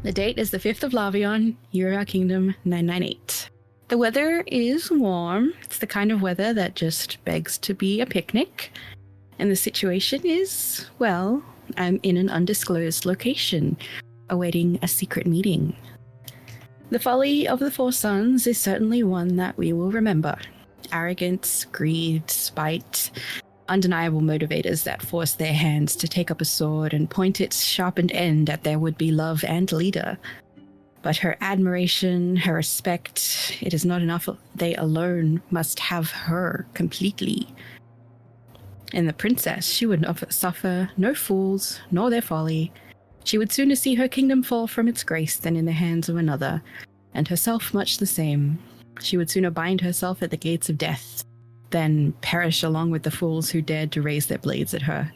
The date is the 5th of Lavion, year of our kingdom, 998. The weather is warm. It's the kind of weather that just begs to be a picnic. And the situation is, well, I'm in an undisclosed location, awaiting a secret meeting. The folly of the Four Sons is certainly one that we will remember. Arrogance, greed, spite, undeniable motivators that force their hands to take up a sword and point its sharpened end at their would-be love and leader. But her admiration, her respect, it is not enough. They alone must have her completely. And the princess, she would suffer no fools, nor their folly. She would sooner see her kingdom fall from its grace than in the hands of another, and herself much the same. She would sooner bind herself at the gates of death than perish along with the fools who dared to raise their blades at her.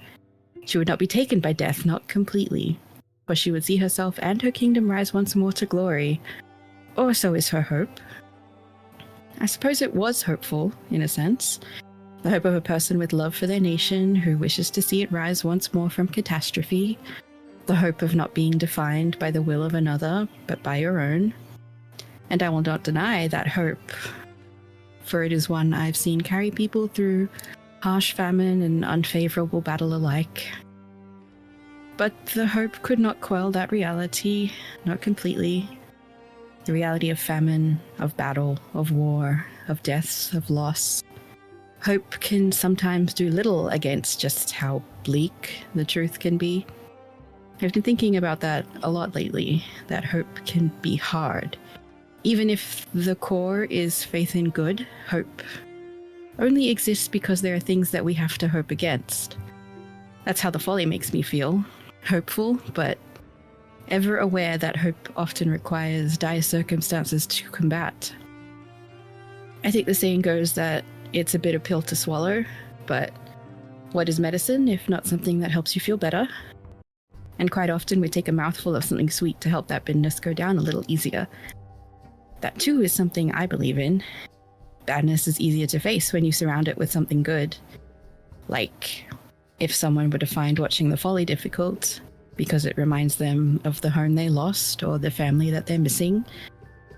She would not be taken by death, not completely, for she would see herself and her kingdom rise once more to glory. Or so is her hope. I suppose it was hopeful, in a sense. The hope of a person with love for their nation who wishes to see it rise once more from catastrophe. The hope of not being defined by the will of another, but by your own. And I will not deny that hope, for it is one I've seen carry people through harsh famine and unfavorable battle alike. But the hope could not quell that reality, not completely. The reality of famine, of battle, of war, of deaths, of loss. Hope can sometimes do little against just how bleak the truth can be. I've been thinking about that a lot lately, that hope can be hard. Even if the core is faith in good, hope only exists because there are things that we have to hope against. That's how the folly makes me feel. Hopeful, but ever aware that hope often requires dire circumstances to combat. I think the saying goes that it's a bitter pill to swallow, but what is medicine if not something that helps you feel better? And quite often we take a mouthful of something sweet to help that bitterness go down a little easier. That too is something I believe in. Badness is easier to face when you surround it with something good. Like, if someone were to find watching The Folly difficult because it reminds them of the home they lost or the family that they're missing,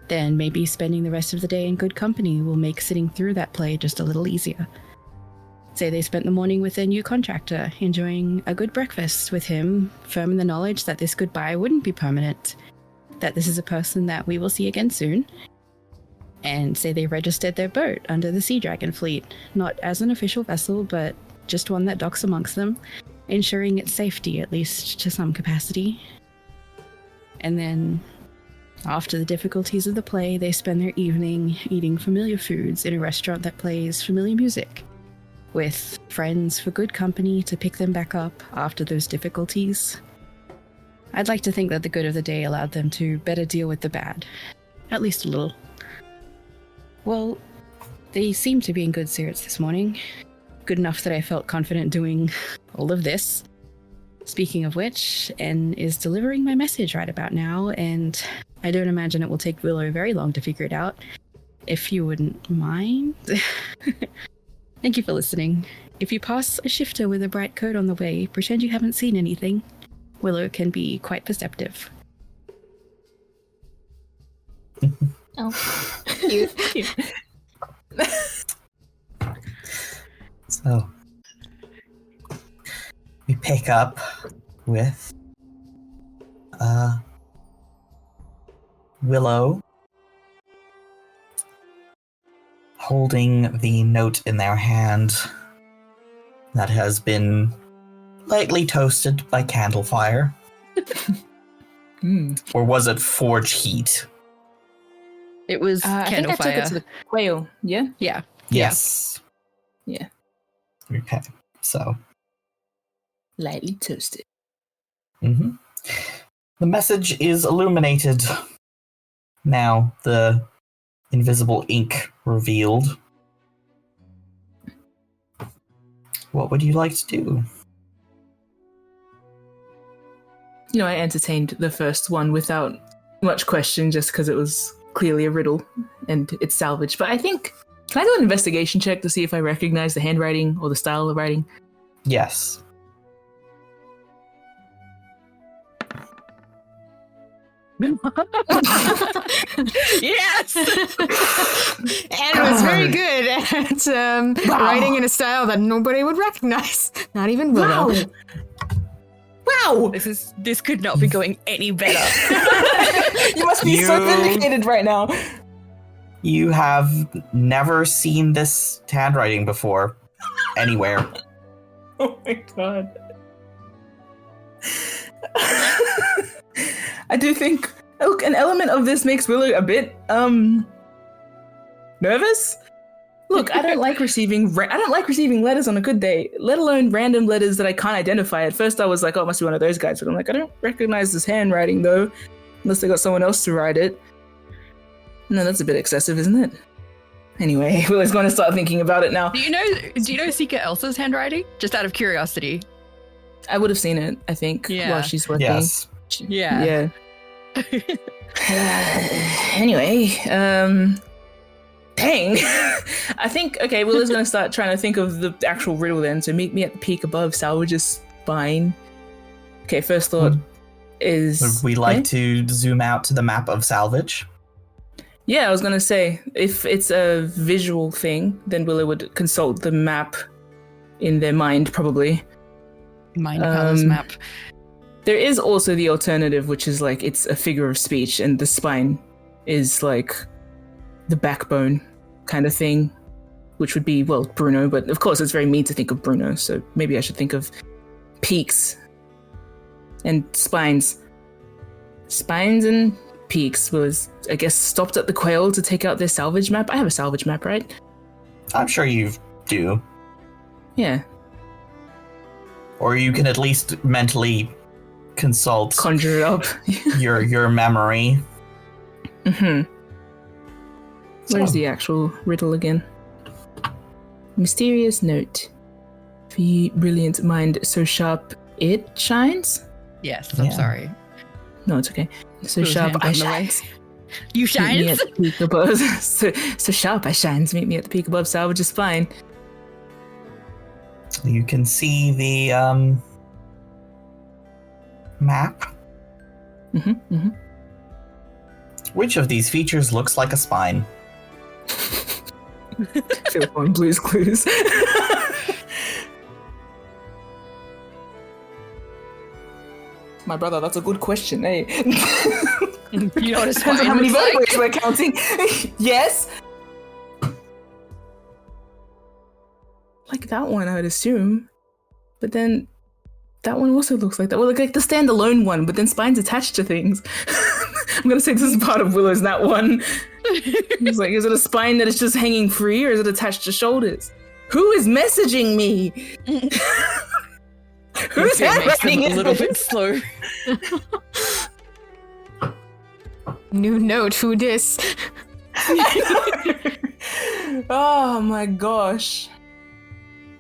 then maybe spending the rest of the day in good company will make sitting through that play just a little easier. Say they spent the morning with their new contractor, enjoying a good breakfast with him, firm in the knowledge that this goodbye wouldn't be permanent, that this is a person that we will see again soon. And say they registered their boat under the Sea Dragon fleet, not as an official vessel, but just one that docks amongst them, ensuring its safety, at least to some capacity. And then, after the difficulties of the play, they spend their evening eating familiar foods in a restaurant that plays familiar music, with friends for good company to pick them back up after those difficulties. I'd like to think that the good of the day allowed them to better deal with the bad, at least a little. Well, they seem to be in good spirits this morning. Good enough that I felt confident doing all of this. Speaking of which, N is delivering my message right about now, and I don't imagine it will take Willow very long to figure it out. If you wouldn't mind. Thank you for listening. If you pass a shifter with a bright coat on the way, pretend you haven't seen anything. Willow can be quite perceptive. Oh, cute. So, we pick up with Willow holding the note in their hand that has been lightly toasted by candle fire. Or was it forge heat? It was I think candle I took fire. it to the quail, yeah? Yeah. Yes. Yeah. Okay, so. Lightly toasted. Mm-hmm. The message is illuminated. Now, the invisible ink revealed. What would you like to do? You know, I entertained the first one without much question just because it was clearly a riddle and it's salvaged. But I think, can I do an investigation check to see if I recognize the handwriting or the style of writing? Yes. Yes! And was very good at writing in a style that nobody would recognize. Not even Willow. Wow! This could not be going any better. You must be so vindicated right now. You have never seen this handwriting before, anywhere. Oh my god. I do think, look, an element of this makes Willow a bit, nervous. Look, I don't like receiving letters on a good day, let alone random letters that I can't identify. At first I was like, oh, it must be one of those guys, but I'm like, I don't recognize this handwriting though, unless they got someone else to write it. No, that's a bit excessive, isn't it? Anyway, Willow's going to start thinking about it now. Do you know Seeker Elsa's handwriting? Just out of curiosity. I would have seen it, I think, while she's working. Yes. Yeah. Anyway, dang. I think, okay, Willow's going to start trying to think of the actual riddle then. So meet me at the peak above Salvage's spine. Okay, first thought is... Would we like to zoom out to the map of Salvage? Yeah, I was going to say, if it's a visual thing, then Willow would consult the map in their mind, probably. Mind Palace map. There is also the alternative, which is like, it's a figure of speech, and the spine is like the backbone kind of thing, which would be, well, Bruno, but of course it's very mean to think of Bruno, so maybe I should think of peaks and spines. Spines and peaks was, I guess, stopped at the quail to take out their salvage map. I have a salvage map, right? I'm sure you do. Yeah. Or you can at least mentally consult, Conjure it up. your memory. Mm-hmm. Where's So- the actual riddle again? Mysterious note. The brilliant mind so sharp it shines? Yes, I'm Yeah. sorry. No, it's okay. So Whose sharp hand I on the way? shines. You Meet me shines? at the peak above. so sharp I shines. Meet me at the peak above. Salvage is fine. You can see the map. Mm-hmm, mm-hmm. Which of these features looks like a spine? I feel like on Blue's Clues. My brother, that's a good question, eh? You know what a Depends spine on how many looks like? vertebrae we're counting. Yes. Like that one, I would assume. But then that one also looks like that. Well, like the standalone one, but then spines attached to things. I'm gonna say this is part of Willow's that one. It's like, is it a spine that is just hanging free, or is it attached to shoulders? Who is messaging me? Who's It makes them handwriting a little is bit this? slow. New note, who dis? Oh my gosh.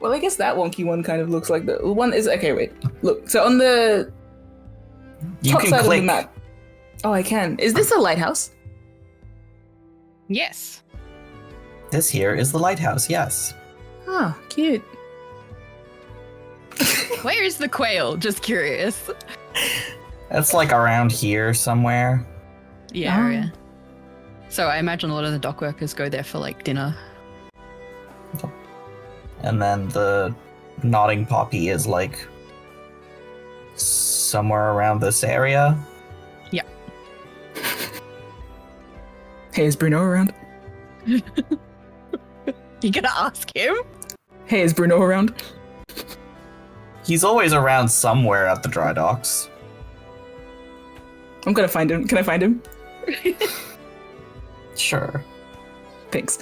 Well, I guess that wonky one kind of looks like the one is okay. Wait, look. So on the You top can side click. of the map. Oh, I can. Is this a lighthouse? Yes. This here is the lighthouse. Yes. Oh, cute. Where is the quail? Just curious. It's like around here somewhere. Yeah, Oh. yeah. So I imagine a lot of the dock workers go there for like dinner. And then the nodding poppy is like somewhere around this area. Hey, is Bruno around? You gonna ask him? Hey, is Bruno around? He's always around somewhere at the dry docks. I'm gonna find him. Can I find him? Sure. Thanks.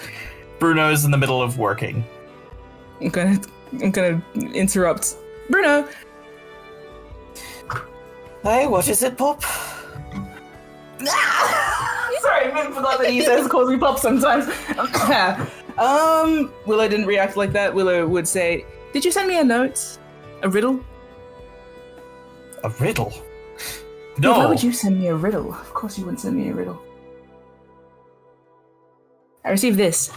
Bruno's in the middle of working. I'm gonna interrupt. Bruno. Hey, what is it, Pop? Sorry, I forgot that he says calls me pop sometimes. Willow didn't react like that. Willow would say, "Did you send me a note? A riddle?" A riddle? Yeah, No. why would you send me a riddle? Of course you wouldn't send me a riddle. I received this.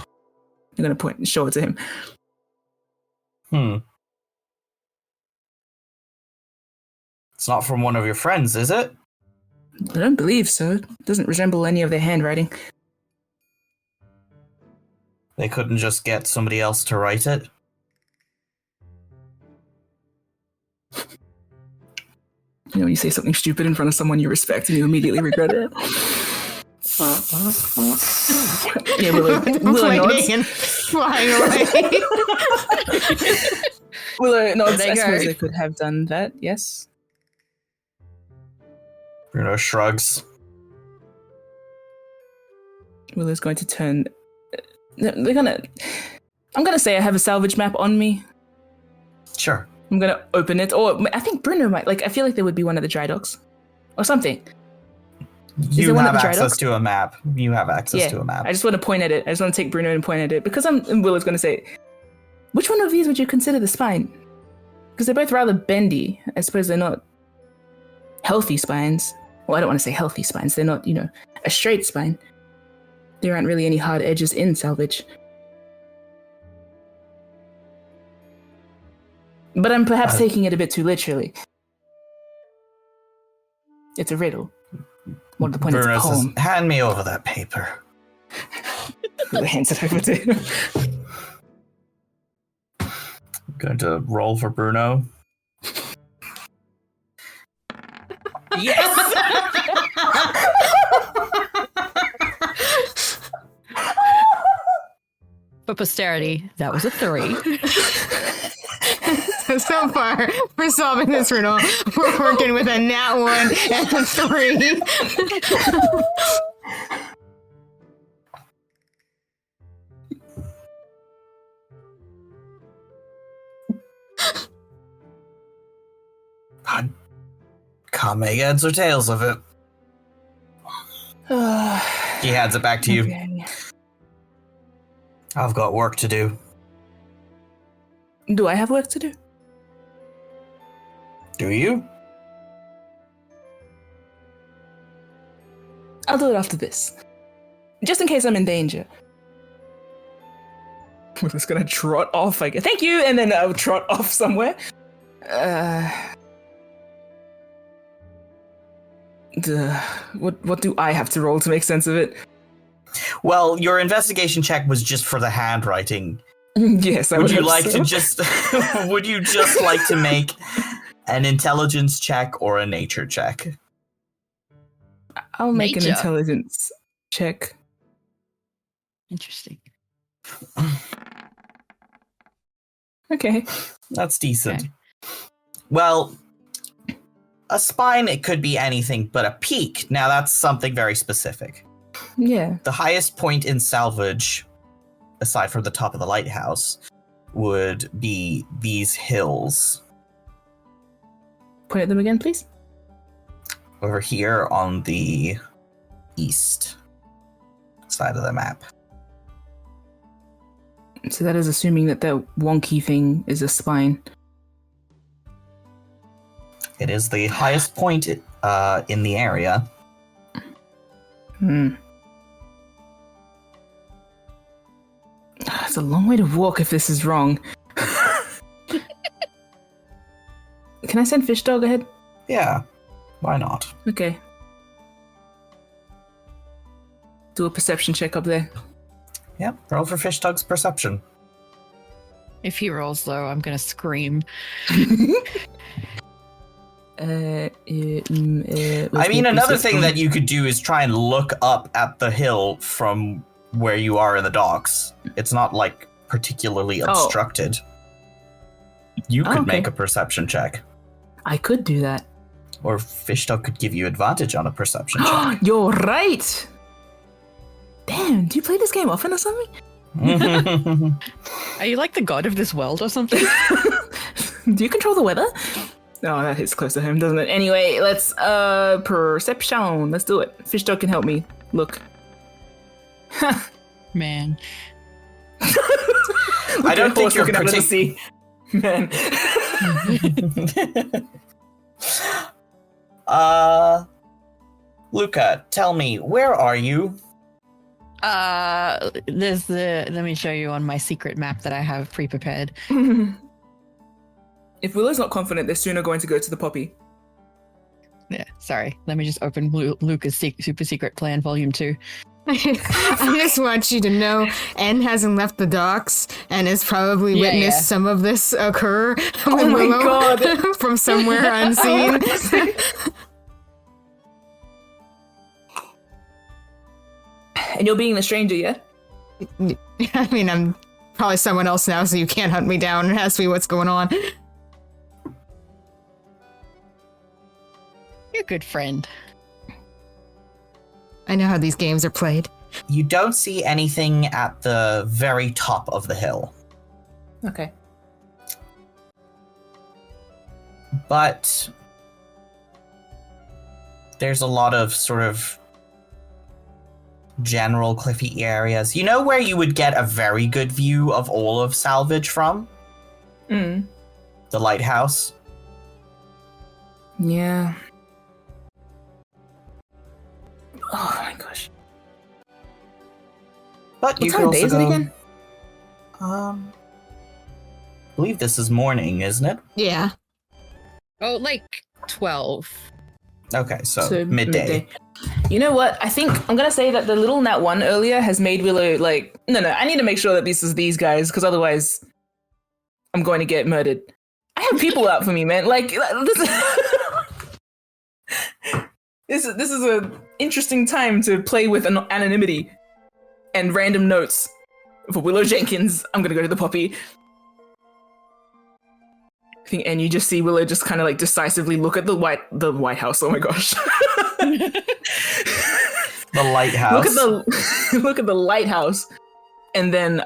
I'm gonna point and show it to him. It's not from one of your friends, is it? I don't believe so. It doesn't resemble any of their handwriting. They couldn't just get somebody else to write it? You know, you say something stupid in front of someone you respect and you immediately regret it. Yeah, Willow nods. And flying away. Willow nods. There I they suppose go. they could have done that, yes. Bruno shrugs. Willow's going to turn... I'm gonna say I have a salvage map on me. Sure. I'm gonna open it, or I think Bruno might. Like, I feel like there would be one of the dry docks, or something. You there one have at the dry access docks? to a map. You have access to a map. I just want to point at it. I just want to take Bruno and point at it because and Willow's gonna say, which one of these would you consider the spine? Because they're both rather bendy. I suppose they're not healthy spines. Well, I don't want to say healthy spines. They're not, a straight spine. There aren't really any hard edges in salvage. But I'm perhaps taking it a bit too literally. It's a riddle. What the point of the Bruno says, poem? hand me over that paper. Willow hands it over to him. I'm going to roll for Bruno. Yes! For posterity, that was a 3. So far, for solving this riddle, we're working with a nat 1 and a 3. I can't make heads or tails of it. He hands it back to you. Okay. I've got work to do. Do I have work to do? Do you? I'll do it after this. Just in case I'm in danger. We're just gonna trot off, I guess. Thank you! And then I'll trot off somewhere. What do I have to roll to make sense of it? Well, your investigation check was just for the handwriting. Yes, I Would you hope like so. to just would you just like to make an intelligence check or a nature check? I'll make an Nature. intelligence check. Interesting. Okay. That's decent. Okay. Well, a spine, it could be anything, but a peak, now that's something very specific. Yeah. The highest point in salvage, aside from the top of the lighthouse, would be these hills Point at them again, please. over here on the east side of the map. So that is assuming that wonky thing is a spine. It is the highest point in the area. It's a long way to walk if this is wrong. Can I send Fish Dog ahead? Yeah, why not? Okay. Do a perception check up there. Yep, roll for Fish Dog's perception. If he rolls low, I'm gonna scream. I mean, another thing that you could do is try and look up at the hill from where you are in the docks. It's not, like, particularly obstructed. You could make a perception check. I could do that. Or Fish Dog could give you advantage on a perception check. You're right! Damn, do you play this game often or something? Are you like the god of this world or something? Do you control the weather? Oh, that hits close to home, doesn't it? Anyway, let's, perception. Let's do it. Fish Dog can help me. Look. Man. I don't think you're Man. Luca, tell me, where are you? Let me show you on my secret map that I have pre-prepared. If Willow's not confident, they're sooner going to go to the poppy. Yeah, sorry. Let me just open Luca's Super Secret Plan Volume 2. I just want you to know N hasn't left the docks and has probably witnessed some of this occur with Willow God. from somewhere unseen. And you're being the stranger, yeah? I mean, I'm probably someone else now, so you can't hunt me down and ask me what's going on. You're a good friend. I know how these games are played. You don't see anything at the very top of the hill. Okay. But there's a lot of sort of general cliffy areas. You know where you would get a very good view of all of Salvaged from? Mm. The lighthouse? Yeah. Oh my gosh. But What you time can of day also is it go, again? I believe this is morning, isn't it? Yeah. Oh, like 12. Okay, so midday. You know what? I think I'm gonna say that the little Nat 1 earlier has made Willow like, no, I need to make sure that this is these guys, because otherwise I'm going to get murdered. I have people out for me, man. Like, this is a interesting time to play with anonymity and random notes. For Willow Jenkins, I'm gonna go to the poppy. I think, and you just see Willow just kind of like decisively look at the White House. Oh my gosh. The lighthouse. Look at the lighthouse, and then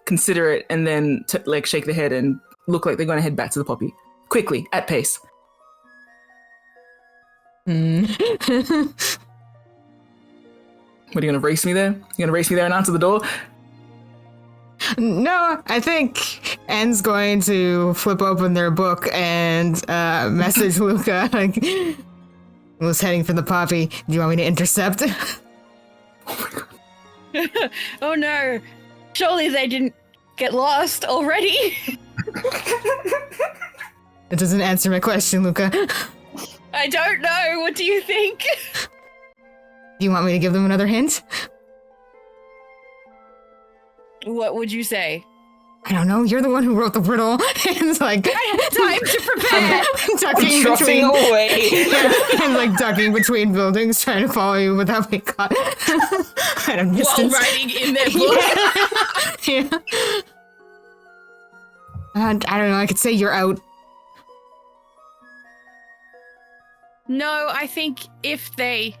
consider it, and then like shake their head and look like they're going to head back to the poppy quickly at pace. What are you gonna race me there? You gonna race me there and answer the door? No, I think N's going to flip open their book and message Luca. Like, was heading for the poppy. Do you want me to intercept? Oh no! Surely they didn't get lost already? It doesn't answer my question, Luca. I don't know. What do you think? Do you want me to give them another hint? What would you say? I don't know. You're the one who wrote the riddle. And like, I had time to prepare. ducking Trotting between, away. and like ducking between buildings, trying to follow you without being caught. At a While distance. writing in their book. Yeah. I don't know. I could say you're out. No, I think if they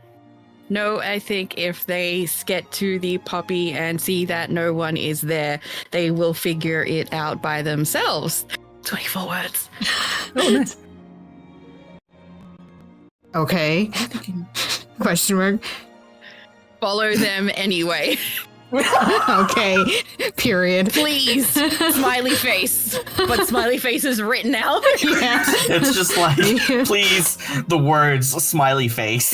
get to the poppy and see that no one is there, they will figure it out by themselves. 24 words. Oh, nice. Okay. Question mark. Follow them anyway. Okay. Period. Please. Smiley face. But smiley face is written out. Yeah. It's just like, please, the words smiley face.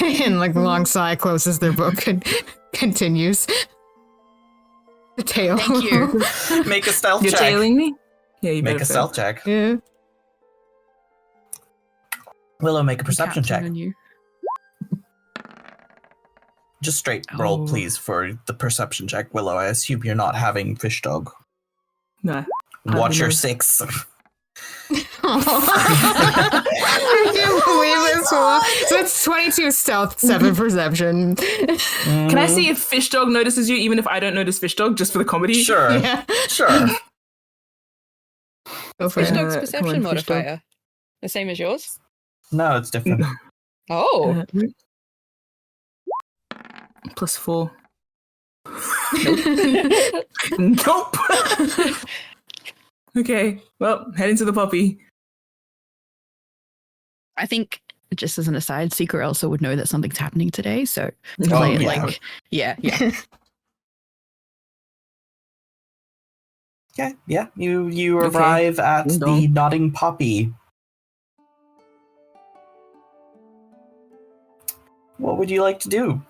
And like long sigh closes their book and continues. The tail. Thank you. Make a stealth You're check. tailing me? Yeah, you Make better a stealth check. Yeah. Willow, make a perception check. On you. Just straight roll, please, for the perception check. Willow, I assume you're not having fish dog. No. Watch your 6. I can't believe this one. So it's 22 stealth, 7 perception. Can I see if Fish Dog notices you, even if I don't notice Fish Dog, just for the comedy? Sure. Yeah. Sure. Go for Fish it. dog's come perception on, Fish Dog. modifier. The same as yours? No, it's different. Oh. +4. Nope. Okay, well, head into the poppy. I think, just as an aside, Secret Elsa would know that something's happening today, so to play it yeah. like, yeah. Okay, yeah. You Okay. arrive at Ding the dong. Nodding Poppy. What would you like to do?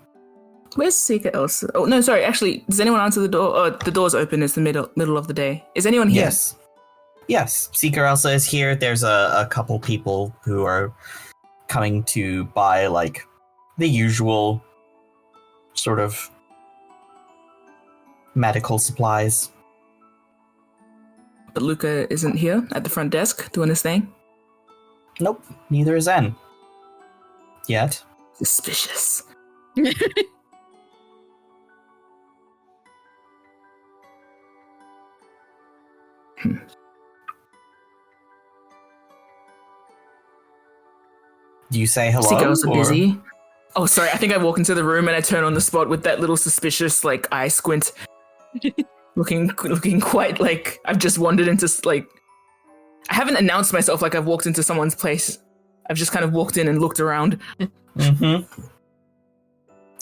Where's Secret Elsa? Oh, no, sorry, actually, does anyone answer the door? Oh, the door's open, it's the middle of the day. Is anyone here? Yes. Yes, Seeker Elsa is here. There's a couple people who are coming to buy, like, the usual sort of medical supplies. But Luca isn't here at the front desk doing his thing? Nope, neither is Zen. Yet. Suspicious. Do you say hello? Seeker Elsa or- busy. Oh, sorry. I think I walk into the room and I turn on the spot with that little suspicious, like, eye squint. looking quite like I've just wandered into, like... I haven't announced myself like I've walked into someone's place. I've just kind of walked in and looked around. Mm-hmm.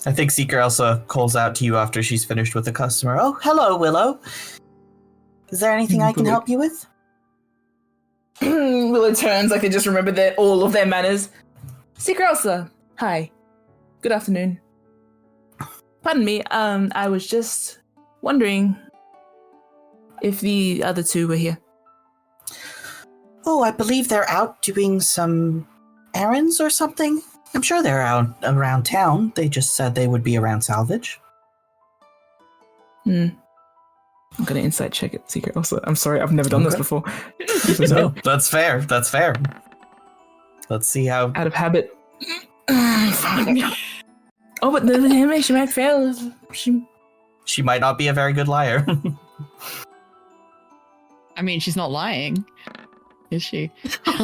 I think Seeker Elsa calls out to you after she's finished with the customer. Oh, hello, Willow. Is there anything I can help you with? Willow turns like they just remembered all of their manners. Seeker Elsa, hi. Good afternoon. Pardon me, I was just wondering if the other two were here. Oh, I believe they're out doing some errands or something. I'm sure they're out around town. They just said they would be around Salvage. I'm gonna insight check it, Seeker Elsa. I'm sorry, I've never done this before. No, that's fair. That's fair. Let's see how... Out of habit. Oh, but the she might fail. She might not be a very good liar. I mean, she's not lying, is she? Can't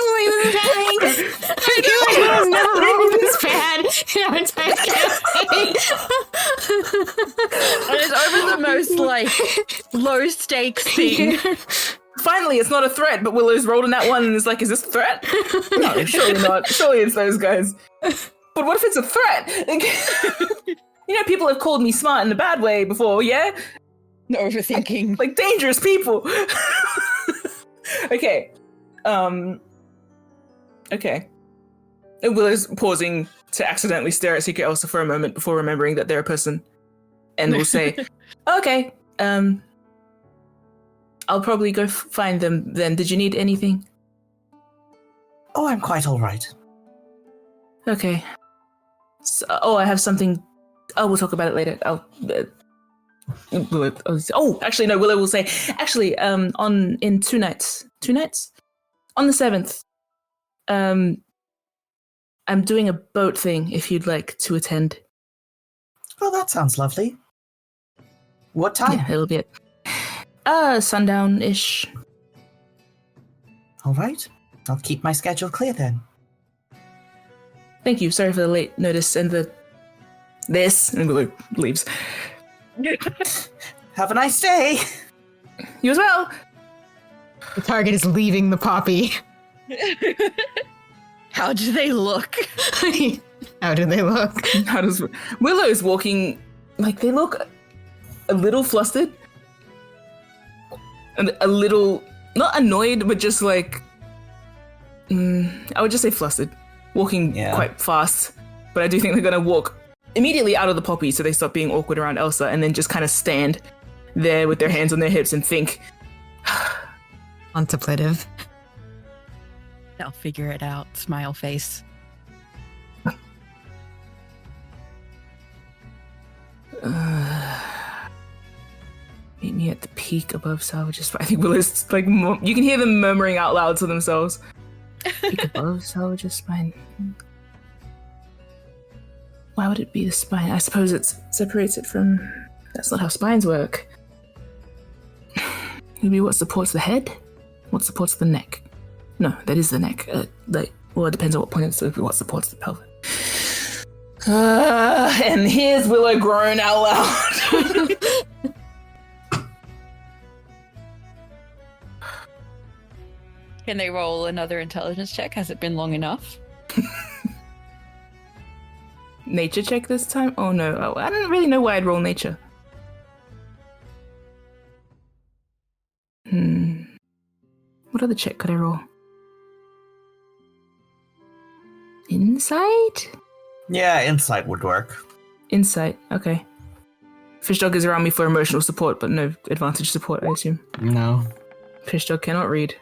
believe this is happening. I feel like I've never rolled this bad in our entire campaign. And it's over the most, like, low stakes thing. Finally, it's not a threat, but Willow's rolled in that one and is like, is this a threat? No, surely not. Surely it's those guys. But what if it's a threat? Like, you know, people have called me smart in a bad way before, yeah? Overthinking. Like dangerous people. Okay. Okay. And Willow's pausing to accidentally stare at Seeker Elsa for a moment before remembering that they're a person. And will say, okay, I'll probably go find them then. Did you need anything? Oh, I'm quite all right. Okay. So, I have something. Oh, we'll talk about it later. Actually, no. Willow will say, actually, in 2 nights, on the 7th, I'm doing a boat thing. If you'd like to attend. Oh, that sounds lovely. What time? Yeah, it'll be at sundown-ish. All right. I'll keep my schedule clear then. Thank you. Sorry for the late notice and this. And Willow leaves. Have a nice day. You as well. The target is leaving the poppy. How do they look? How do they look? How does Willow's walking? Like they look a little flustered, and a little not annoyed, but just like I would just say flustered, walking quite fast. But I do think they're gonna walk immediately out of the poppy, so they stop being awkward around Elsa, and then just kind of stand there with their hands on their hips and think. Contemplative. They'll figure it out. Smile face. Meet me at the peak above Salvage's. I think Willow's like you can hear them murmuring out loud to themselves. Peak above Salvage's spine. Why would it be the spine? I suppose it separates it from. That's not how spines work. Maybe what supports the head? What supports the neck? No, that is the neck. Well, it depends on what point it's what supports the pelvis. And here's Willow groan out loud. Can they roll another intelligence check? Has it been long enough? Nature check this time? Oh no, I don't really know why I'd roll nature. What other check could I roll? Insight? Yeah, insight would work. Insight, okay. Fish dog is around me for emotional support, but no advantage support, I assume. No. Fish dog cannot read.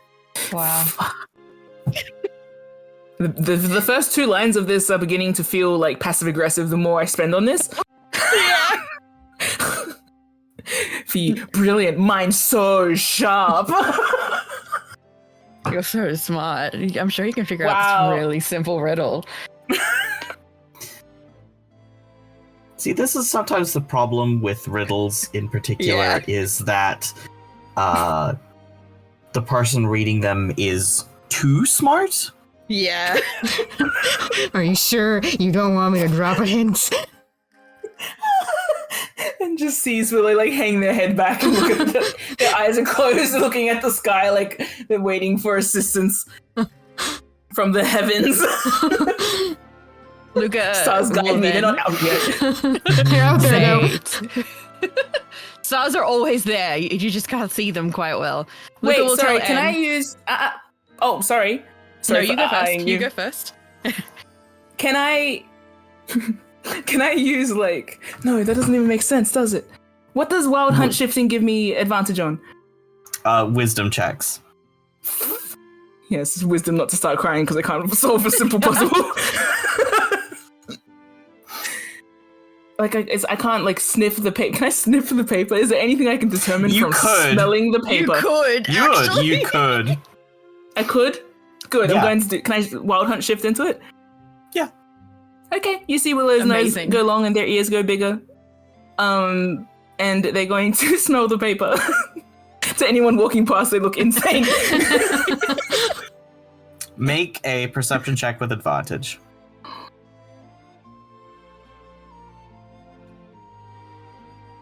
Wow. The first 2 lines of this are beginning to feel like passive aggressive the more I spend on this. Yeah. The brilliant mind so sharp. You're so smart. I'm sure you can figure out Wow. this really simple riddle. See, this is sometimes the problem with riddles in particular, Yeah. is that the person reading them is too smart. Yeah. Are you sure you don't want me to drop a hint? And just sees Willow like hang their head back and look at their eyes are closed, looking at the sky like they're waiting for assistance from the heavens. Luca. Stars guide me, they're woman. not out yet. They're out there now. Saint. Stars are always there. You just can't see them quite well. Wait, Luca will sorry, tell can I Anne- use... oh, sorry. No, Sorry you for go first. eyeing You go first. Can I... Can I use, like... No, that doesn't even make sense, does it? What does Wild Hunt Shifting give me advantage on? Wisdom checks. Yes, it's wisdom not to start crying because I can't solve a simple puzzle. Like, I can't, like, sniff the paper. Can I sniff the paper? Is there anything I can determine You from could. smelling the paper? You could. Actually. You could. I could? Good, Yeah. I'm going to do... Can I Wild Hunt Shift into it? Yeah. Okay, you see Willow's Amazing. nose go long and their ears go bigger. And they're going to smell the paper. To anyone walking past, they look insane. Make a perception check with advantage.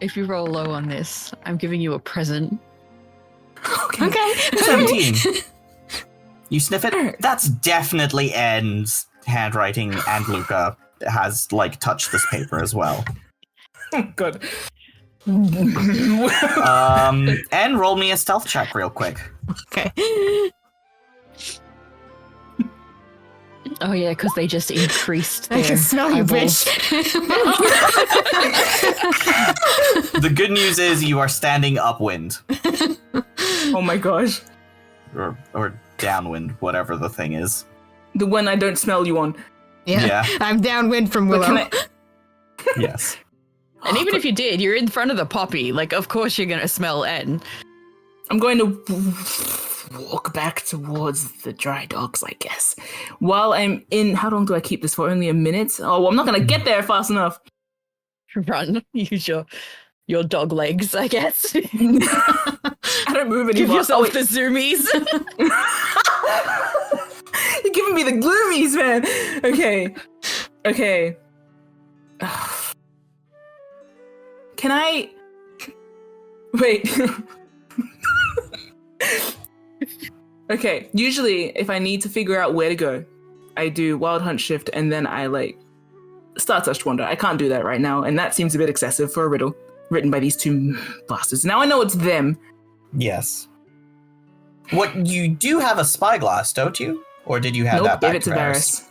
If you roll low on this, I'm giving you a present. Okay. 17. You sniff it? That's definitely N's handwriting, and Luca has, like, touched this paper as well. Good. And roll me a stealth check real quick. Okay. Oh yeah, because they just increased I their can smell you, eyeballs. bitch. The good news is you are standing upwind. Oh my gosh. Or downwind, whatever the thing is. The one I don't smell you on. Yeah. Yeah. I'm downwind from But Willow. can I... Yes. And even if you did, you're in front of the poppy. Like, of course you're gonna smell N. I'm going to walk back towards the dry docks, I guess. While I'm in... How long do I keep this for? Only a minute? Oh, well, I'm not going to get there fast enough. Run. Use your dog legs, I guess. I don't move Give anymore. yourself wait. the zoomies. You're giving me the gloomies, man. Okay. Can I... Wait. Okay, usually if I need to figure out where to go, I do Wild Hunt Shift and then I, like, Star Touched Wander. I can't do that right now, and that seems a bit excessive for a riddle written by these two bastards. Now I know it's them. Yes. What, you do have a spyglass, don't you? Or did you have Nope, that back give it to Varys.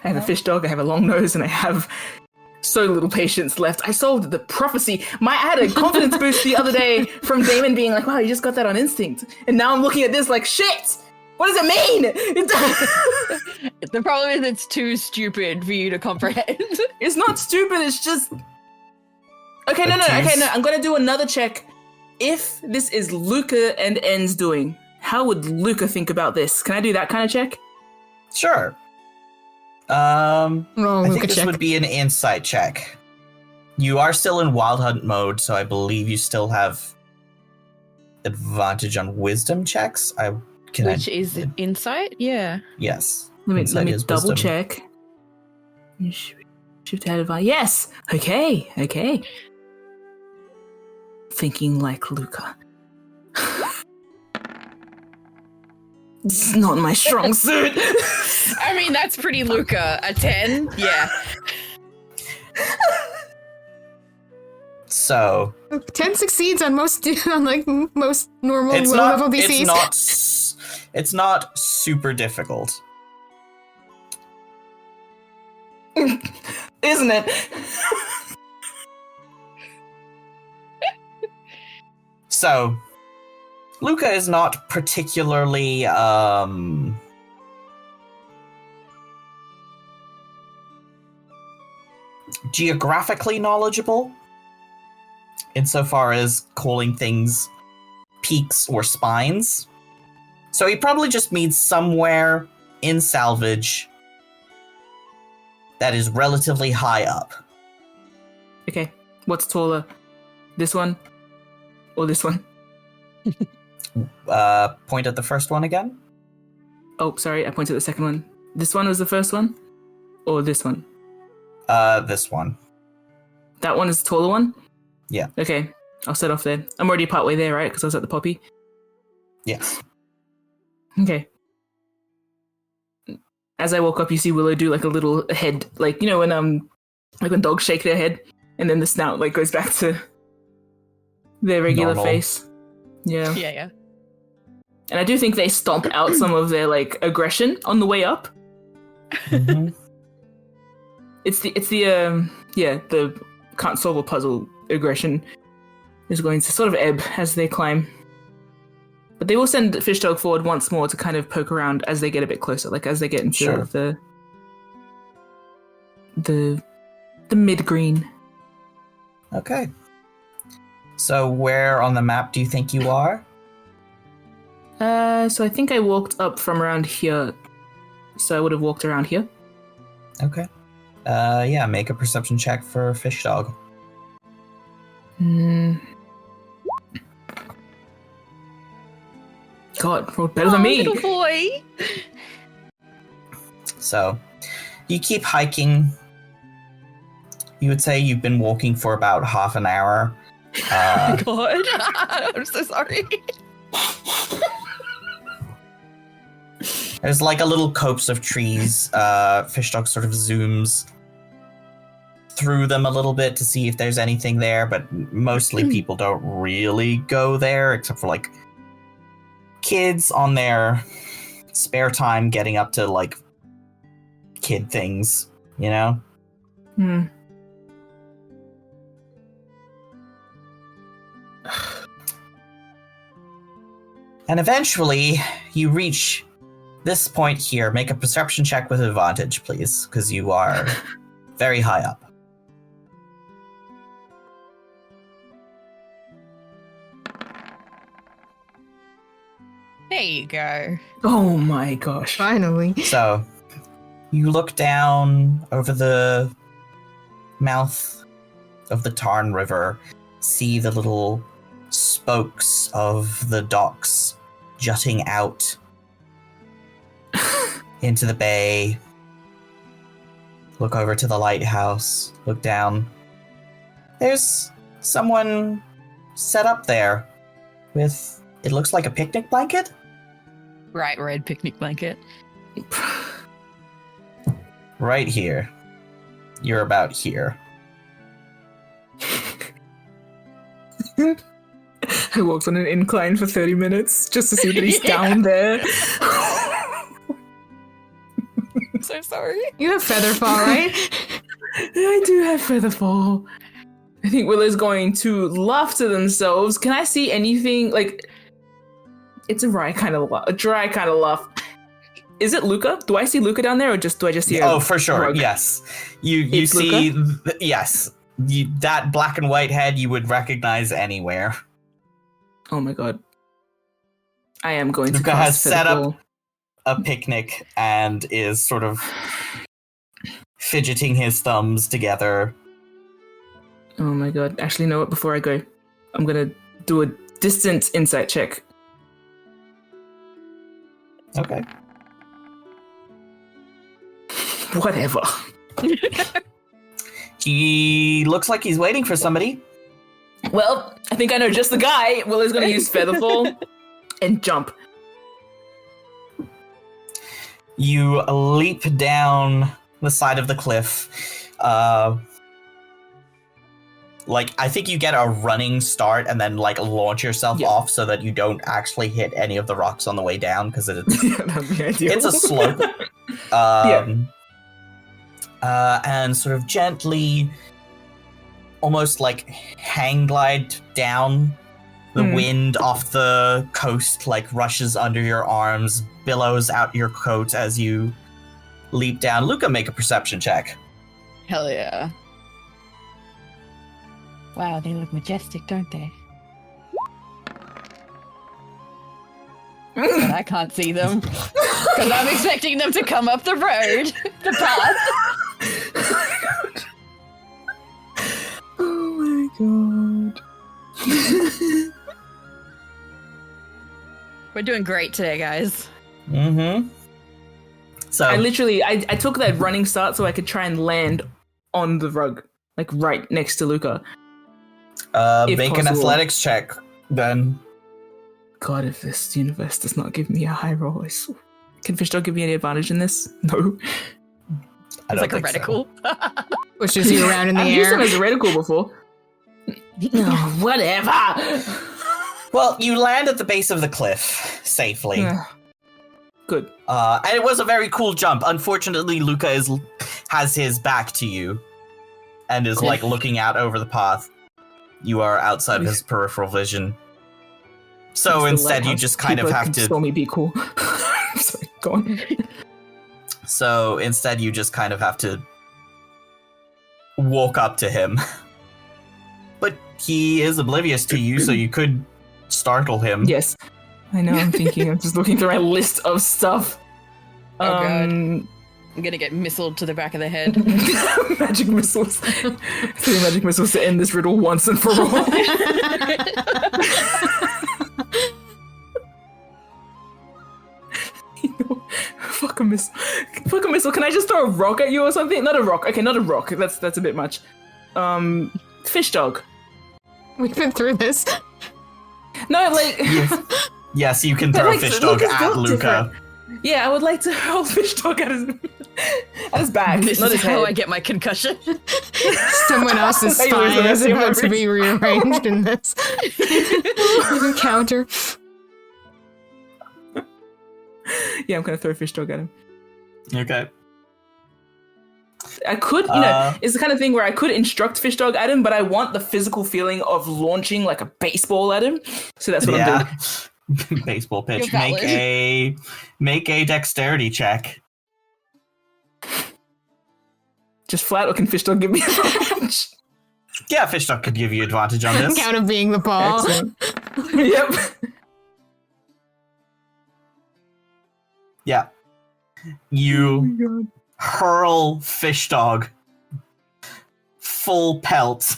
I have a fish dog, I have a long nose, and I have so little patience left. I solved the prophecy. I had a confidence boost the other day from Damon being like, wow, you just got that on instinct. And now I'm looking at this like, shit! What does it mean? The problem is it's too stupid for you to comprehend. It's not stupid, it's just... Okay, no, I'm gonna do another check. If this is Luca and En's doing, how would Luca think about this? Can I do that kind of check? Sure. Roll I Luca think this check. would be an insight check. You are still in Wild Hunt mode, so I believe you still have advantage on wisdom checks. Which is insight? Yeah. Yes. Let me Insight is double wisdom. check. Shift ahead of Yes! Okay. Thinking like Luca. This is not my strong suit. I mean, that's pretty Luca. A 10? Yeah. So 10 succeeds on most normal it's low not. level DCs. It's not super difficult. Isn't it? So, Luca is not particularly geographically knowledgeable insofar as calling things peaks or spines. So he probably just means somewhere in Salvage that is relatively high up. Okay, what's taller? This one? Or this one? Point at the first one again. Oh, sorry, I pointed at the second one. This one was the first one? Or this one? This one. That one is the taller one? Yeah. Okay, I'll set off there. I'm already partway there, right? Because I was at the poppy. Yes. Okay. As I walk up, you see Willow do like a little head, like, you know, when dogs shake their head and then the snout like goes back to their regular Normal. face. Yeah. Yeah. And I do think they stomp out some of their like aggression on the way up. Mm-hmm. It's the can't solve a puzzle aggression is going to sort of ebb as they climb. But they will send Fishdog forward once more to kind of poke around as they get a bit closer, like as they get into Sure. the mid-green. Okay. So where on the map do you think you are? So I think I walked up from around here. So I would have walked around here. Okay. Yeah, make a perception check for Fish Dog. God, rolled better than me. Little boy. So, you keep hiking. You would say you've been walking for about half an hour. God. I'm so sorry. There's like a little copse of trees. Fish Dog sort of zooms through them a little bit to see if there's anything there, but mostly people don't really go there, except for like kids on their spare time getting up to like kid things, you know? And eventually you reach this point here. Make a perception check with advantage, please, because you are very high up. There you go. Oh my gosh. Finally. So, you look down over the mouth of the Tarn River, see the little spokes of the docks jutting out into the bay. Look over to the lighthouse, look down. There's someone set up there with, it looks like a picnic blanket? Bright red picnic blanket. Right here. You're about here. I walked on an incline for 30 minutes just to see that he's down there. I'm so sorry. You have Featherfall, right? I do have Featherfall. I think Willow's going to laugh to themselves. Can I see anything? Like, it's a dry kind of laugh. Is it Luca? Do I see Luca down there, or do I just see? Oh, for sure. rug? Yes, you It's see. Yes, that black and white head you would recognize anywhere. Oh my god! I am going to Luca cast has set Featherfall. up a picnic and is sort of fidgeting his thumbs together. Oh my god! Actually, know what? Before I go, I'm gonna do a distant insight check. Okay. Whatever. He looks like he's waiting for somebody. Well, I think I know just the guy. Willow's gonna use Featherfall and jump. You leap down the side of the cliff. Like, I think you get a running start and then, like, launch yourself off so that you don't actually hit any of the rocks on the way down, because it's, Yeah, that'd be ideal. it's a slope. and sort of gently, almost like hang glide down. The wind off the coast like rushes under your arms, billows out your coat as you leap down. Luca, make a perception check. Hell yeah. Wow, they look majestic, don't they? But I can't see them. Because I'm expecting them to come up the road, the path. Oh my god. We're doing great today, guys. Mm-hmm. So I took that running start so I could try and land on the rug, like right next to Luca. make possible. an athletics check, then. God, if this universe does not give me a high roll, can Fish Dog give me any advantage in this? No. I It's don't like a think so. reticle. Pushes you around in the I've air. used them as a reticle before. Oh, whatever. Well, you land at the base of the cliff safely. Yeah. Good. And it was a very cool jump. Unfortunately, Luca has his back to you and is like looking out over the path. You are outside of his peripheral vision. So instead, you just kind of have to. Stormy be cool. Sorry, go on. So instead, you just kind of have to walk up to him. But he is oblivious to you, so you could startle him. Yes. I know, I'm thinking, I'm just looking through my list of stuff. Oh, God. I'm gonna get missiled to the back of the head. Magic missiles. 3 magic missiles to end this riddle once and for all. You know, fuck a missile. Fuck a missile. Can I just throw a rock at you or something? Not a rock. Okay, not a rock. That's a bit much. Fish dog. We've been through this. No, like. Yes, you can throw like, fish dog Luca's at built Luca. different. Yeah, I would like to hurl fish dog at his back. This not is his how head. I get my concussion. Someone else's Hey, spine Lisa, is that's your about to memory. be rearranged in this encounter. Yeah, I'm gonna throw a fish dog at him. Okay. I could, it's the kind of thing where I could instruct fish dog at him, but I want the physical feeling of launching like a baseball at him. So that's what I'm doing. Baseball pitch. You're valid. Make a dexterity check. Just flat, or can fish dog give me advantage? Yeah, fish dog could give you advantage on this. Count of being the ball. Excellent. Yep. Yeah. You hurl fish dog full pelt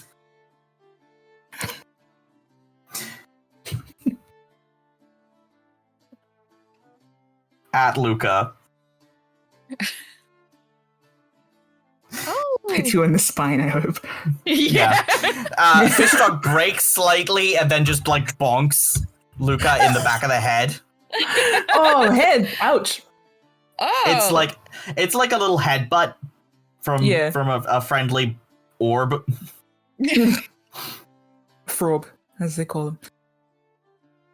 at Luca. Oh. Hit you in the spine, I hope. Yeah. Fish dog breaks slightly and then just like bonks Luca in the back of the head. Oh, head! Ouch! Oh. It's like a little headbutt from a friendly orb. Frob, as they call him.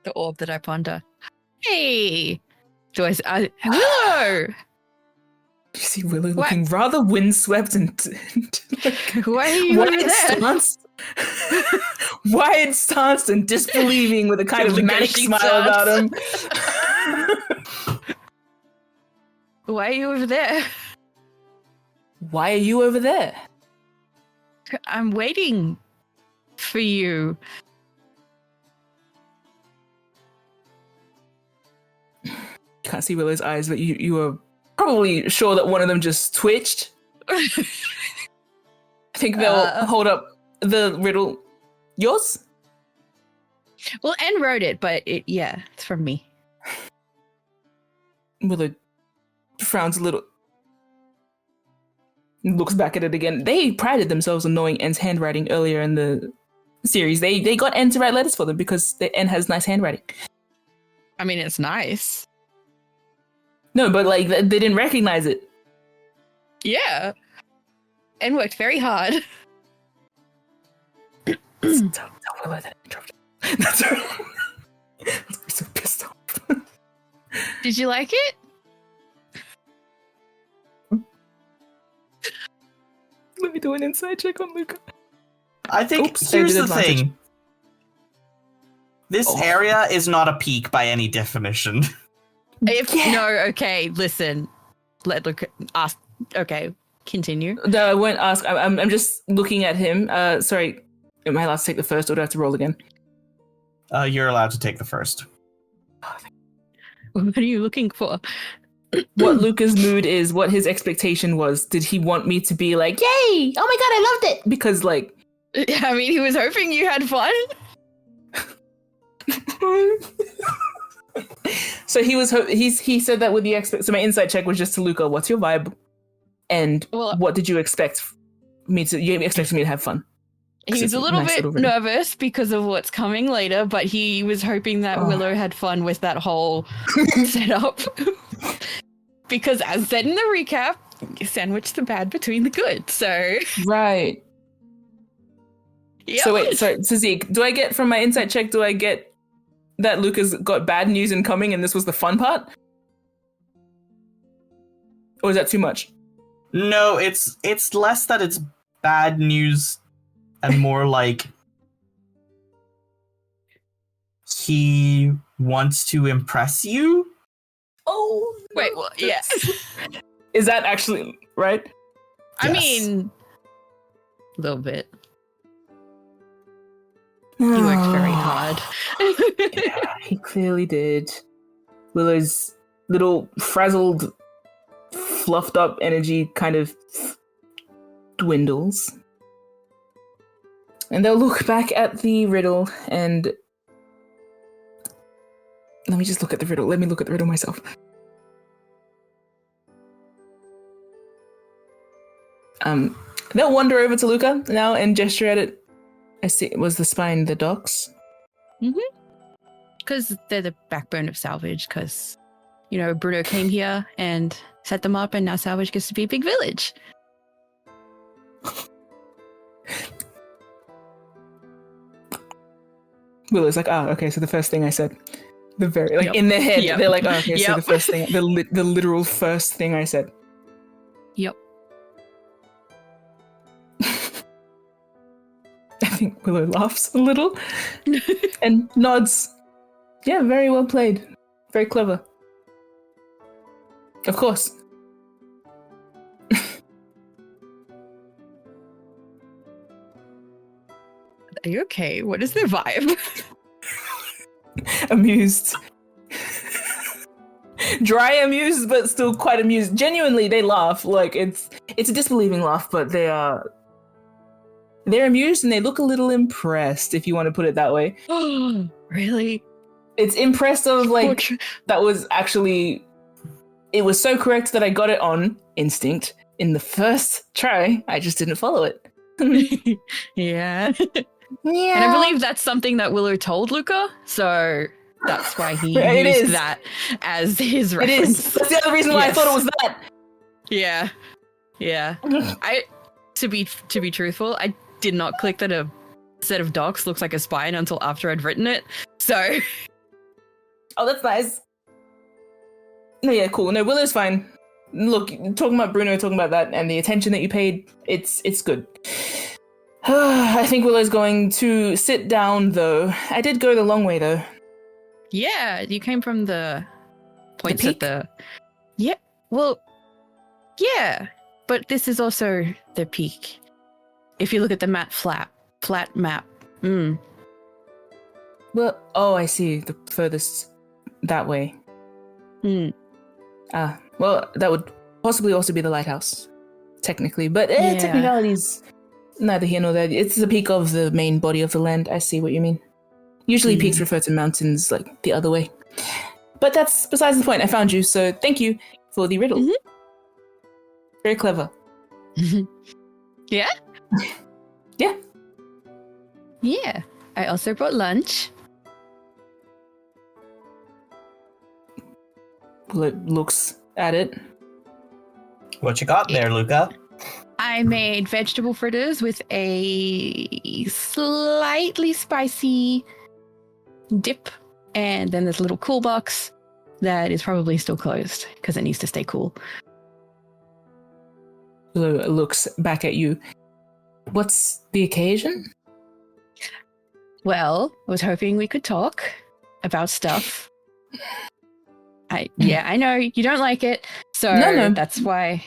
The orb that I ponder. Hey. Willow. You see Willow looking rather windswept and Why are you over there? stanced. Wide stance and disbelieving with a kind of With a manic gushy smile stance. about him. Why are you over there? Why are you over there? I'm waiting for you. You can't see Willow's eyes, but you are probably sure that one of them just twitched. I think they'll hold up the riddle. Yours? Well, N wrote it, but it's from me. Willow frowns a little. Looks back at it again. They prided themselves on knowing N's handwriting earlier in the series. They got N to write letters for them because N has nice handwriting. I mean, it's nice. No, but like they didn't recognize it. Yeah. N worked very hard. Tell Willow that I interrupted. That's her. I'm so pissed off. Did you like it? me do an insight check on Luca. I think here's the thing. This area is not a peak by any definition. Okay, listen. Let Luca ask. Okay, continue. No, I won't ask. I'm just looking at him. Sorry, am I allowed to take the first, or do I have to roll again? You're allowed to take the first. What are you looking for? What Luca's mood is, what his expectation was. Did he want me to be like, yay! Oh my god, I loved it! Because, like... I mean, he was hoping you had fun. So he said that with the so my insight check was just to Luca, what's your vibe? And what did you expect me to... You expected me to have fun. He was a little bit nervous because of what's coming later, but he was hoping that Willow had fun with that whole setup. Because as said in the recap, you sandwich the bad between the good, so... Right. Yep. So wait, so Zeke, do I get from my insight check, do I get that Luca's got bad news incoming and this was the fun part? Or is that too much? No, it's less that it's bad news and more like he wants to impress you. Oh, wait, well, yeah. Is that actually right? I mean, a little bit. He worked very hard. Yeah, he clearly did. Willow's little frazzled, fluffed up energy kind of dwindles. And they'll look back at the riddle and... Let me just look at the riddle. Let me look at the riddle myself. They'll wander over to Luca now and gesture at it. I see. Was the spine the docks? Mm-hmm. Because they're the backbone of Salvage. Because, Bruno came here and set them up, and now Salvage gets to be a big village. Willow's like, okay, so the first thing I said. In their head, they're like, okay, so the first thing, the literal first thing I said. Yep. I think Willow laughs a little and nods. Yeah, very well played. Very clever. Of course. Are you okay? What is their vibe? Amused. Dry amused, but still quite amused. Genuinely, they laugh. Like, it's a disbelieving laugh, but they're amused and they look a little impressed, if you want to put it that way. Really? It's impressed of, like, that was actually... It was so correct that I got it on instinct in the first try. I just didn't follow it. Yeah. Yeah. And I believe that's something that Willow told Luca, so that's why he used that as his reference. It is. That's the other reason why I thought it was that. Yeah. Yeah. To be truthful, I did not click that a set of docks looks like a spine until after I'd written it. So Oh, that's nice. No, yeah, cool. No, Willow's fine. Look, talking about Bruno, talking about that, and the attention that you paid, it's good. I think Willow's going to sit down, though. I did go the long way, though. Yeah, you came from the points peak? at the... Yeah, well, yeah, but this is also the peak. If you look at the map flat map. Well, I see. The furthest that way. Well, that would possibly also be the lighthouse, technically. But technicalities, neither here nor there. It's the peak of the main body of the land. I see what you mean. Usually peaks refer to mountains, like, the other way. But that's besides the point. I found you, so thank you for the riddle. Very clever. Yeah? Yeah. Yeah. I also brought lunch. Well, it looks at it. What you got there, Luca? I made vegetable fritters with a slightly spicy dip, and then there's a little cool box that is probably still closed because it needs to stay cool. Looks back at you. What's the occasion? Well, I was hoping we could talk about stuff. I know you don't like it, so No. that's why I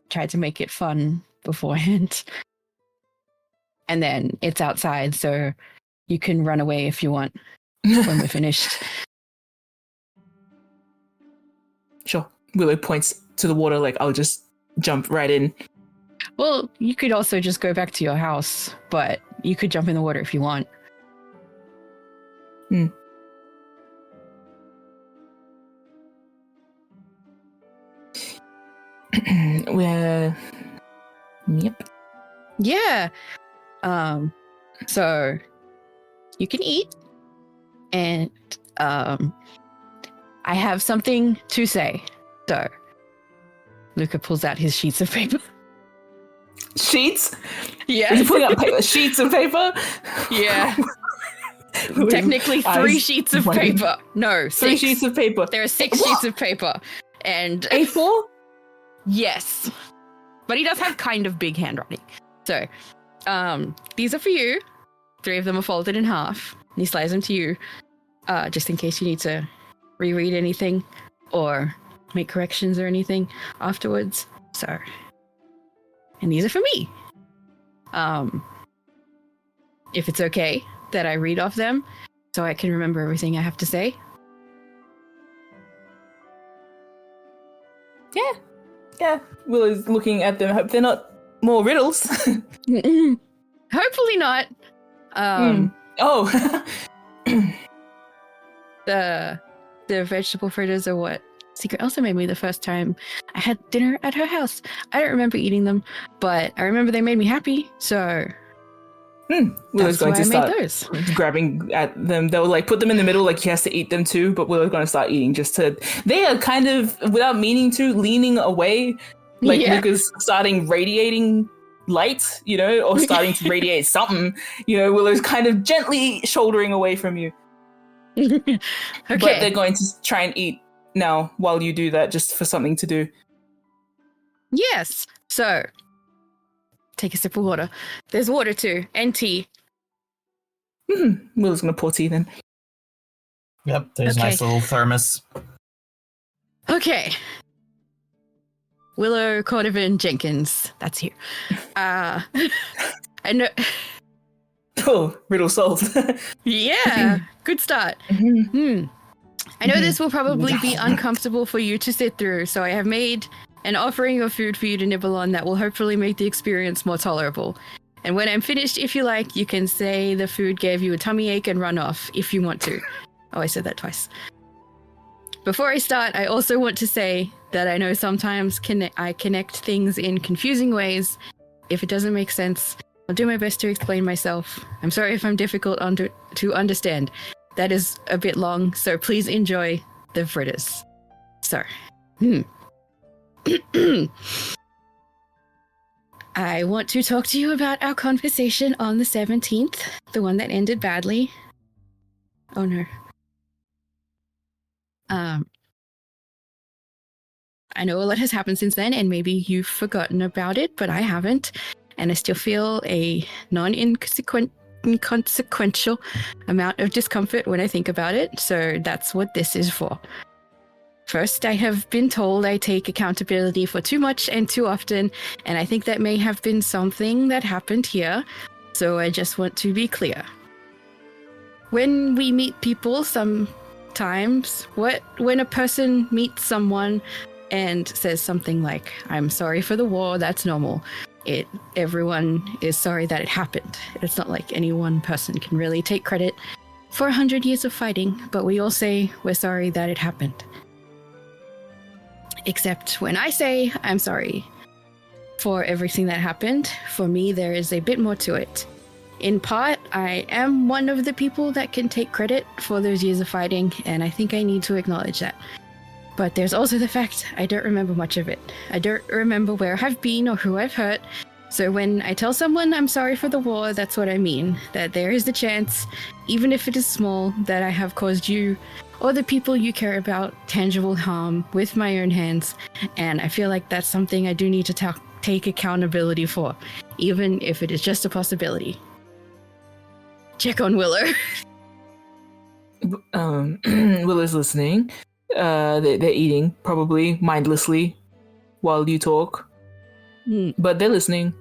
tried to make it fun beforehand. And then it's outside, so you can run away if you want when we're finished. Sure. Willow points to the water like, I'll just jump right in. Well, you could also just go back to your house, but you could jump in the water if you want. Yep. Yeah. So you can eat, and I have something to say. So Luca pulls out his sheets of paper. Sheets? Yeah. Are you pulling out paper? Sheets of paper? Yeah. Technically 3 sheets of paper. No, 6. 3 sheets of paper. There are 6 sheets of paper. And A4? yes. But he does have kind of big handwriting. So, these are for you. 3 of them are folded in half. And he slides them to you, just in case you need to reread anything or make corrections or anything afterwards. So, and these are for me. If it's okay that I read off them so I can remember everything I have to say. Yeah. Willow's looking at them. Hope they're not more riddles. Hopefully not. Oh. The vegetable fritters are what Secret Elsa made me the first time I had dinner at her house. I don't remember eating them, but I remember they made me happy, so Willow's going to start those. grabbing at them. They'll like put them in the middle, like he has to eat them too, but Willow's going to start eating just to... They are kind of, without meaning to, leaning away. Like Luca's starting radiating light, or starting to radiate something. Willow's kind of gently shouldering away from you. Okay. But they're going to try and eat now while you do that, just for something to do. Yes. So, take a sip of water. There's water too, and tea. Willow's going to pour tea then. Yep, there's a nice little thermos. Okay. Willow Cordovan Jenkins. That's you. I know. Oh, riddle solved. Yeah, good start. I know this will probably be uncomfortable for you to sit through, so I have made an offering of food for you to nibble on that will hopefully make the experience more tolerable. And when I'm finished, if you like, you can say the food gave you a tummy ache and run off if you want to. Oh, I said that twice. Before I start, I also want to say that I know sometimes I connect things in confusing ways. If it doesn't make sense, I'll do my best to explain myself. I'm sorry if I'm difficult to understand. That is a bit long, so please enjoy the fritters. So, I want to talk to you about our conversation on the 17th, the one that ended badly. Oh no. I know a lot has happened since then, and maybe you've forgotten about it, but I haven't. And I still feel a inconsequential amount of discomfort when I think about it, so that's what this is for. First, I have been told I take accountability for too much and too often, and I think that may have been something that happened here, so I just want to be clear. When we meet people sometimes, when a person meets someone and says something like, I'm sorry for the war, that's normal. Everyone is sorry that it happened. It's not like any one person can really take credit for 100 years of fighting, but we all say we're sorry that it happened. Except when I say I'm sorry for everything that happened, for me there is a bit more to it. In part, I am one of the people that can take credit for those years of fighting, and I think I need to acknowledge that. But there's also the fact I don't remember much of it. I don't remember where I've been or who I've hurt. So when I tell someone I'm sorry for the war, that's what I mean. That there is the chance, even if it is small, that I have caused you or the people you care about tangible harm with my own hands. And I feel like that's something I do need to take accountability for, even if it is just a possibility. Check on Willow. Willow's listening. They're eating, probably mindlessly, while you talk. But they're listening.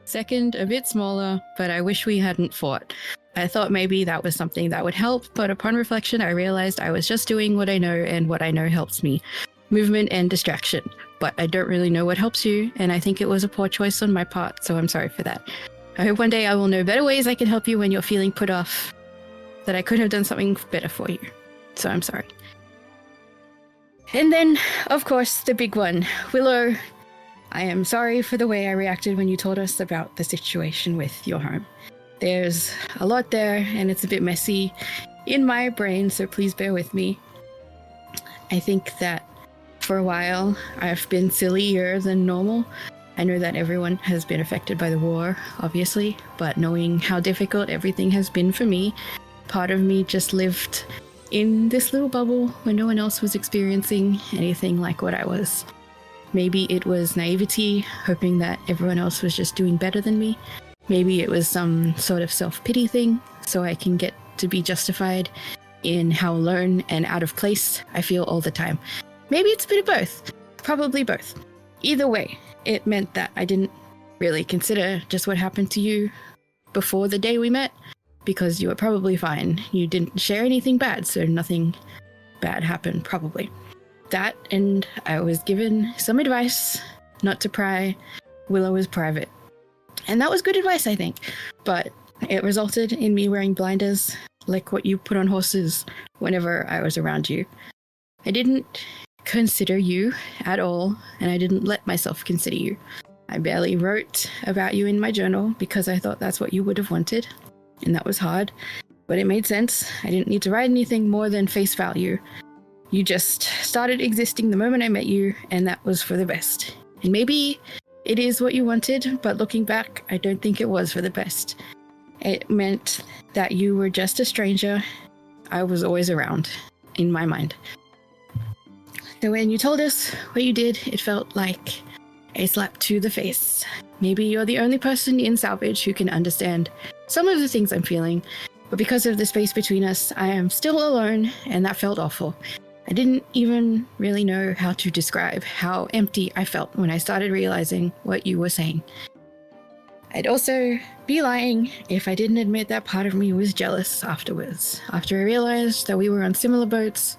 Second, a bit smaller, but I wish we hadn't fought. I thought maybe that was something that would help, but upon reflection, I realized I was just doing what I know, and what I know helps me. Movement and distraction. But I don't really know what helps you, and I think it was a poor choice on my part, so I'm sorry for that. I hope one day I will know better ways I can help you when you're feeling put off, that I could have done something better for you. So I'm sorry. And then, of course, the big one. Willow, I am sorry for the way I reacted when you told us about the situation with your home. There's a lot there, and it's a bit messy in my brain, so please bear with me. I think that for a while, I've been sillier than normal. I know that everyone has been affected by the war, obviously, but knowing how difficult everything has been for me, part of me just lived in this little bubble where no one else was experiencing anything like what I was. Maybe it was naivety, hoping that everyone else was just doing better than me. Maybe it was some sort of self-pity thing, so I can get to be justified in how alone and out of place I feel all the time. Maybe it's a bit of both. Probably both. Either way, it meant that I didn't really consider just what happened to you before the day we met, because you were probably fine. You didn't share anything bad, so nothing bad happened, probably. That, and I was given some advice not to pry. Willow was private. And that was good advice, I think. But it resulted in me wearing blinders, like what you put on horses whenever I was around you. I didn't consider you at all, and I didn't let myself consider you. I barely wrote about you in my journal because I thought that's what you would have wanted, and that was hard, but it made sense. I didn't need to write anything more than face value. You just started existing the moment I met you, and that was for the best. And maybe it is what you wanted, but looking back, I don't think it was for the best. It meant that you were just a stranger. I was always around, in my mind. So when you told us what you did, it felt like a slap to the face. Maybe you're the only person in Salvaged who can understand some of the things I'm feeling, but because of the space between us, I am still alone, and that felt awful. I didn't even really know how to describe how empty I felt when I started realizing what you were saying. I'd also be lying if I didn't admit that part of me was jealous afterwards. After I realized that we were on similar boats,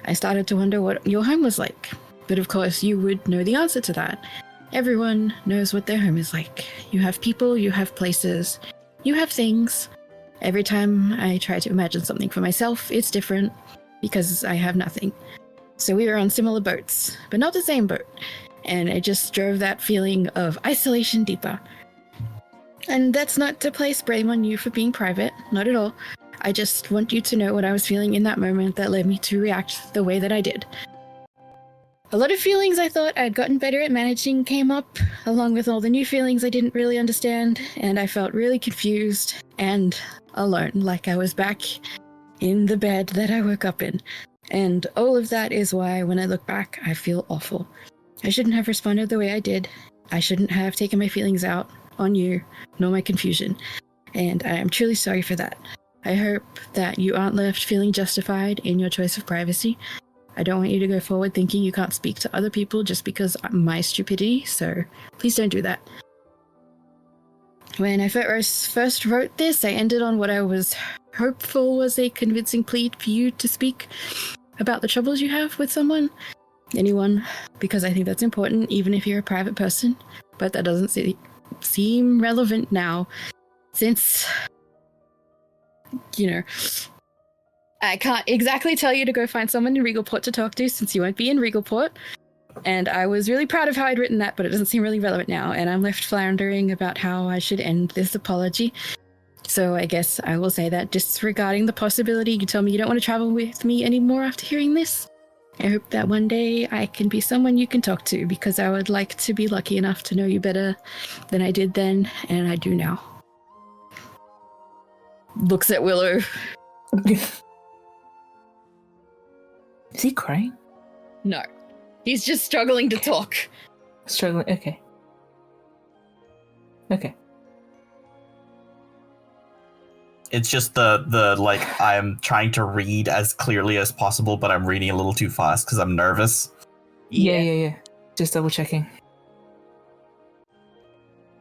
I started to wonder what your home was like. But of course, you would know the answer to that. Everyone knows what their home is like. You have people, you have places, you have things. Every time I try to imagine something for myself, it's different because I have nothing. So we were on similar boats, but not the same boat. And it just drove that feeling of isolation deeper. And that's not to place blame on you for being private, not at all. I just want you to know what I was feeling in that moment that led me to react the way that I did. A lot of feelings I thought I'd gotten better at managing came up, along with all the new feelings I didn't really understand, and I felt really confused and alone, like I was back in the bed that I woke up in. And all of that is why, when I look back, I feel awful. I shouldn't have responded the way I did. I shouldn't have taken my feelings out on you, nor my confusion. And I am truly sorry for that. I hope that you aren't left feeling justified in your choice of privacy. I don't want you to go forward thinking you can't speak to other people just because of my stupidity, so please don't do that. When I first wrote this, I ended on what I was hopeful was a convincing plea for you to speak about the troubles you have with someone, anyone, because I think that's important, even if you're a private person, but that doesn't seem relevant now, since, you know, I can't exactly tell you to go find someone in Regalport to talk to since you won't be in Regalport. And I was really proud of how I'd written that, but it doesn't seem really relevant now. And I'm left floundering about how I should end this apology. So I guess I will say that disregarding the possibility you tell me you don't want to travel with me anymore after hearing this, I hope that one day I can be someone you can talk to, because I would like to be lucky enough to know you better than I did then, and I do now. Looks at Willow. Is he crying? No. He's just struggling to talk. Struggling. Okay. Okay. It's just the like I'm trying to read as clearly as possible, but I'm reading a little too fast because I'm nervous. Yeah. Just double checking.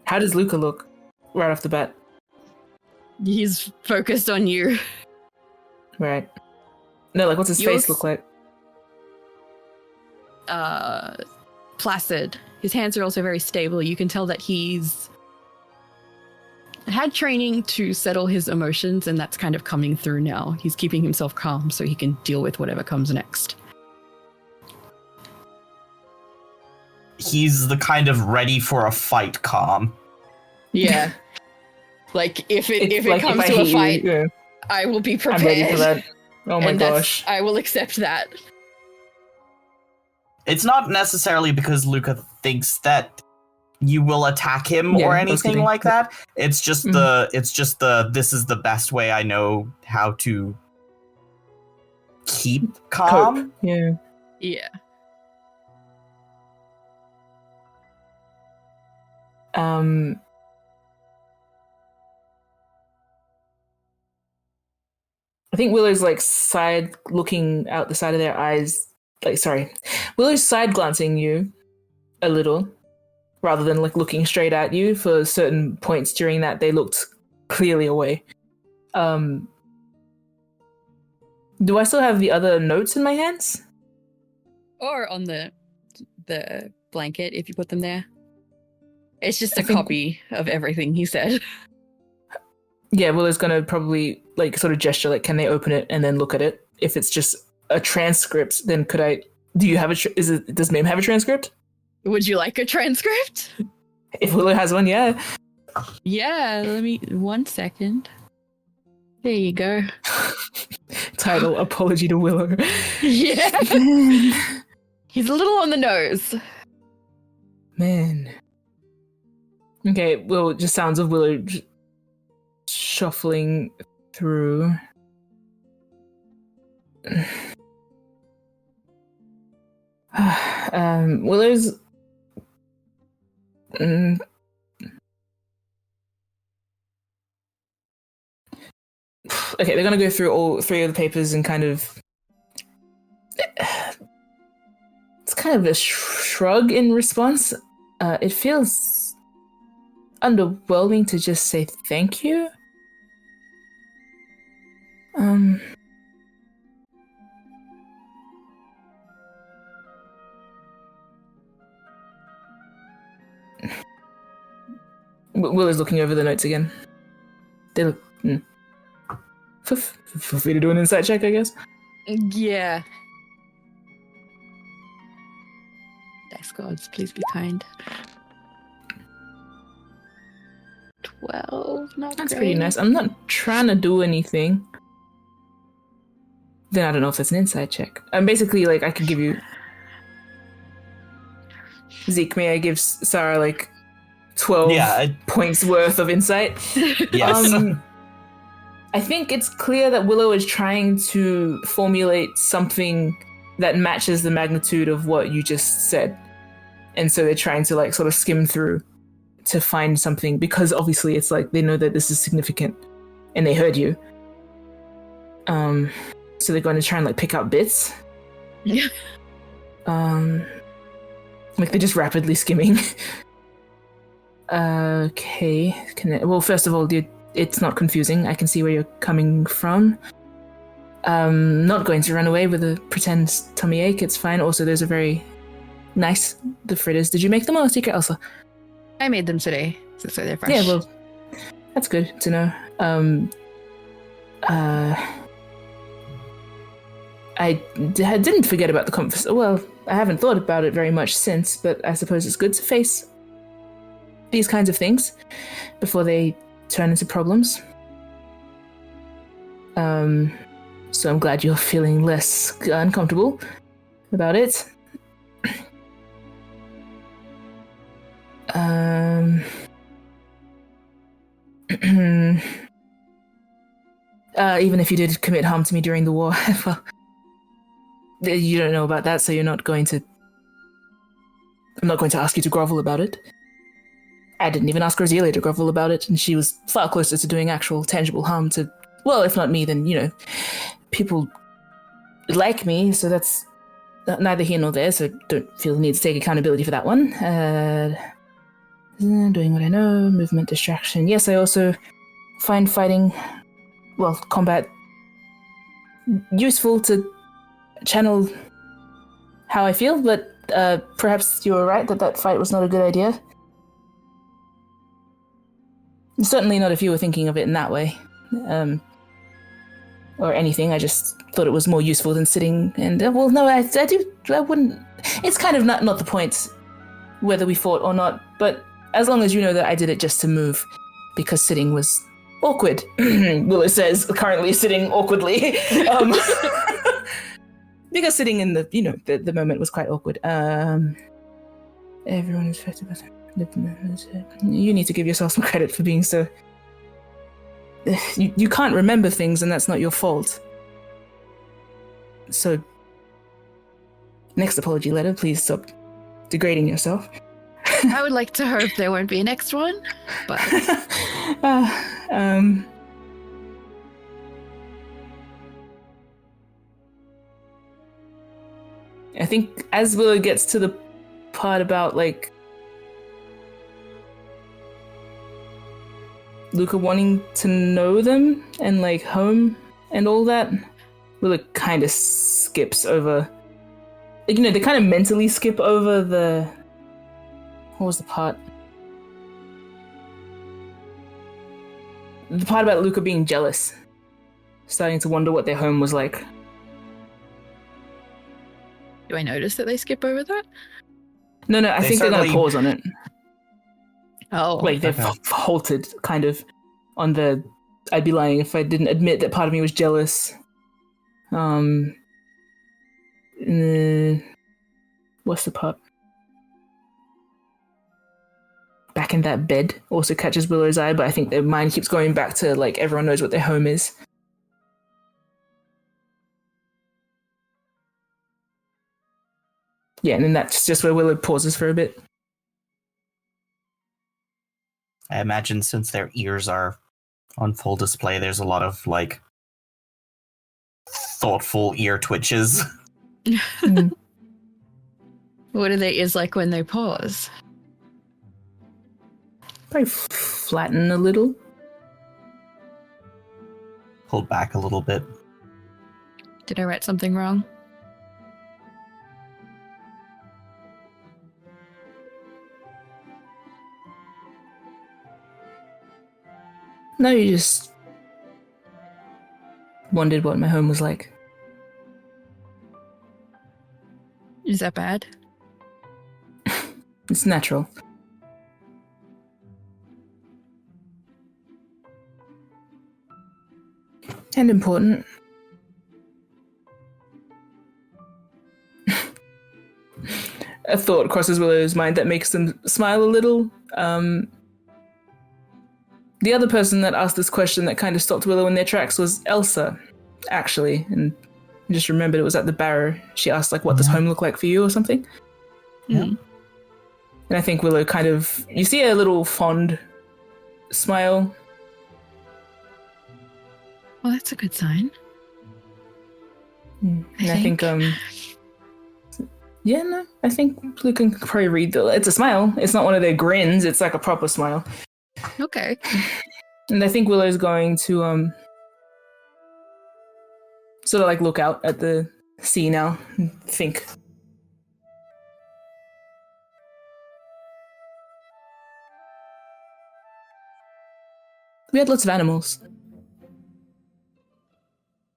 How does Luca look right off the bat? He's focused on you. Right. No, like what's his face look like? Placid. His hands are also very stable. You can tell that he's had training to settle his emotions, and that's kind of coming through now. He's keeping himself calm so he can deal with whatever comes next. He's the kind of ready for a fight calm. Yeah. Like if it comes to a fight, I will be prepared. I'm ready for that. Oh my gosh. I will accept that. It's not necessarily because Luca thinks that you will attack him or anything like that. It's just this is the best way I know how to keep calm. Cope. Yeah. Yeah. I think Willow's like side looking out the side of their eyes. Willow's side glancing you a little rather than like looking straight at you. For certain points during that, they looked clearly away. Do I still have the other notes in my hands? Or on the blanket if you put them there. It's just a copy of everything he said. Yeah, Willow's gonna probably like sort of gesture like, can they open it and then look at it? If it's just a transcript, then could I? Do you have does Mim have a transcript? Would you like a transcript? If Willow has one, yeah. Yeah, let me 1 second. There you go. Title: Apology to Willow. Yeah. He's a little on the nose. Man. Okay, well, just sounds of Willow shuffling through. Willow's. Okay, they're gonna go through all three of the papers and kind of. It's kind of a shrug in response. It feels underwhelming to just say thank you. Will is looking over the notes again. They look. Feel free to do an insight check, I guess. Yeah. Dice gods, please be kind. 12, not That's great. pretty nice. I'm not trying to do anything. Then I don't know if that's an insight check. Basically, like, I could give you... Zeke, may I give Sarah, like, 12 points worth of insight? Yes. I think it's clear that Willow is trying to formulate something that matches the magnitude of what you just said. And so they're trying to, like, sort of skim through to find something, because obviously it's like they know that this is significant and they heard you. So they're going to try and like pick out bits. Yeah. Like they're just rapidly skimming. Okay. Well, first of all, it's not confusing. I can see where you're coming from. Not going to run away with a pretend tummy ache. It's fine. Also, those are very nice. The fritters. Did you make them or Secret Elsa? I made them today, so they're fresh. Yeah, well, that's good to know. I didn't forget about the conversation. Well, I haven't thought about it very much since, but I suppose it's good to face these kinds of things before they turn into problems. So I'm glad you're feeling less uncomfortable about it. Even if you did commit harm to me during the war, well, you don't know about that, so you're not going to I'm not going to ask you to grovel about it. I didn't even ask Roselia to grovel about it, and she was far closer to doing actual tangible harm to, well, if not me, then, people like me, so that's neither here nor there, so don't feel the need to take accountability for that one. Doing what I know, movement, distraction. Yes, I also find combat useful to channel how I feel, but perhaps you were right that fight was not a good idea. Certainly not if you were thinking of it in that way. Or anything, I just thought it was more useful than sitting and... I wouldn't... It's kind of not the point whether we fought or not, but as long as you know that I did it just to move, because sitting was awkward. Willow says, currently sitting awkwardly. Because sitting in the moment was quite awkward. Everyone is affected by that. You need to give yourself some credit for being so... You can't remember things, and that's not your fault. So, next apology letter, please stop degrading yourself. I would like to hope there won't be a next one, but... I think as Willow gets to the part about, Luca wanting to know them and home and all that, Willow kind of skips over, they kind of mentally skip over what was the part? The part about Luca being jealous, starting to wonder what their home was like. Do I notice that they skip over that? No, I think they're gonna pause on it. Oh. They've halted, kind of, on the... I'd be lying if I didn't admit that part of me was jealous. What's the part? Back in that bed also catches Willow's eye, but I think their mind keeps going back to, everyone knows what their home is. Yeah, and then that's just where Willow pauses for a bit. I imagine since their ears are on full display, there's a lot of, thoughtful ear twitches. What are their ears like when they pause? Probably flatten a little. Pulled back a little bit. Did I write something wrong? No, you just wondered what my home was like. Is that bad? It's natural. And important. A thought crosses Willow's mind that makes them smile a little. The other person that asked this question that kind of stopped Willow in their tracks was Elsa, actually. And I just remembered it was at the barrow. She asked, what does home look like for you or something? Yeah. And I think Willow kind of... You see a little fond smile. Well, that's a good sign. And I think I think we can probably read it's a smile. It's not one of their grins. It's a proper smile. Okay. And I think Willow's going to sort of look out at the sea now and think. We had lots of animals.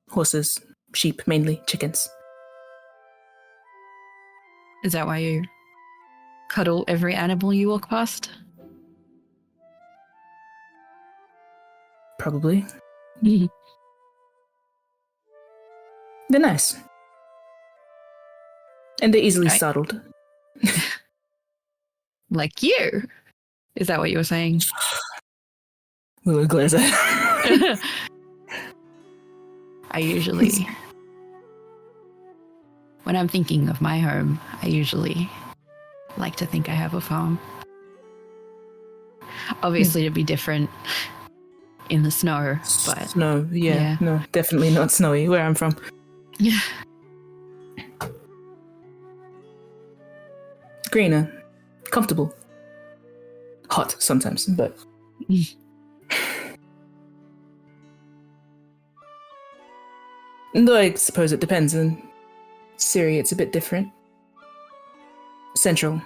Horses, sheep, mainly, chickens. Is that why you cuddle every animal you walk past? Probably. They're nice. And they're easily startled. Like you? Is that what you were saying? Willow glares at I usually... When I'm thinking of my home, I usually like to think I have a farm. Obviously, it'd be different in the snow, but Snow, yeah. No, definitely not snowy where I'm from. Yeah. Greener, comfortable, hot sometimes, but though I suppose it depends. In Syria, it's a bit different. Central.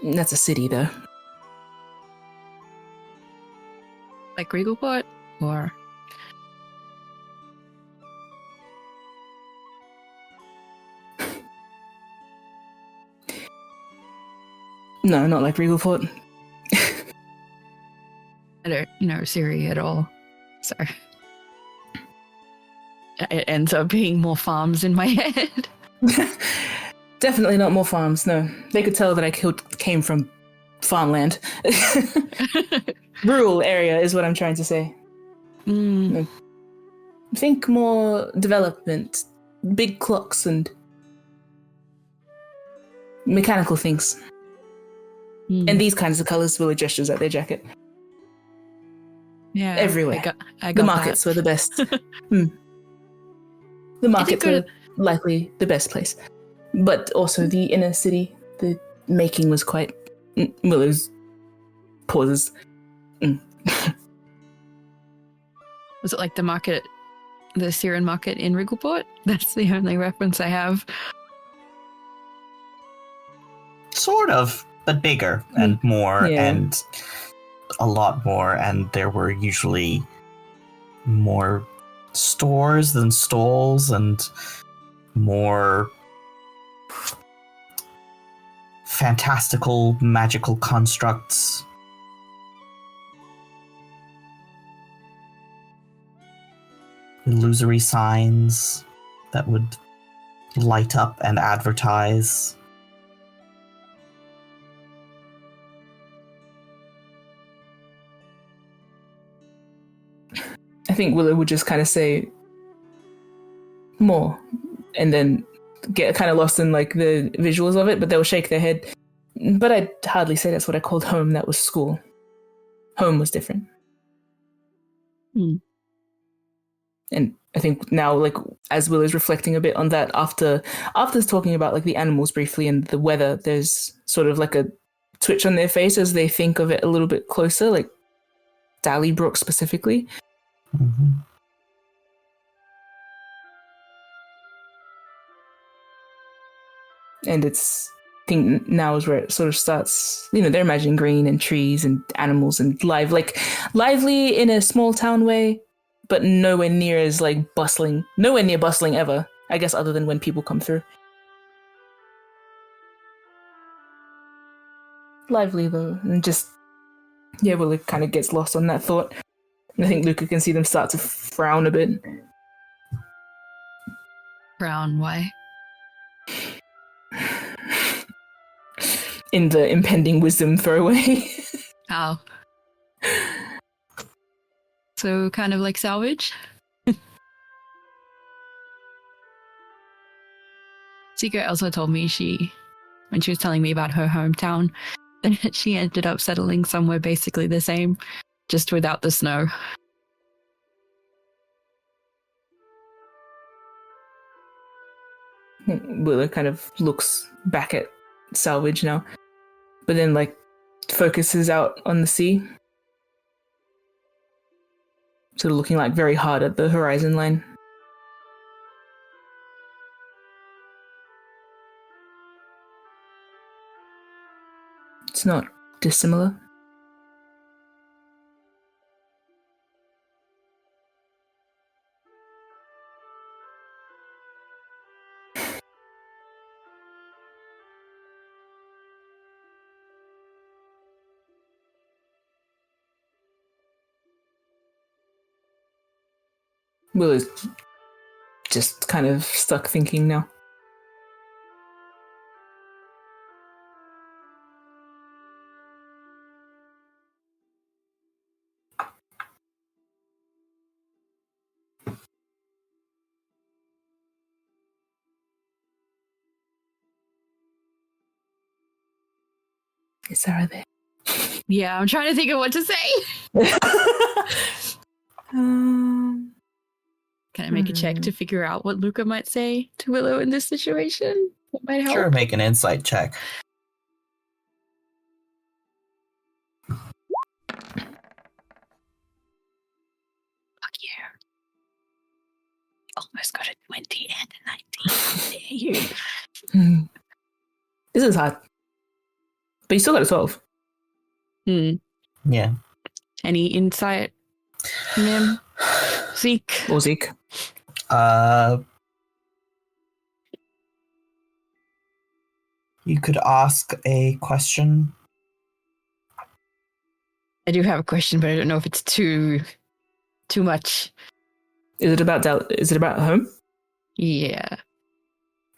That's a city, though. Like Regalport, or No, not like Regalfort. I don't know Siri at all, so it ends up being more farms in my head. Definitely not more farms, no. They could tell that I came from farmland. Rural area is what I'm trying to say. Mm. Think more development, big clocks and mechanical things. And these kinds of colors Willie gestures at their jacket. Yeah, Everywhere. I got The markets were the best. The markets were likely the best place. But also the inner city, the making was quite... Willow's pauses. Was it like the market, the Syrian market in Regalport? That's the only reference I have. Sort of, but bigger and more Yeah. and a lot more. And there were usually more stores than stalls and more fantastical, magical constructs. Illusory signs that would light up and advertise. I think Willow would just kind of say more and then get kind of lost in like the visuals of it, but they'll shake their head. But I'd hardly say that's what I called home. That was school. Home was different. And I think now, like, as Willow's reflecting a bit on that, after talking about like the animals briefly and the weather, there's sort of like a twitch on their face as they think of it a little bit closer, like Dallybrook specifically. Mm-hmm. And I think now is where it sort of starts, they're imagining green and trees and animals and lively in a small town way, but nowhere near as like bustling, nowhere near bustling ever, I guess, other than when people come through. Lively though, and just, well, it kind of gets lost on that thought. And I think Luca can see them start to frown a bit. Frown, why? In the impending wisdom throwaway. How? So kind of like Salvaged? Secret also told me when she was telling me about her hometown, that she ended up settling somewhere basically the same, just without the snow. Willow kind of looks back at Salvage now, but then like focuses out on the sea, sort of looking like very hard at the horizon line. It's not dissimilar. Willow's just kind of stuck thinking now. Is Sarah there? Yeah, I'm trying to think of what to say. Can I make a check to figure out what Luca might say to Willow in this situation? What might help? Sure, make an insight check. Fuck yeah. Almost got a 20 and a 19. There you. This is hard. But you still got a 12. Yeah. Any insight from him? Zeke? Or Zeke. You could ask a question. I do have a question, but I don't know if it's too much. Is it about home? Yeah.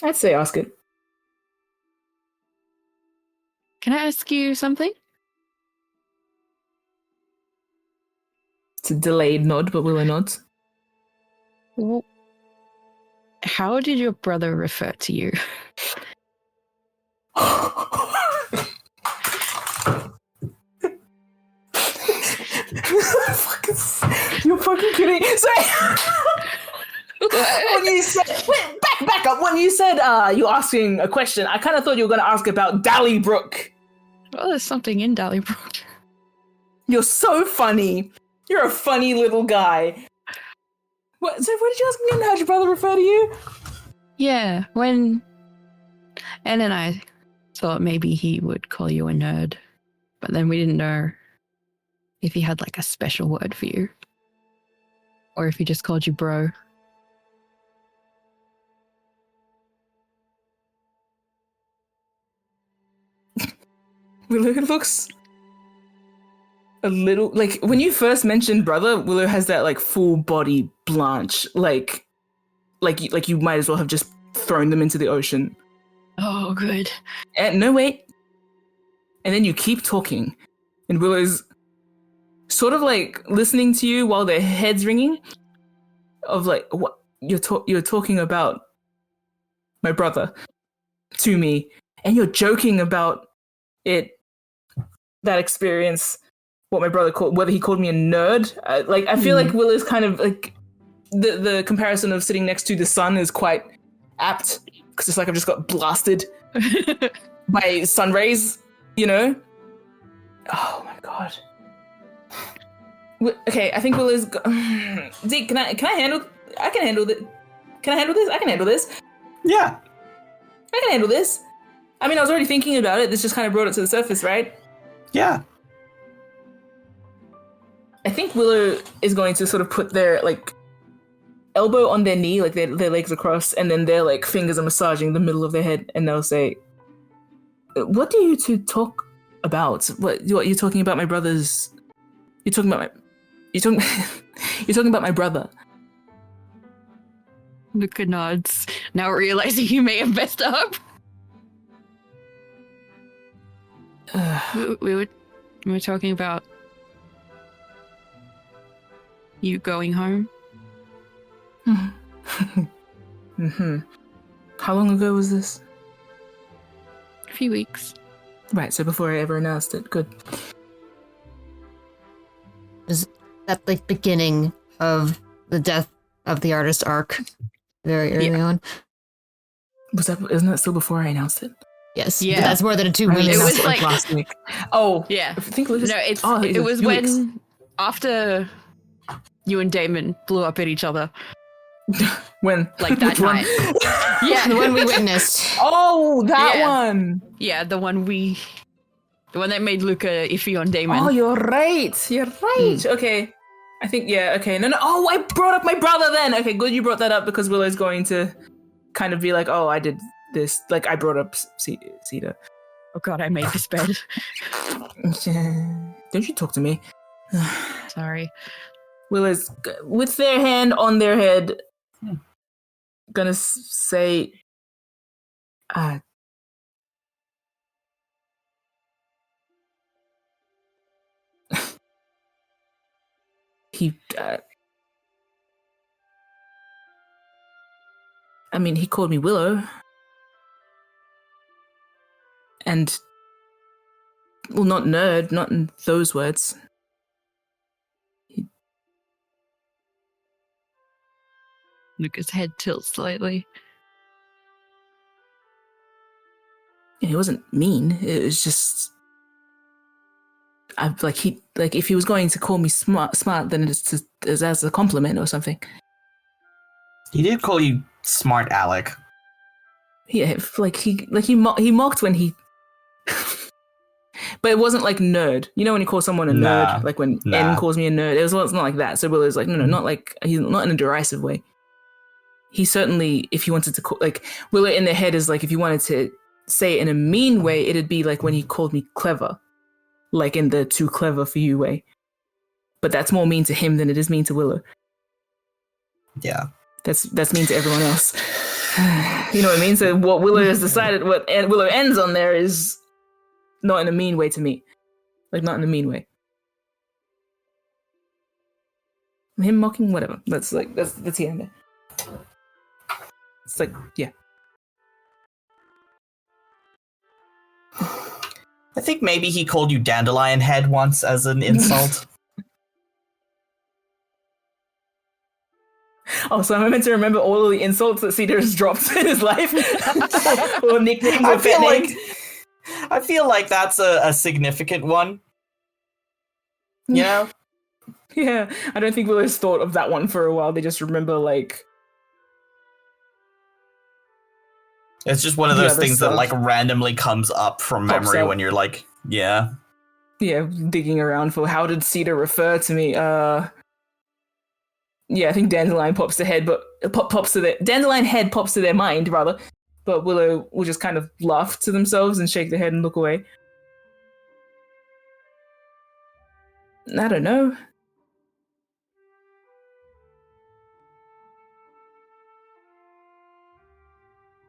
I'd say ask it. Can I ask you something? It's a delayed nod, but Willow nods. How did your brother refer to you? You're fucking kidding. Sorry. When you said, back up. When you said you're asking a question, I kind of thought you were going to ask about Dallybrook. Well, there's something in Dallybrook. You're so funny. You're a funny little guy. What did you ask again? How'd your brother refer to you? Yeah, when Anne and I thought maybe he would call you a nerd, but then we didn't know if he had like a special word for you, or if he just called you bro. Willow looks a little like when you first mentioned brother, Willow has that like full body blanch, like you might as well have just thrown them into the ocean. Oh, good. And no, wait. And then you keep talking, and Willow's sort of like listening to you while their head's ringing. Of like, what you're talking about my brother to me, and you're joking about that experience. What my brother called, whether he called me a nerd. I feel like Willow's kind of like the comparison of sitting next to the sun is quite apt because it's like I've just got blasted by sun rays, you know. Oh my god. Okay, I think Willow's. Zeke, can I handle? I can handle this. Can I handle this? I can handle this. Yeah. I can handle this. I mean, I was already thinking about it. This just kind of brought it to the surface, right? Yeah. I think Willow is going to sort of put their like elbow on their knee, like their legs across, and then their like fingers are massaging the middle of their head, and they'll say, "What do you two talk about? What you're talking about? My brother's. You're talking about You're talking about my brother." Luca nods, now realizing you may have messed up. We were talking about you going home. Mm-hmm. How long ago was this? A few weeks. Right, so before I ever announced it. Good. Is that like beginning of the death of the artist arc? Very early on. Isn't that still before I announced it? Yes. Yeah. But that's more than 2 weeks. It was like last week. Oh yeah. I think Lucas, No, it was 2 when weeks. after you and Damon blew up at each other. When? Like that Which one? night. Yeah, The one we witnessed. Oh, that Yeah. one. Yeah, the one that made Luca iffy on Damon. Oh, you're right. You're right. Okay. I think, yeah, okay. No. Oh, I brought up my brother then. Okay, good you brought that up because Willow's going to kind of be like, oh, I did this. Like, I brought up Cedar. Oh god, I made this bed. Don't you talk to me. Sorry. Willow's, with their hand on their head, gonna say, he called me Willow, and Well, not nerd, not in those words. Luca's head tilts slightly. He wasn't mean. It was just, if he was going to call me smart, then it's as a compliment or something. He did call you smart, Alec. Yeah, he mocked when he. But it wasn't like nerd. You know when you call someone a nerd, like when N calls me a nerd. It's not like that. So Willow's like, no, not like, he's not in a derisive way. He certainly, if he wanted to call, like, Willow in their head is like, if you wanted to say it in a mean way, it'd be like when he called me clever, like in the too clever for you way. But that's more mean to him than it is mean to Willow. Yeah. That's mean to everyone else. You know what I mean? So what Willow has decided, what Willow ends on there is not in a mean way to me. Like, not in a mean way. Him mocking, whatever. That's the end. It's like, yeah. I think maybe he called you dandelion head once as an insult. Oh, so am I meant to remember all of the insults that Cedar has dropped in his life? Or nicknames or pet names? I feel like that's a significant one. You know? Yeah, I don't think Willow's thought of that one for a while. They just remember, like... It's just one of those things that, like, randomly comes up from memory when you're like, yeah. Yeah, digging around for how did Cedar refer to me? Yeah, I think Dandelion pops to head, but Dandelion head pops to their mind, rather. But Willow will just kind of laugh to themselves and shake their head and look away. I don't know.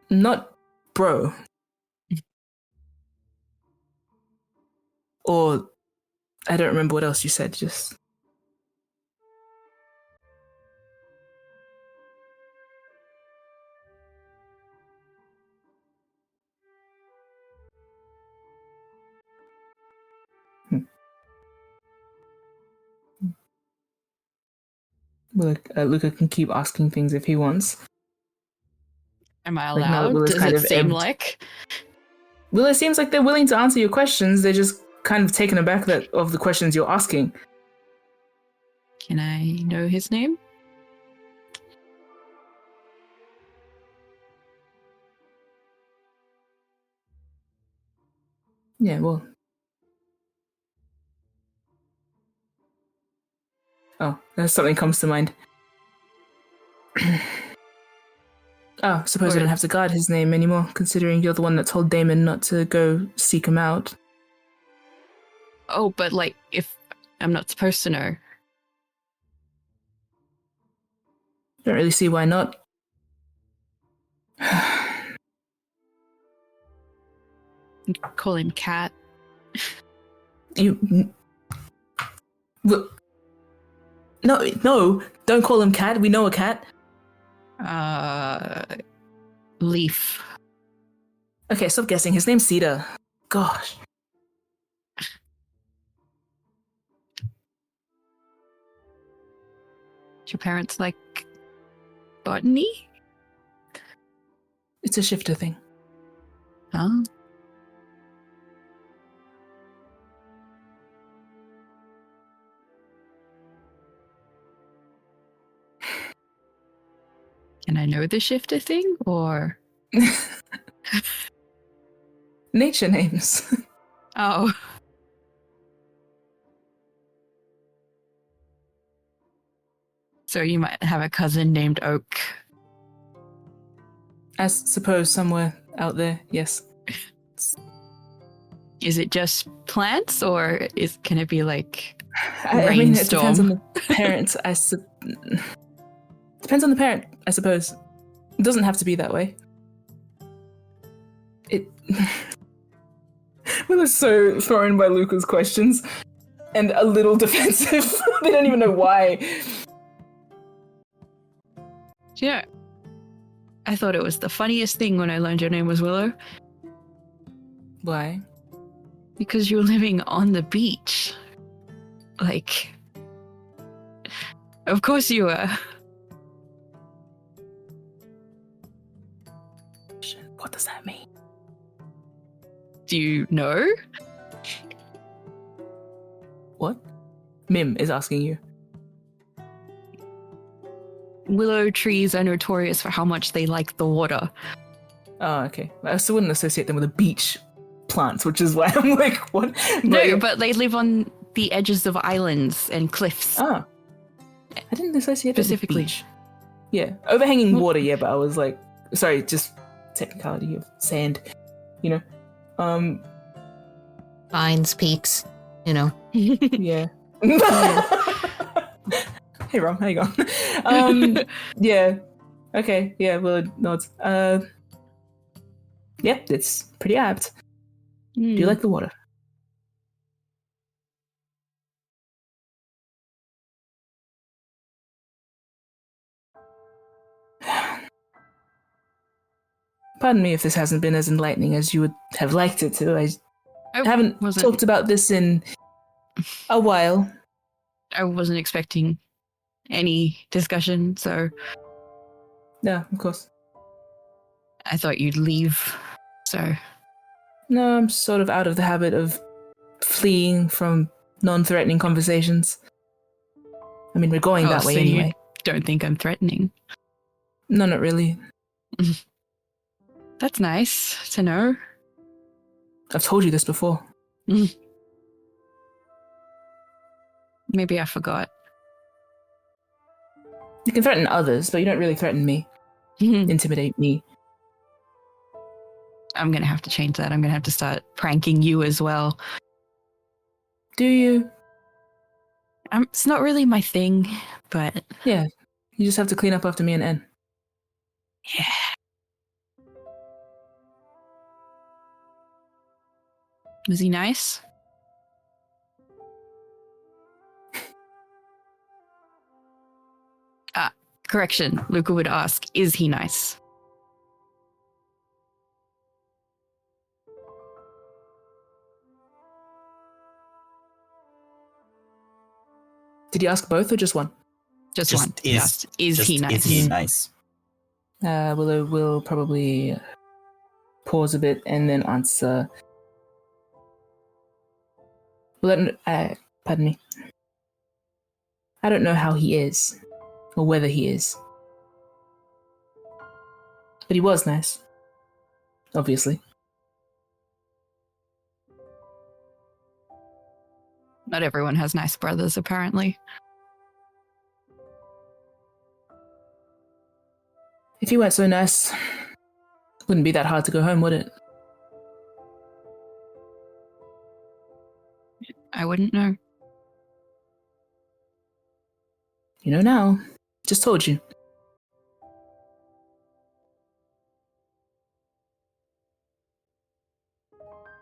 Not bro. Or I don't remember what else you said, just... Well, Luca can keep asking things if he wants. Am I Like, now that allowed? Willow's Does kind it of seem ebbed. like? Well, it seems like they're willing to answer your questions. They're just kind of taken aback of the questions you're asking. Can I know his name? Yeah, well... Oh, something comes to mind. Oh, suppose I don't have to guard his name anymore, considering you're the one that told Damon not to go seek him out. Oh, but like, if I'm not supposed to know. Don't really see why not. Call him Cat. No, don't call him Cat. We know a cat. Leaf. Okay, stop guessing. His name's Cedar. Gosh. Do your parents like botany? It's a shifter thing. Huh? Can I know the shifter thing, or? Nature names. Oh. So you might have a cousin named Oak. I suppose somewhere out there, yes. Is it just plants, or can it be like I mean, it depends on rainstorm? the parents. Depends on the parent, I suppose. It doesn't have to be that way. Willow's so thrown by Luca's questions and a little defensive. They don't even know why. Yeah. I thought it was the funniest thing when I learned your name was Willow. Why? Because you're living on the beach. Like, of course you were. What does that mean? Do you know? What? Mim is asking you. Willow trees are notorious for how much they like the water. Oh, okay. I still wouldn't associate them with a beach plants, which is why I'm like, what? No, but they live on the edges of islands and cliffs. Ah. I didn't associate Specifically. it with beach. Yeah. Overhanging water, yeah, but I was like, sorry, just technicality of sand, you know? Pines, peaks, you know. Yeah. Hey, Rom, how you going? Yeah. Okay, yeah, well, nods. Yep, it's pretty apt. Do you like the water? Pardon me if this hasn't been as enlightening as you would have liked it to. I haven't talked about this in a while. I wasn't expecting any discussion, so Yeah, of course. I thought you'd leave. So No, I'm sort of out of the habit of fleeing from non-threatening conversations. I mean, we're going that way so anyway. You don't think I'm threatening? No, not really. That's nice to know. I've told you this before. Maybe I forgot. You can threaten others, but you don't really threaten me. Intimidate me. I'm going to have to change that. I'm going to have to start pranking you as well. Do you? It's not really my thing, but... Yeah. You just have to clean up after me and N. Yeah. Was he nice? Correction. Luca would ask, is he nice? Did you ask both or just one? Just Just one. is- Asked, is he nice? Is he nice? We'll probably pause a bit and then answer. Pardon me. I don't know how he is, or whether he is. But he was nice. Obviously. Not everyone has nice brothers, apparently. If he weren't so nice, wouldn't be that hard to go home, would it? I wouldn't know. You know now. Just told you.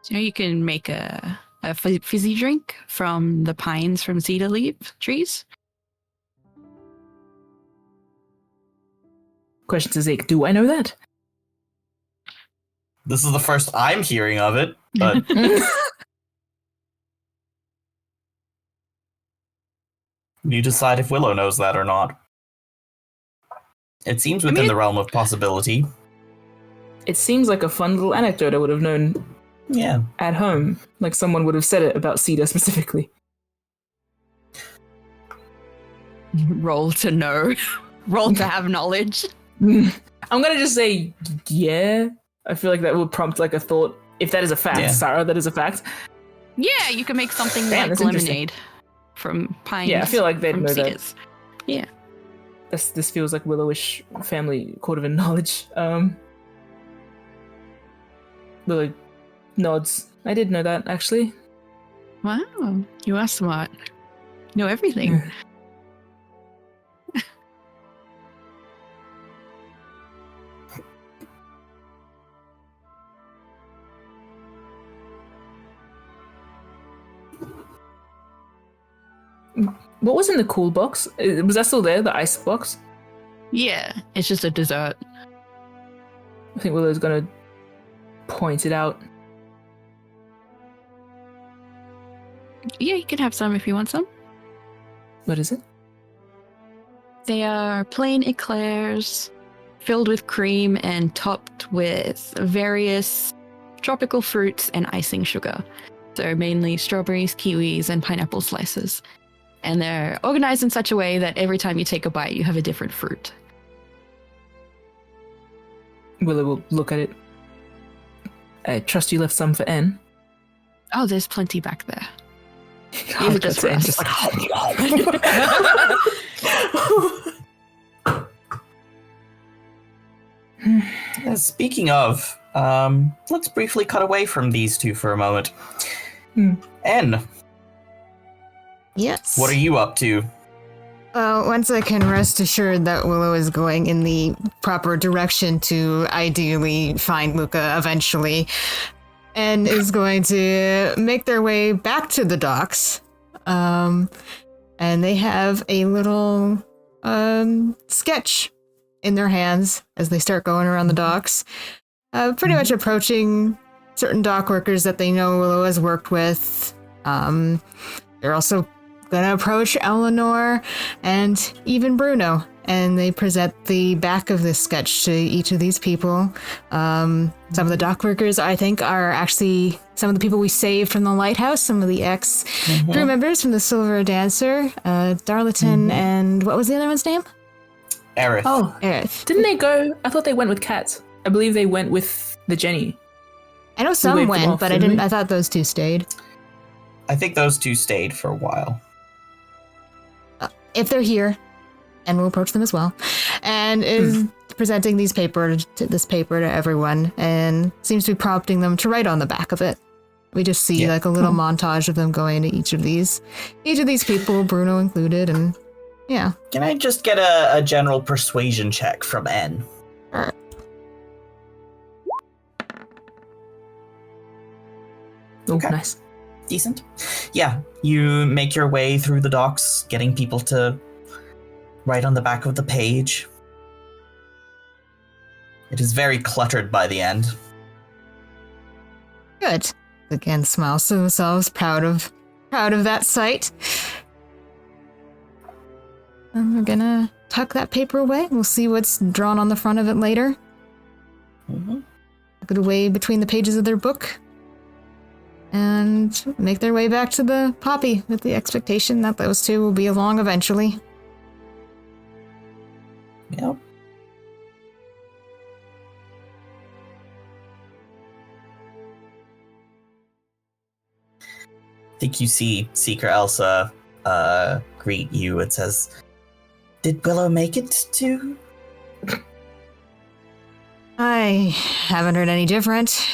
So you can make a fizzy drink from the pines from cedar leaf trees. Question to Zeke. Do I know that? This is the first I'm hearing of it, but you decide if Willow knows that or not. It seems within the realm of possibility. It seems like a fun little anecdote I would have known at home. Like someone would have said it about Cedar specifically. Roll to know. Roll to have knowledge. I'm going to just say, yeah. I feel like that would prompt like a thought. If that is a fact, Sarah, that is a fact. Yeah, you can make something Damn, like that's interesting. lemonade from pines. Yeah, I feel like they'd from know cedars. that. Yeah. This feels like Willowish family court of knowledge. Willow nods. I did know that, actually. Wow, you are smart. You know everything. What was in the cool box? Was that still there, the ice box? Yeah, it's just a dessert. I think Willow's gonna point it out. Yeah, you can have some if you want some. What is it? They are plain eclairs filled with cream and topped with various tropical fruits and icing sugar. So mainly strawberries, kiwis, and pineapple slices. And they're organized in such a way that every time you take a bite, you have a different fruit. Willow will look at it. I trust you left some for N. Oh, there's plenty back there. Oh, These are just for N, us. just like, Speaking of, let's briefly cut away from these two for a moment. N, Yes. what are you up to? Once I can rest assured that Willow is going in the proper direction to ideally find Luca eventually, and is going to make their way back to the docks. And they have a little sketch in their hands as they start going around the docks, pretty much approaching certain dock workers that they know Willow has worked with. They're also going to approach Eleanor and even Bruno, and they present the back of this sketch to each of these people. Some of the dock workers, I think, are actually some of the people we saved from the lighthouse, some of the ex-crew members from the Silver Dancer, Darlington, and what was the other one's name? Aerith. oh, Aerith. didn't they go? I thought they went with Kat. I believe they went with the Jenny. I know some waved them went, off, but didn't we? I thought those two stayed. I think those two stayed for a while. If they're here, and we'll approach them as well, and is presenting this paper to everyone, and seems to be prompting them to write on the back of it. We just see like a little montage of them going to each of these people, Bruno included, and yeah. Can I just get a general persuasion check from N? Oh, Okay. nice. Decent. Yeah, you make your way through the docks, getting people to write on the back of the page. It is very cluttered by the end. Good. Again, smiles to themselves, proud of that sight. And we're gonna tuck that paper away. We'll see what's drawn on the front of it later. Tuck it away between the pages of their book. And make their way back to the Poppy with the expectation that those two will be along eventually. Yep. I think you see Seeker Elsa greet you and says, "Did Willow make it to?" I haven't heard any different.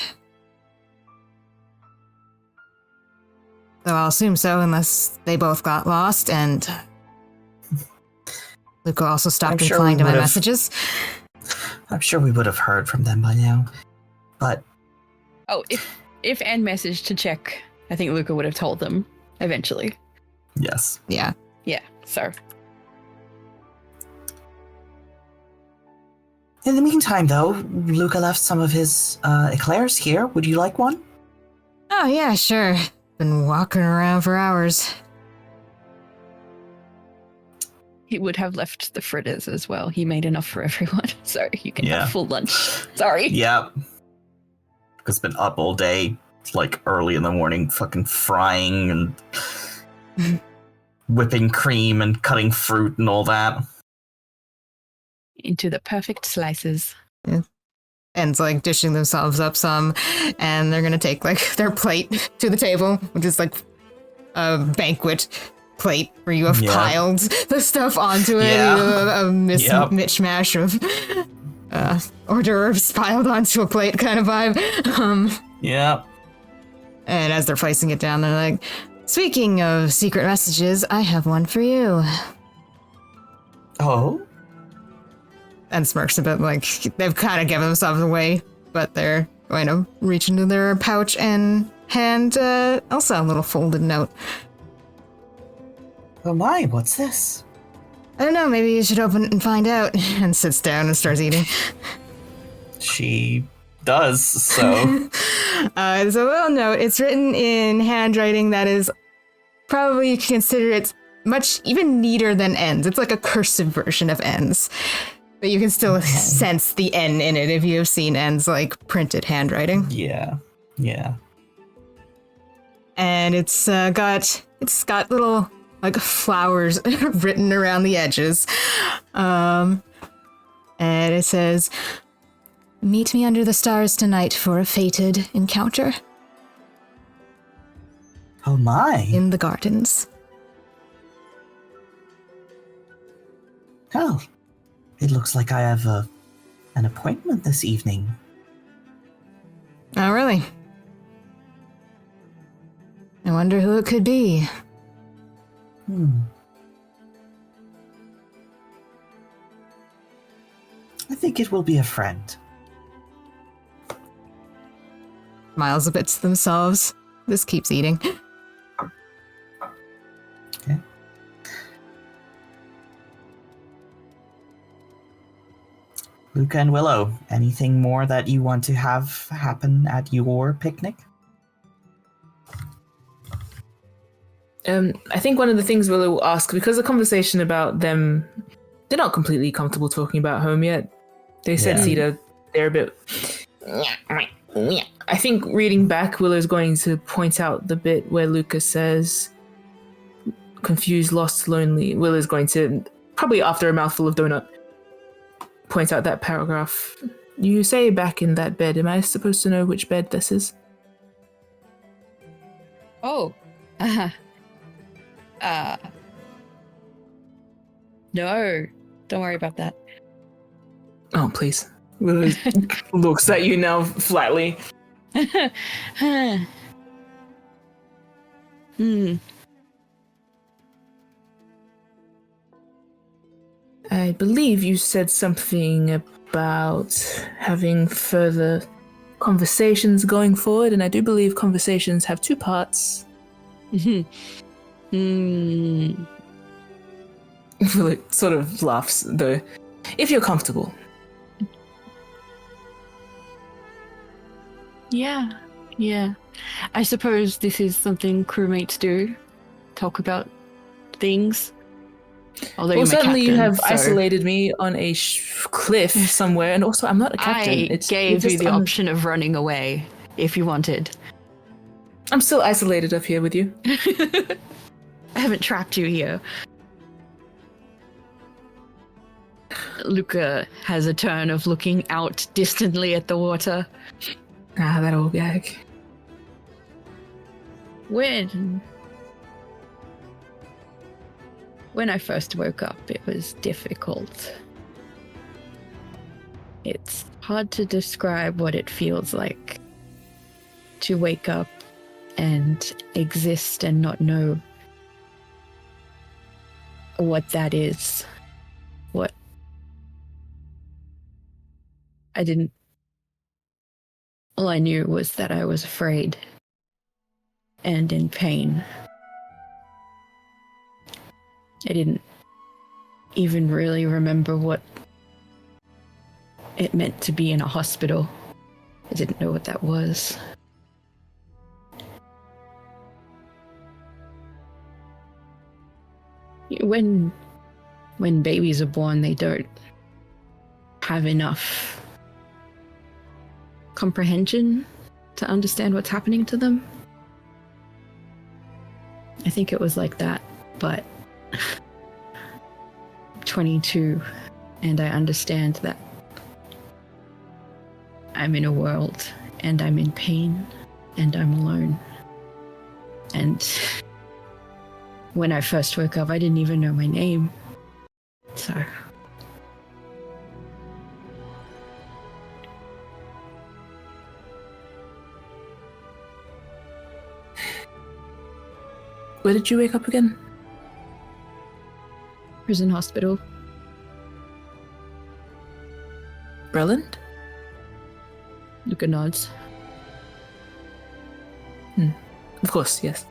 Though I'll assume so, unless they both got lost, and Luca also stopped replying to my messages. I'm sure we would have heard from them by now, but... Oh, if Anne messaged to check, I think Luca would have told them eventually. Yes. Yeah. Yeah, so. In the meantime, though, Luca left some of his eclairs here. Would you like one? Oh, yeah, sure. Been walking around for hours. He would have left the fritters as well. He made enough for everyone. So you can Yeah. have full lunch. Sorry. Yep. Because been up all day, like early in the morning, fucking frying and whipping cream and cutting fruit and all that. Into the perfect slices. And it's like dishing themselves up some, and they're gonna take like their plate to the table, which is like a banquet plate where you have piled the stuff onto it. Yeah. You have a mishmash of hors d'oeuvres piled onto a plate kind of vibe. Yeah. And as they're placing it down, they're like, "Speaking of secret messages, I have one for you." Oh? And smirks a bit, like they've kind of given themselves away, but they're going to reach into their pouch and hand Elsa a little folded note. Oh my, what's this? I don't know, maybe you should open it and find out. And sits down and starts eating. She does, so... It's a little note. It's written in handwriting that is probably you can consider it much even neater than N's. It's like a cursive version of N's. But you can still sense the N in it if you have seen N's like printed handwriting. Yeah. And it's got little like flowers written around the edges. And it says, "Meet me under the stars tonight for a fated encounter." Oh my. In the gardens. Oh, it looks like I have an appointment this evening. Oh, really? I wonder who it could be. I think it will be a friend. Smiles a bit to themselves. This keeps eating. Okay. Luca and Willow, anything more that you want to have happen at your picnic? I think one of the things Willow will ask, because the conversation about them, they're not completely comfortable talking about home yet. They said Cedar, they're a bit... I think reading back, Willow's going to point out the bit where Luca says, confused, lost, lonely. Willow's going to, probably after a mouthful of donut, point out that paragraph. You say back in that bed. Am I supposed to know which bed this is? Oh. No. Don't worry about that. Oh, please. Willow looks at you now flatly. I believe you said something about having further conversations going forward, and I do believe conversations have two parts. Willow sort of laughs, though. If you're comfortable. Yeah. I suppose this is something crewmates do. Talk about things. Although well, certainly captain, you have so isolated me on a cliff somewhere, and also I'm not a captain. I gave you the option of running away if you wanted. I'm still isolated up here with you. I haven't trapped you here. Luca has a turn of looking out distantly at the water. Ah, that old gag. When I first woke up, it was difficult. It's hard to describe what it feels like to wake up and exist and not know what that is. What I didn't. All I knew was that I was afraid and in pain. I didn't even really remember what it meant to be in a hospital. I didn't know what that was. When babies are born, they don't have enough comprehension to understand what's happening to them. I think it was like that, but 22, and I understand that I'm in a world, and I'm in pain, and I'm alone. And when I first woke up, I didn't even know my name. So where did you wake up again? prison hospital. Breland? Luca nods. Of course, yes.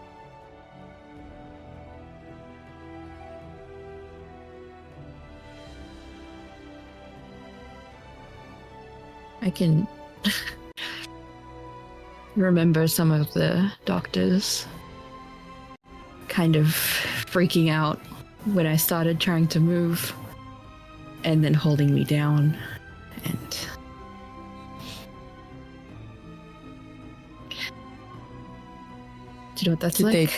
I can remember some of the doctors kind of freaking out when I started trying to move and then holding me down. And do you know what that's like?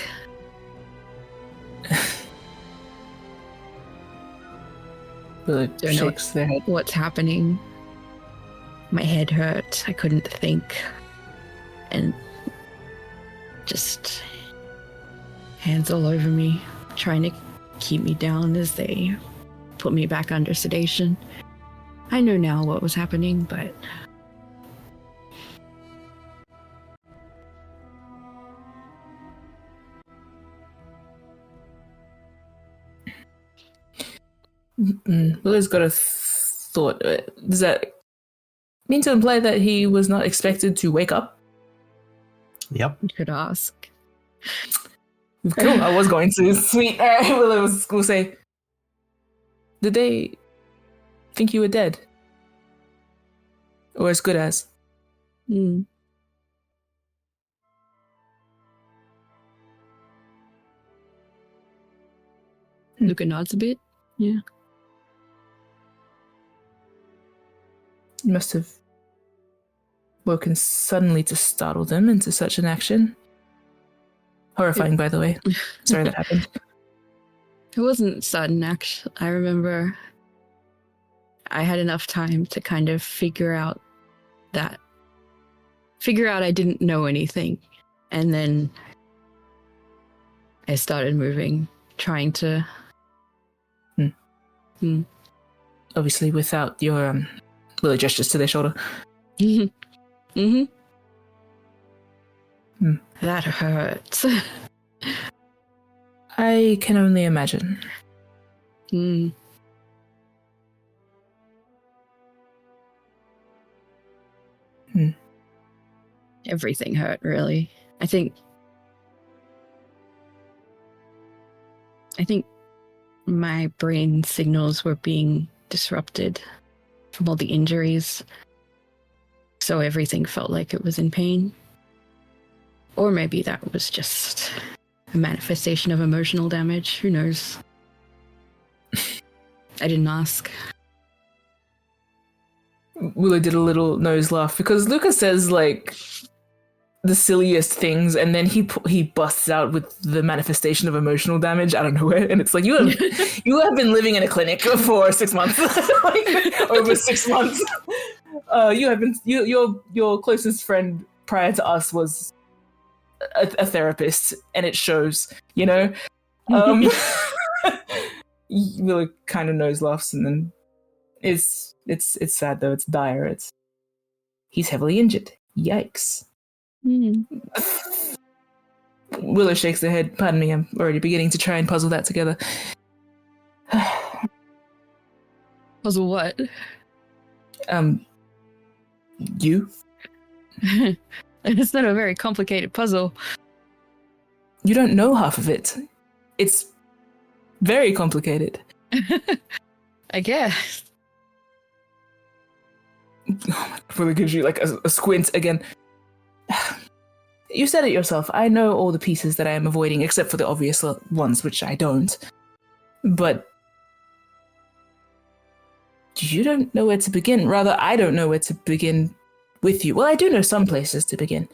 Willow shakes their head. What's happening? My head hurt. I couldn't think. And just hands all over me, trying to keep me down as they put me back under sedation. I know now what was happening, but Willow's got a thought. Does that mean to imply that he was not expected to wake up? Yep. you could ask. Cool. I was going to. Sweet. Willow will say, did they think you were dead? Or as good as? Mm. Luca nods a bit. Yeah. You must have woken suddenly to startle them into such an action. Horrifying, by the way. Sorry that happened. It wasn't sudden, actually. I remember I had enough time to kind of figure out I didn't know anything. And then I started moving, trying to... Obviously, without your Willow gestures to their shoulder. Mm-hmm. That hurts. I can only imagine. Mm. Everything hurt, really. I think my brain signals were being disrupted from all the injuries. So everything felt like it was in pain. Or maybe that was just a manifestation of emotional damage. Who knows? I didn't ask. Willow did a little nose laugh because Luca says like the silliest things, and then he busts out with the manifestation of emotional damage out of nowhere, and it's like you have been living in a clinic for 6 months, like, over 6 months. You have been your closest friend prior to us was a therapist, and it shows, you know. Willow kind of nose laughs, and then it's sad though. It's dire. He's heavily injured. Yikes. Willow shakes her head. Pardon me, I'm already beginning to try and puzzle that together. Puzzle what? You? It's not a very complicated puzzle. You don't know half of it. It's very complicated. I guess. Willow gives you like a squint again. You said it yourself. I know all the pieces that I am avoiding, except for the obvious ones, which I don't. But you don't know where to begin. Rather, I don't know where to begin with you. Well, I do know some places to begin.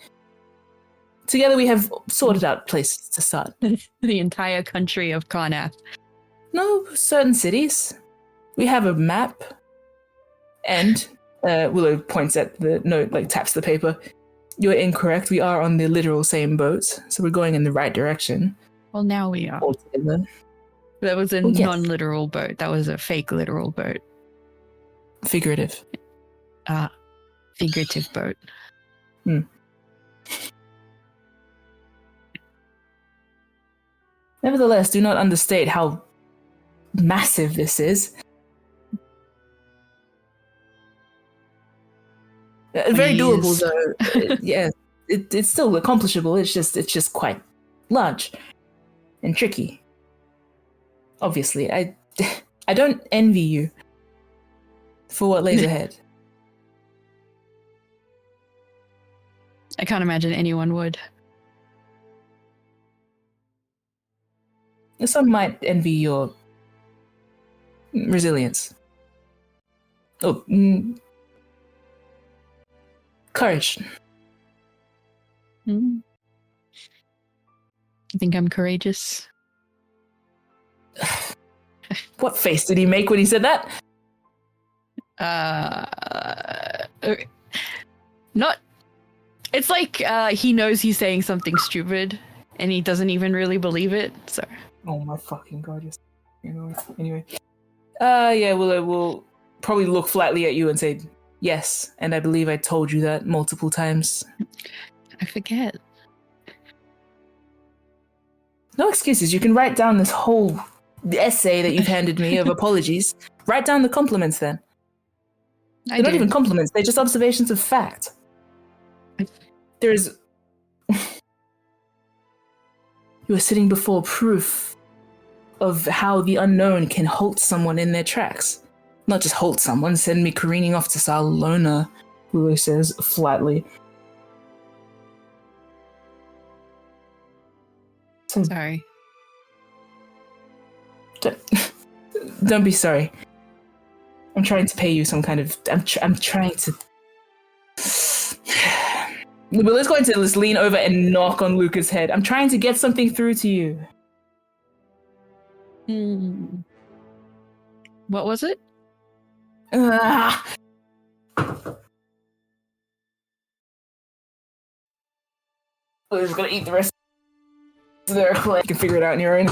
Together we have sorted out places to start. The entire country of Karnath. No, certain cities. We have a map. And Willow points at the note, like taps the paper. You're incorrect. We are on the literal same boat, so we're going in the right direction. Well, now we are. Altogether. That was a yes. non-literal boat. That was a fake literal boat. Figurative. Figurative boat. Nevertheless, do not understate how massive this is. Very doable, though. Yeah, it's still accomplishable. It's just quite large and tricky. Obviously, I don't envy you for what lays ahead. I can't imagine anyone would. Some might envy your resilience. Oh, courage. You think I'm courageous? What face did he make when he said that? Not. It's like he knows he's saying something stupid, and he doesn't even really believe it. So. Oh my fucking god! Yes. Anyway. Yeah. Willow will probably look flatly at you and say, "Yes," and I believe I told you that multiple times. I forget. No excuses. You can write down this whole essay that you've handed me of apologies. Write down the compliments then. They're not even compliments. They're just observations of fact. There is... You are sitting before proof of how the unknown can halt someone in their tracks. Not just halt someone, send me careening off to Salona, Willow says flatly. Sorry. Don't be sorry. I'm trying to pay you some kind of... I'm trying to... Willow's going to just lean over and knock on Luca's head. I'm trying to get something through to you. What was it? We're just gonna eat the rest of their clay. You can figure it out on your own.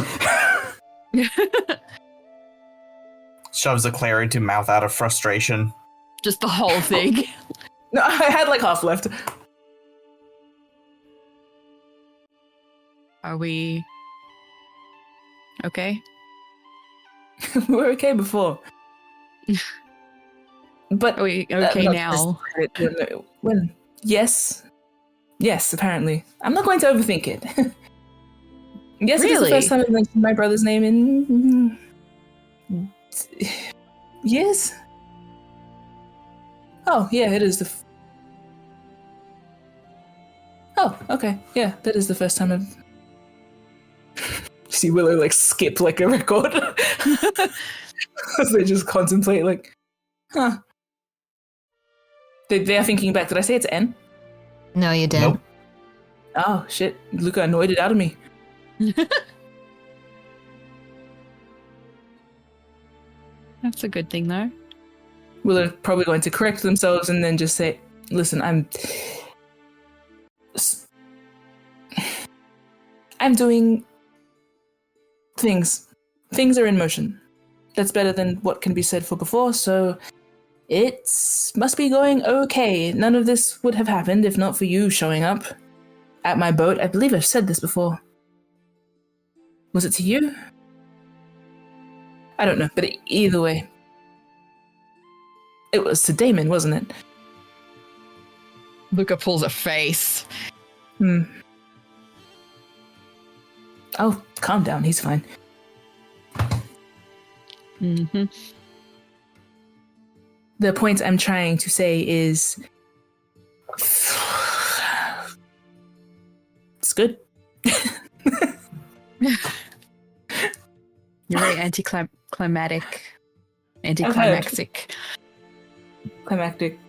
Shoves Eclair into mouth out of frustration. Just the whole thing. No, I had like half left. Are we okay? We were okay before. But Are we okay now? When yes, apparently. I'm not going to overthink it. Yes, Really? it is the first time I've mentioned my brother's name in years. Oh yeah, it is Oh, okay, yeah, that is the first time I've. See Willow like skip like a record as they just contemplate like, huh. They are thinking back. Did I say it's N? No, you didn't. Nope. Oh shit! Luca annoyed it out of me. That's a good thing, though. Willow probably going to correct themselves and then just say, "Listen, I'm doing things. Things are in motion. That's better than what can be said for before. So it must be going okay. None of this would have happened if not for you showing up at my boat. I believe I've said this before. Was it to you? I don't know, but either way. It was to Damon, wasn't it? Luca pulls a face. Oh, calm down. He's fine. Mm-hmm. The point I'm trying to say is... It's good. You're very anticlimactic. Anticlimactic. Climactic.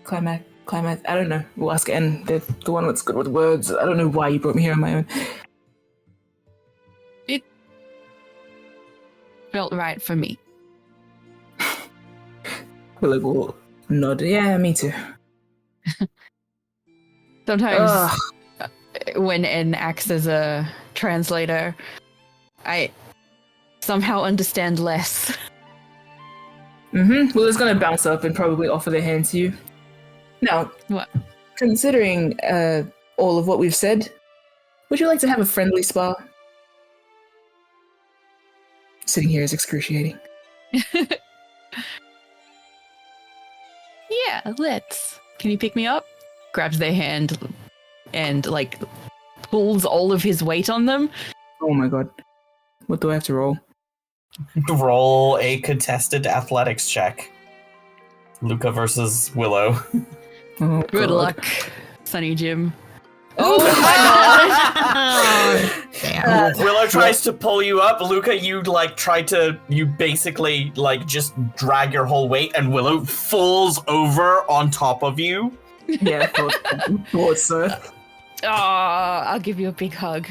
I don't know. We'll ask N, the one that's good with words. I don't know why you brought me here on my own. It felt right for me. Willow will nod. Yeah, me too. Sometimes when N acts as a translator, I somehow understand less. Willow's gonna bounce up and probably offer their hand to you. Now, What? considering all of what we've said, would you like to have a friendly spa? Sitting here is excruciating. Yeah, let's. Can you pick me up? Grabs their hand and like pulls all of his weight on them. Oh my god. What do I have to roll? Roll a contested athletics check. Luca versus Willow. Oh, Good God. luck, Sunny Jim. Oh my god! Damn. Willow tries to pull you up. Luca, you basically just drag your whole weight, and Willow falls over on top of you. Yeah, thought so. Oh, I'll give you a big hug.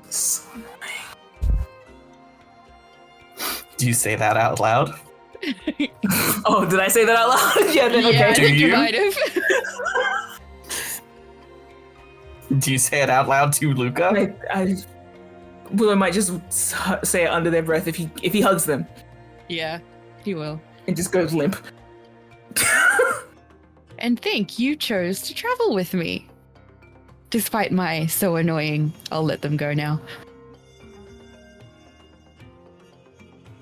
So annoying. Do you say that out loud? Oh, did I say that out loud? Yeah, then okay. I think you? you might have. Do you say it out loud to Luca? Willow might just say it under their breath if he hugs them Yeah, he will. and just goes limp. And think you chose to travel with me. Despite my so annoying, I'll let them go now.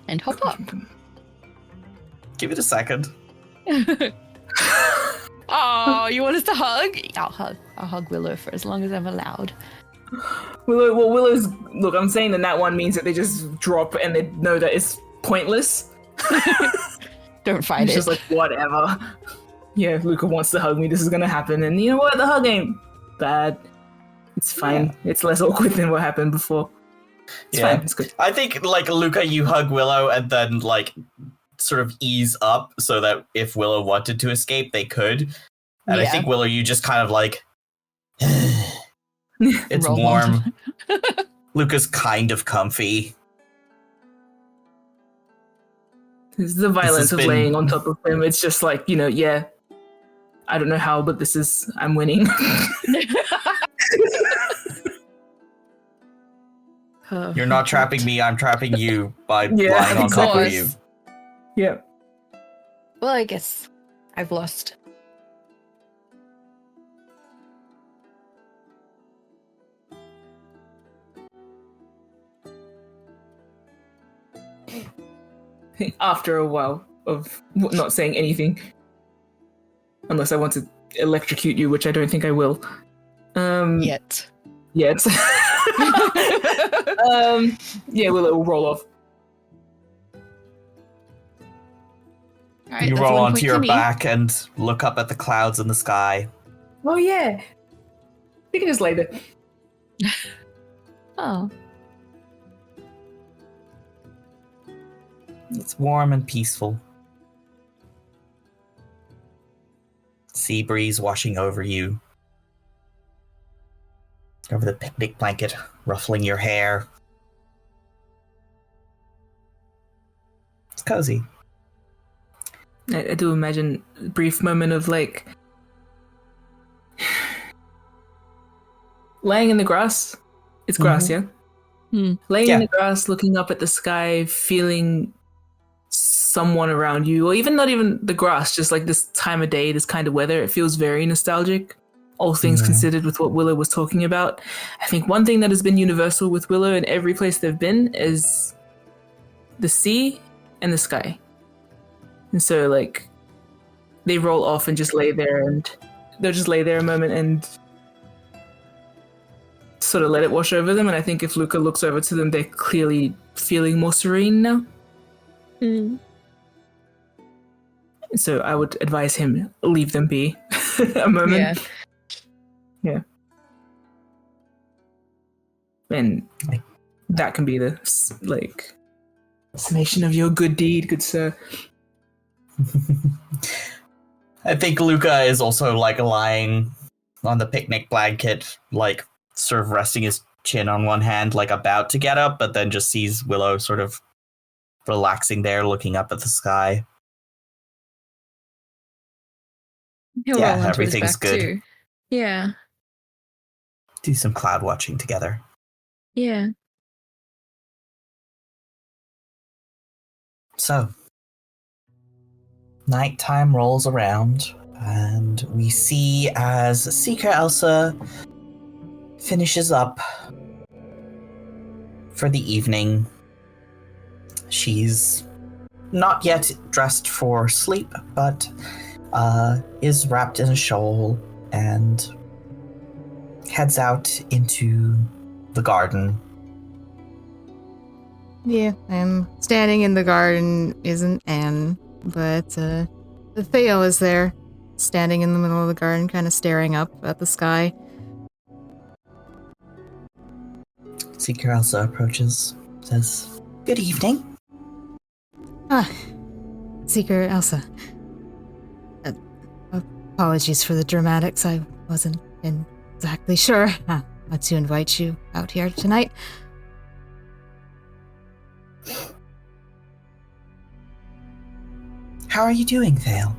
And hop up. Give it a second. Oh, you want us to hug? I'll hug Willow for as long as I'm allowed. Willow's look. I'm saying that one means that they just drop and they know that it's pointless. Don't fight It's it. just like whatever. Yeah, Luca wants to hug me. This is gonna happen, and you know what? The hug ain't bad. It's fine. Yeah. It's less awkward than what happened before. It's fine. It's good. I think Luca, you hug Willow and then sort of ease up so that if Willow wanted to escape, they could. And I think Willow, you just kind of it's Roll warm. Luca's kind of comfy. It's the violence of been- laying on top of him. It's just yeah. I don't know how, but I'm winning. You're not trapping me, I'm trapping you by Yeah, lying on top of course. you. Yeah. Well, I guess I've lost. After a while of not saying anything. Unless I want to electrocute you, which I don't think I will. Yet. Yet. Yeah, we'll roll off. All right, You that's roll 1 onto point your to me. back and look up at the clouds in the sky. Oh yeah. We can just lay there. Oh. It's warm and peaceful. Sea breeze washing over you. Over the picnic blanket, ruffling your hair. It's cozy. I do imagine a brief moment of laying in the grass. It's grass, yeah? Laying in the grass, looking up at the sky, feeling someone around you, or even not even the grass, just this time of day, this kind of weather. It feels very nostalgic, all things considered, with what Willow was talking about. I think one thing that has been universal with Willow in every place they've been is the sea and the sky. And so, they roll off and just lay there, and they'll just lay there a moment and sort of let it wash over them. And I think if Luca looks over to them, they're clearly feeling more serene now. So I would advise him leave them be a moment. Yeah. And that can be the summation of your good deed, good sir. I think Luca is also lying on the picnic blanket, sort of resting his chin on one hand, about to get up, but then just sees Willow sort of relaxing there, looking up at the sky. He'll Yeah, roll onto his everything's back good. too. Yeah. Do some cloud watching together. Yeah. So, nighttime rolls around, and we see as Seeker Elsa finishes up for the evening. She's not yet dressed for sleep, but is wrapped in a shawl and heads out into the garden. Yeah, I'm standing in the garden, isn't Anne, but Theo is there. standing in the middle of the garden, kind of staring up at the sky. Seeker Elsa approaches, says, "Good evening." Ah, Seeker Elsa. Apologies for the dramatics. I wasn't exactly sure how to invite you out here tonight. How are you doing, Vale?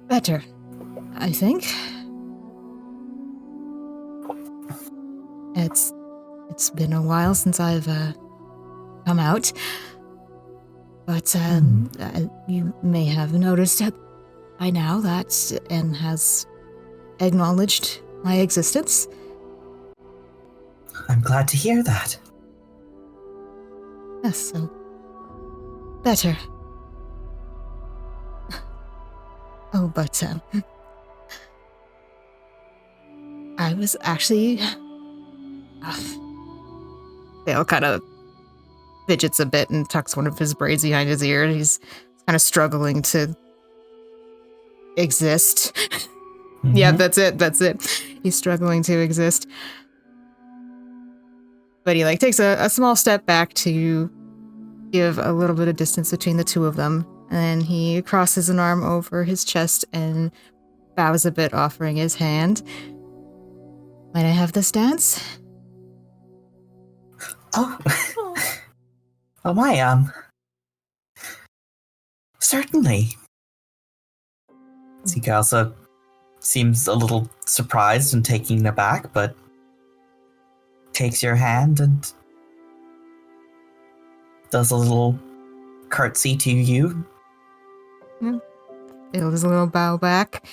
Better, I think. It's been a while since I've come out, but you may have noticed by now that N has acknowledged my existence. I'm glad to hear that. Yes, so better. Oh, but I was actually. Dale kind of fidgets a bit and tucks one of his braids behind his ear. He's kind of struggling to exist. Mm-hmm. Yeah, that's it. He's struggling to exist. But he takes a small step back to give a little bit of distance between the two of them. And then he crosses an arm over his chest and bows a bit, offering his hand. Might I have this dance? Oh. Oh my, certainly. Seeker Elsa seems a little surprised and taken aback, but takes your hand and does a little curtsy to you. It was a little bow back,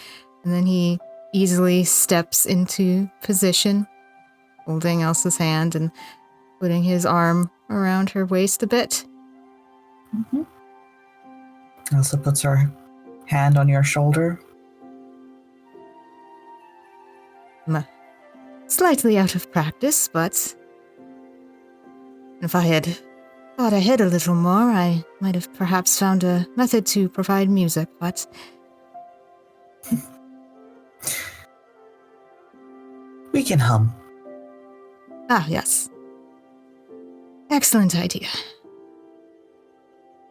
and then he easily steps into position, holding Elsa's hand and putting his arm around her waist a bit. Mm-hmm. Elsa puts her hand on your shoulder. I'm slightly out of practice, but if I had thought ahead a little more, I might have perhaps found a method to provide music, but... We can hum. Ah, yes. Excellent idea.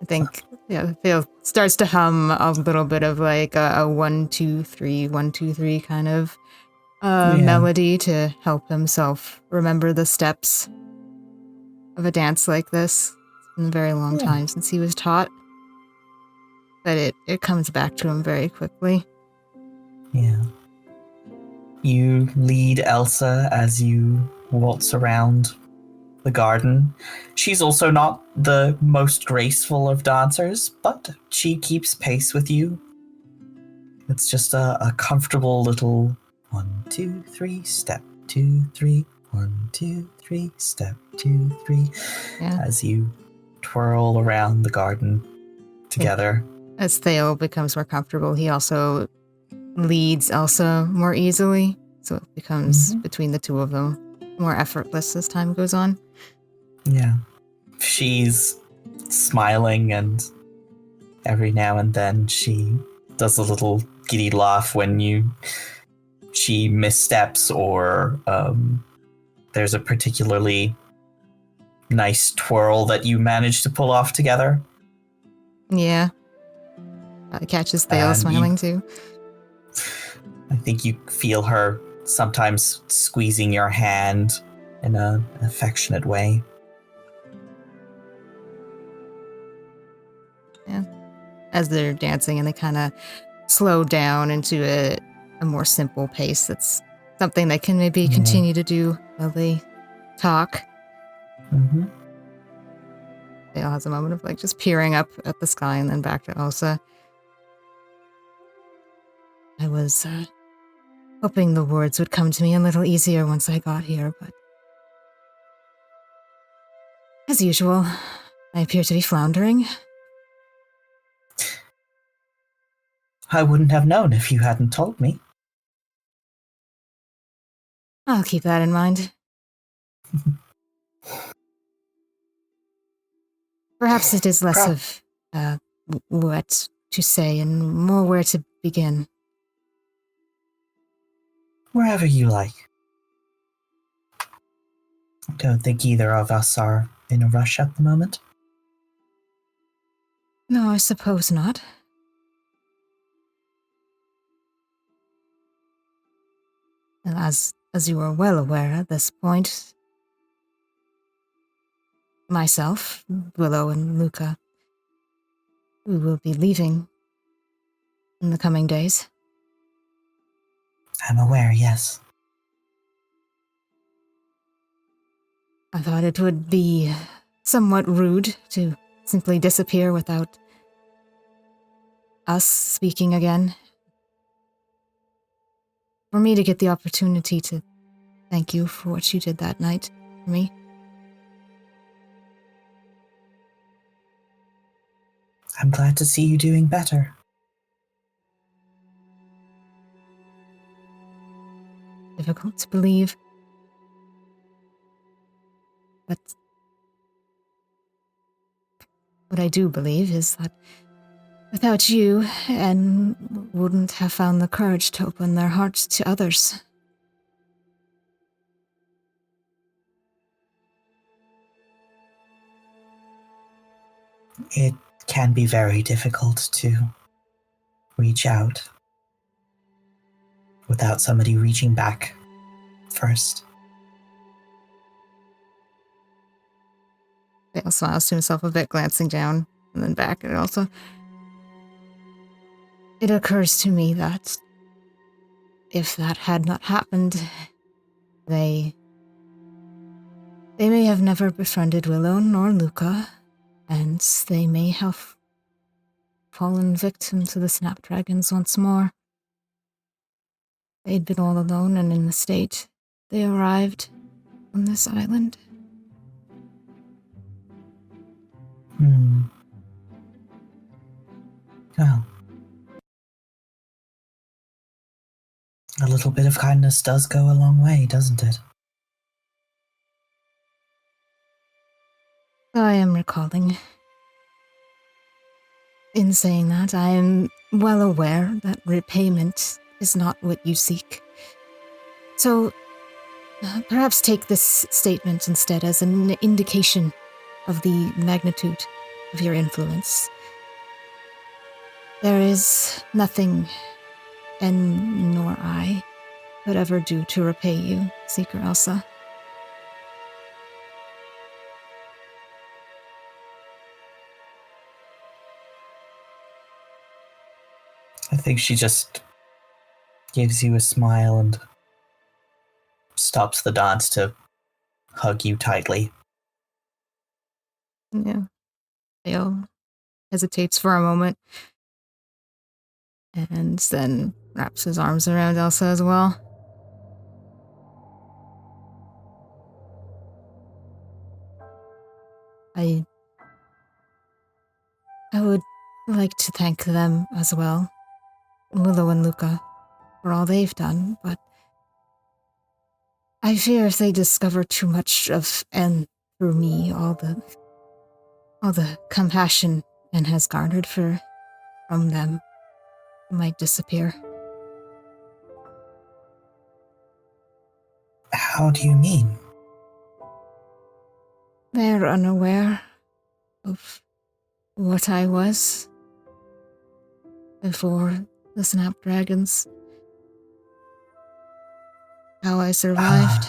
I think, Theo starts to hum a little bit of a 1, 2, 3, 1, 2, 3 kind of melody to help himself remember the steps of a dance like this. It's been a very long time since he was taught. But it comes back to him very quickly. Yeah. You lead Elsa as you waltz around the garden. She's also not the most graceful of dancers, but she keeps pace with you. It's just a comfortable little 1, 2, 3, step 2, 3, 1, 2, 3, step 2, 3, as you twirl around the garden together. As Theo becomes more comfortable, he also leads Elsa more easily, so it becomes between the two of them more effortless as time goes on. Yeah. She's smiling, and every now and then she does a little giddy laugh when she missteps or there's a particularly nice twirl that you manage to pull off together. Yeah. It catches Theo smiling too. I think you feel her sometimes squeezing your hand in an affectionate way. Yeah. As they're dancing and they kind of slow down into a more simple pace. That's something they can maybe continue to do while they talk. Mm-hmm. Theo has a moment of just peering up at the sky and then back to Elsa. I was hoping the words would come to me a little easier once I got here, but as usual, I appear to be floundering. I wouldn't have known if you hadn't told me. I'll keep that in mind. Perhaps it is less of what to say and more where to begin. Wherever you like. I don't think either of us are in a rush at the moment. No, I suppose not. And as you are well aware at this point, myself, Willow, and Luca, we will be leaving in the coming days. I'm aware, yes. I thought it would be somewhat rude to simply disappear without us speaking again. For me to get the opportunity to thank you for what you did that night for me. I'm glad to see you doing better. Difficult to believe. But what I do believe is that without you, Anne wouldn't have found the courage to open their hearts to others. It can be very difficult to reach out without somebody reaching back first. Dale smiles to himself a bit, glancing down and then back. And also, it occurs to me that if that had not happened, they may have never befriended Willow nor Luca, and they may have fallen victim to the snapdragons once more. They'd been all alone and in the state they arrived on this island. Well, a little bit of kindness does go a long way, doesn't it? I am recalling. In saying that, I am well aware that repayment is not what you seek. So, perhaps take this statement instead as an indication of the magnitude of your influence. There is nothing N nor I could ever do to repay you, Seeker Elsa. I think she just gives you a smile and stops the dance to hug you tightly. Yeah. Dale hesitates for a moment and then wraps his arms around Elsa as well. I would like to thank them as well, Willow and Luca, for all they've done, but I fear if they discover too much of N through me, all the compassion N has garnered from them might disappear. How do you mean? They're unaware of what I was before the snapdragons. How I survived.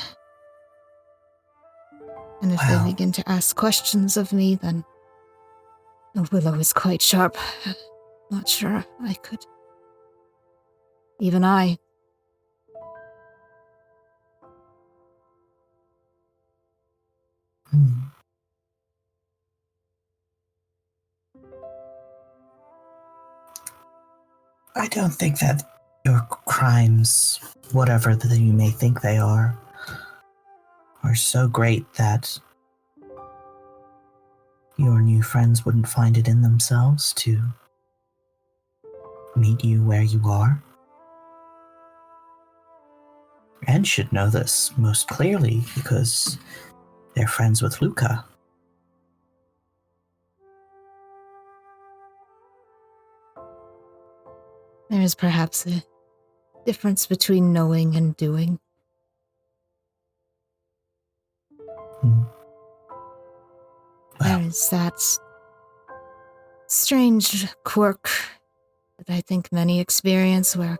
And if they begin to ask questions of me, then Willow is quite sharp. Not sure I could. Even I. I don't think that your crimes, whatever that you may think they are so great that your new friends wouldn't find it in themselves to meet you where you are. And should know this most clearly because they're friends with Luca. There is perhaps a difference between knowing and doing. There is that strange quirk that I think many experience where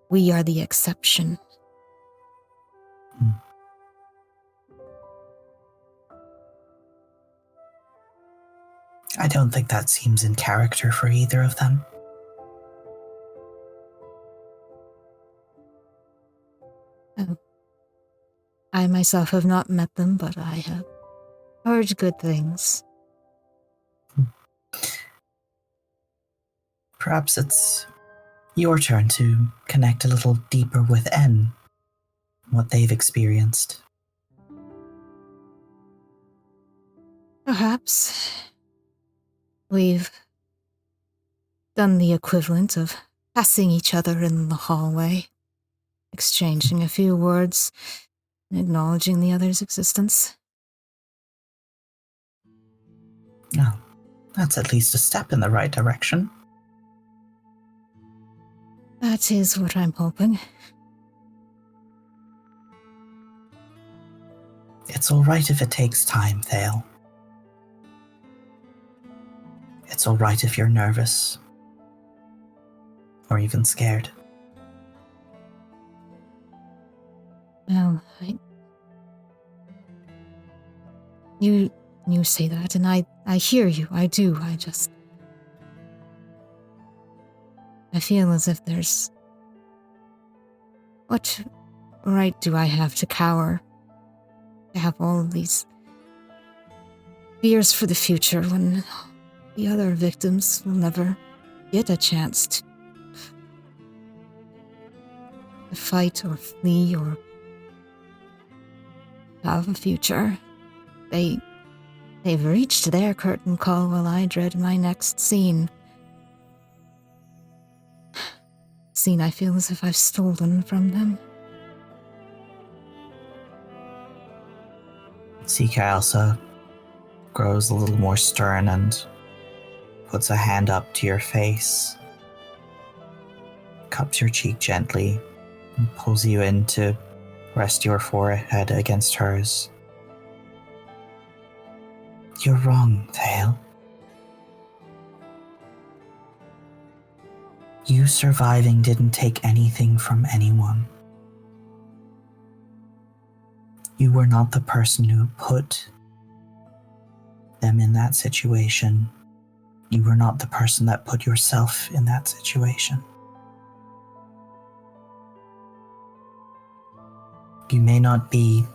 we are the exception. I don't think that seems in character for either of them. I myself have not met them, but I have heard good things. Perhaps it's your turn to connect a little deeper with N, what they've experienced. Perhaps we've done the equivalent of passing each other in the hallway, exchanging a few words, and acknowledging the other's existence. No, that's at least a step in the right direction. That is what I'm hoping. It's all right if it takes time, Thale. It's all right if you're nervous. Or even scared. Well, You say that, and I hear you, I do, I feel as if there's... What right do I have to cower? To have all of these fears for the future when the other victims will never get a chance to fight or flee or have a future. They've reached their curtain call while I dread my next scene. Scene I feel as if I've stolen from them. Sika also grows a little more stern and puts a hand up to your face, cups your cheek gently, and pulls you in to rest your forehead against hers. You're wrong, Thale. You surviving didn't take anything from anyone. You were not the person who put them in that situation. You were not the person that put yourself in that situation. You may not be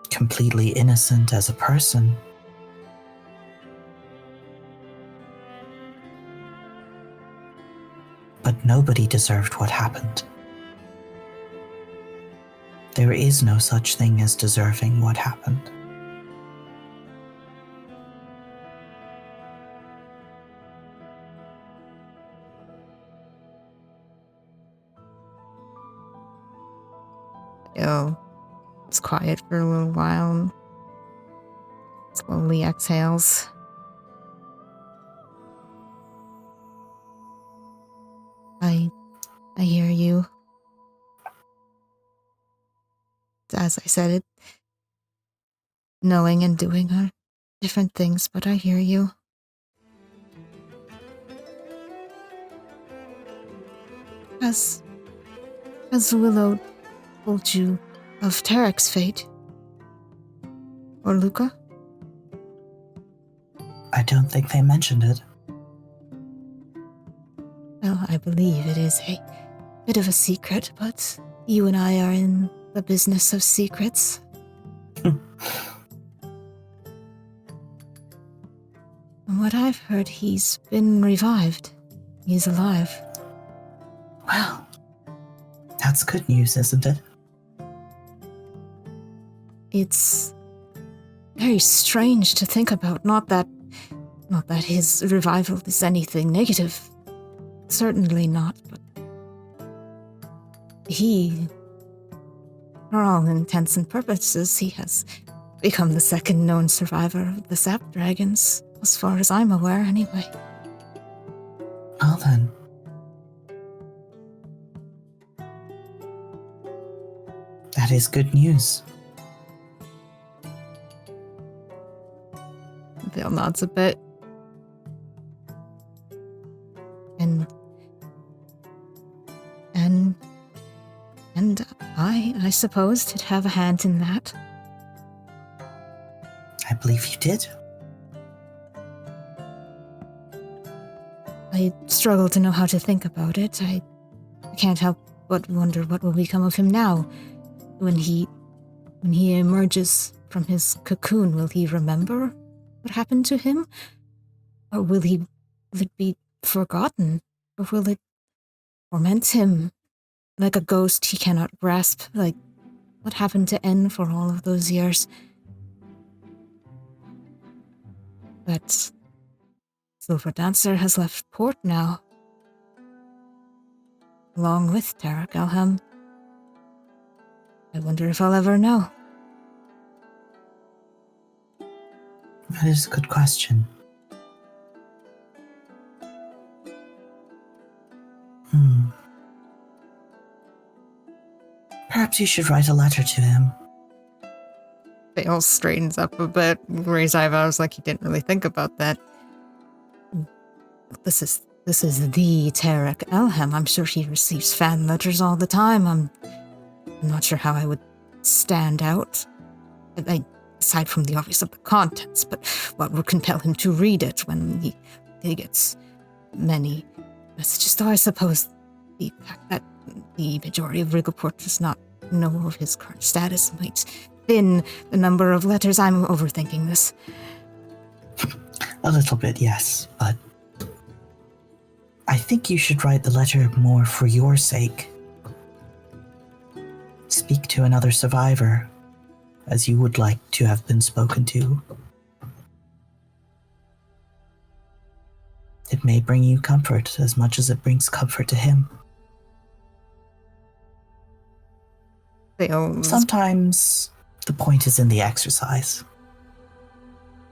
completely innocent as a person, but nobody deserved what happened. There is no such thing as deserving what happened. It's quiet for a little while and slowly exhales. I hear you. As I said, it, knowing and doing are different things, but I hear you. Has Willow told you of Tarek's fate? Or Luca? I don't think they mentioned it. Well, I believe it is a bit of a secret, but you and I are in the business of secrets. From what I've heard, he's been revived. He's alive. Well, that's good news, isn't it? It's very strange to think about. Not that his revival is anything negative. Certainly not, but he, for all intents and purposes, he has become the second known survivor of the Sap Dragons, as far as I'm aware, anyway. Well then. That is good news. Vale nods a bit. And I suppose did have a hand in that. I believe you did. I struggle to know how to think about it. I can't help but wonder what will become of him now. When he emerges from his cocoon, will he remember what happened to him? Or will it be forgotten? Or will it torment him like a ghost he cannot grasp? Like, what happened to N for all of those years? But Silver Dancer has left port now, along with Tarek Alham. I wonder if I'll ever know. That is a good question. Perhaps you should write a letter to him. Vale straightens up a bit, raised eyebrows like he didn't really think about that. This is the Tarek Elham. I'm sure he receives fan letters all the time. I'm not sure how I would stand out. Aside from the obvious of the contents, but what would compel him to read it when he gets many messages? Though I suppose the fact that the majority of Riggleport does not know of his current status might thin the number of letters. I'm overthinking this. A little bit, yes, but I think you should write the letter more for your sake. Speak to another survivor, as you would like to have been spoken to. It may bring you comfort as much as it brings comfort to him. Sometimes the point is in the exercise.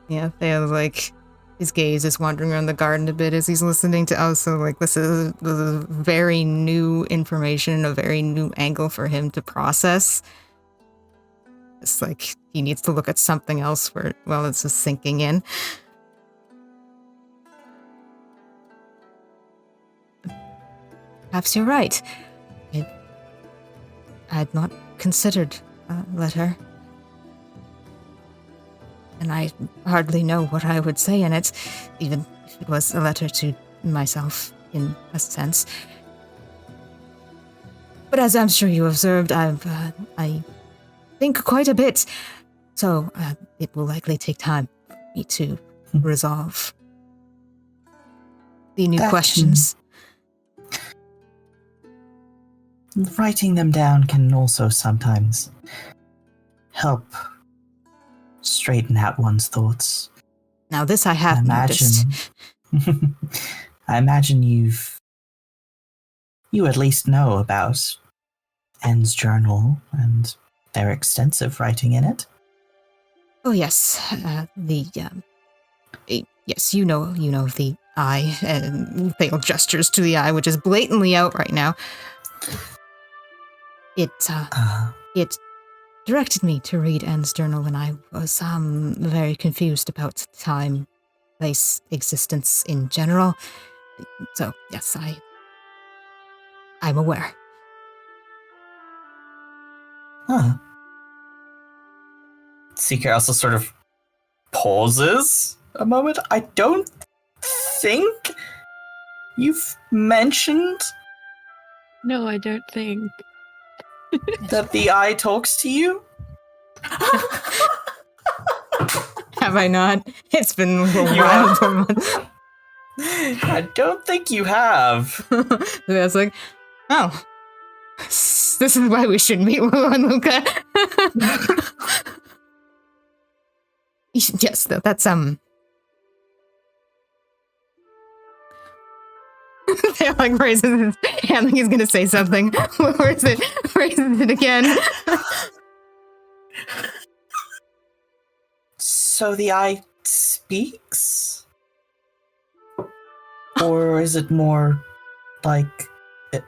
Yeah, Theo's like, his gaze is wandering around the garden a bit as he's listening to us. So, like, this is very new information, a very new angle for him to process. It's like he needs to look at something else while it's just sinking in. Perhaps you're right. I had not considered a letter. And I hardly know what I would say in it, even if it was a letter to myself, in a sense. But as I'm sure you observed, I think quite a bit, so it will likely take time for me to resolve the new questions. Writing them down can also sometimes help straighten out one's thoughts. Now this I have noticed. I imagine you at least know about N's journal and their extensive writing in it. Oh yes, yes, you know of the eye, and Thale gestures to the eye, which is blatantly out right now. It directed me to read N's journal when I was very confused about time, place, existence in general. So yes, I'm aware. Huh. Seeker also sort of pauses a moment. I don't think you've mentioned No, I don't think. that the eye talks to you? Have I not? It's been a while for months. I don't think you have. That's like, oh, this is why we should meet Willow and Luca. Yes, that's They're like raises his hand like he's gonna say something. Where's it? Raises it again. So the eye speaks? Or is it more like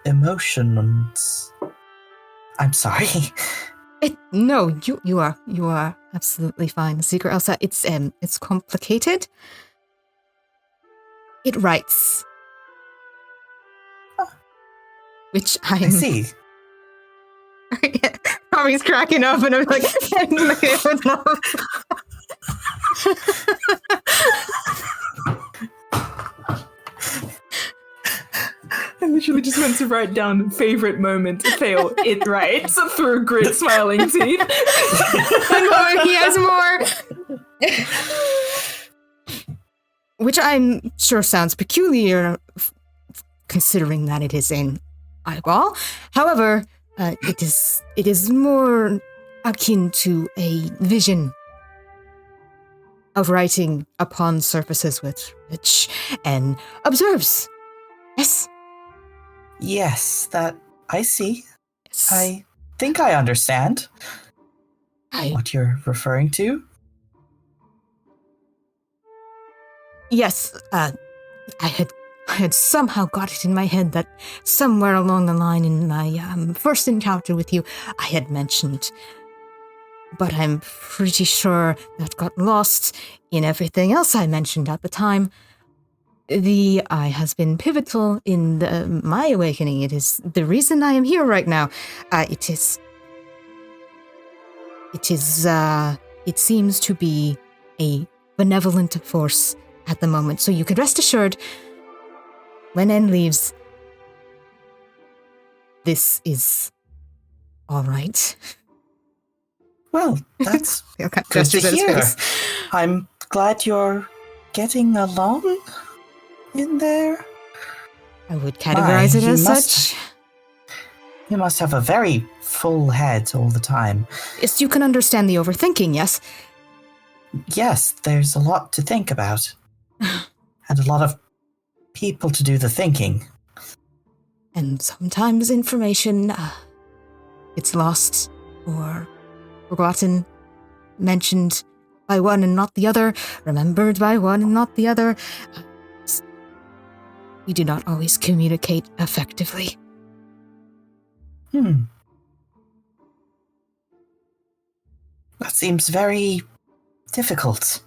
emotions? I'm sorry. No, you are absolutely fine. Secret Elsa, it's complicated. It writes. Which I see. Tommy's cracking up and I'm like, I literally just went to write down favorite moment, fail, it writes, through grit smiling teeth. He has more. Which I'm sure sounds peculiar, considering that it is in eyeball. However, it is more akin to a vision of writing upon surfaces which and observes. Yes. Yes, that I see. Yes. I think I understand what you're referring to. Yes, I had somehow got it in my head that somewhere along the line in my first encounter with you, I had mentioned, but I'm pretty sure that got lost in everything else I mentioned at the time. The eye has been pivotal in my awakening. It is the reason I am here right now. It seems to be a benevolent force at the moment. So you can rest assured, when N leaves, this is all right. Well, that's Okay, good to gestures at his hear. face. I'm glad you're getting along in there. I would categorize it as such. You must have a very full head all the time. Yes, you can understand the overthinking, yes? Yes, there's a lot to think about. And a lot of people to do the thinking. And sometimes information it's lost or forgotten, mentioned by one and not the other, remembered by one and not the other. We do not always communicate effectively. That seems very difficult.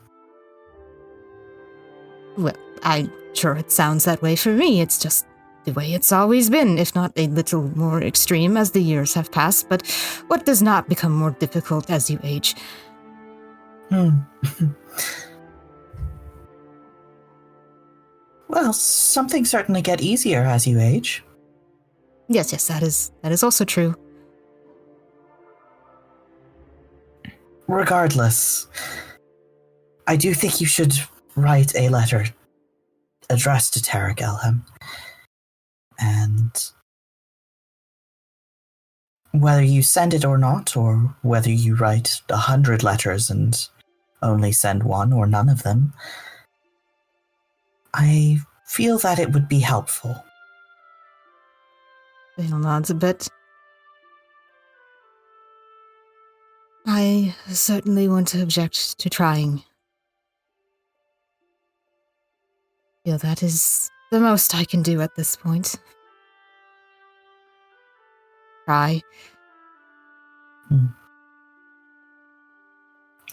Well, I'm sure it sounds that way for me. It's just the way it's always been, if not a little more extreme as the years have passed. But what does not become more difficult as you age? Well, some things certainly get easier as you age. Yes, that is also true. Regardless, I do think you should write a letter addressed to Tarek Elham. And whether you send it or not, or whether you write 100 letters and only send one or none of them, I feel that it would be helpful. Dale nods a bit. I certainly won't object to trying. Feel that is the most I can do at this point. Try.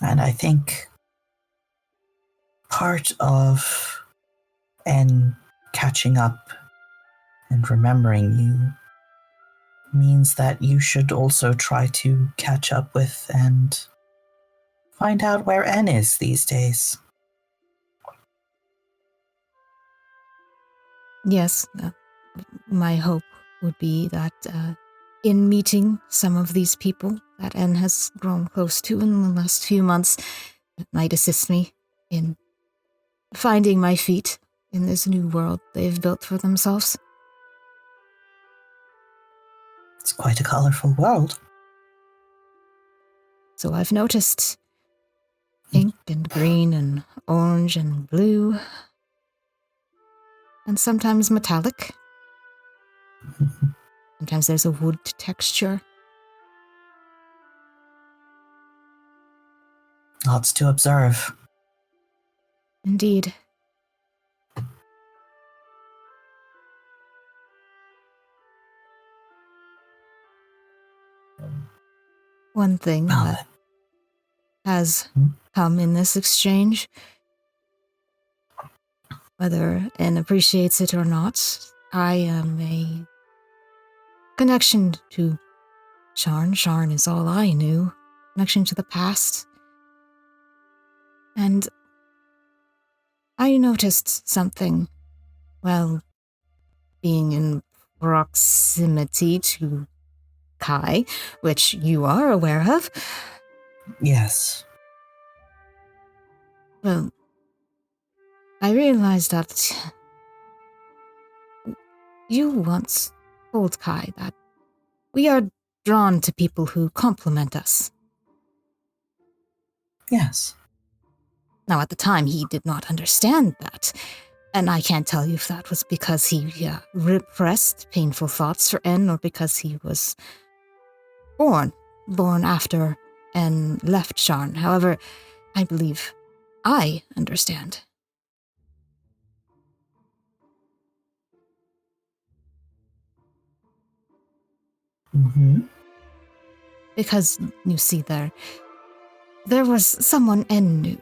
And I think part of N catching up and remembering you means that you should also try to catch up with and find out where N is these days. Yes, my hope would be that in meeting some of these people that N has grown close to in the last few months, it might assist me in finding my feet in this new world they've built for themselves. It's quite a colorful world. So I've noticed pink and green and orange and blue, and sometimes metallic. Sometimes there's a wood texture. Lots to observe. Indeed. one thing that has come in this exchange, whether N appreciates it or not, I am a connection to Sharn. Sharn is all I knew. Connection to the past. And I noticed something while being in proximity to Kai, which you are aware of. Yes. Well, I realized that you once told Kai that we are drawn to people who complement us. Yes. Now, at the time, he did not understand that, and I can't tell you if that was because he repressed painful thoughts for N or because he was born after N left Sharn. However, I believe I understand. Mm-hmm. Because, you see, there was someone N knew.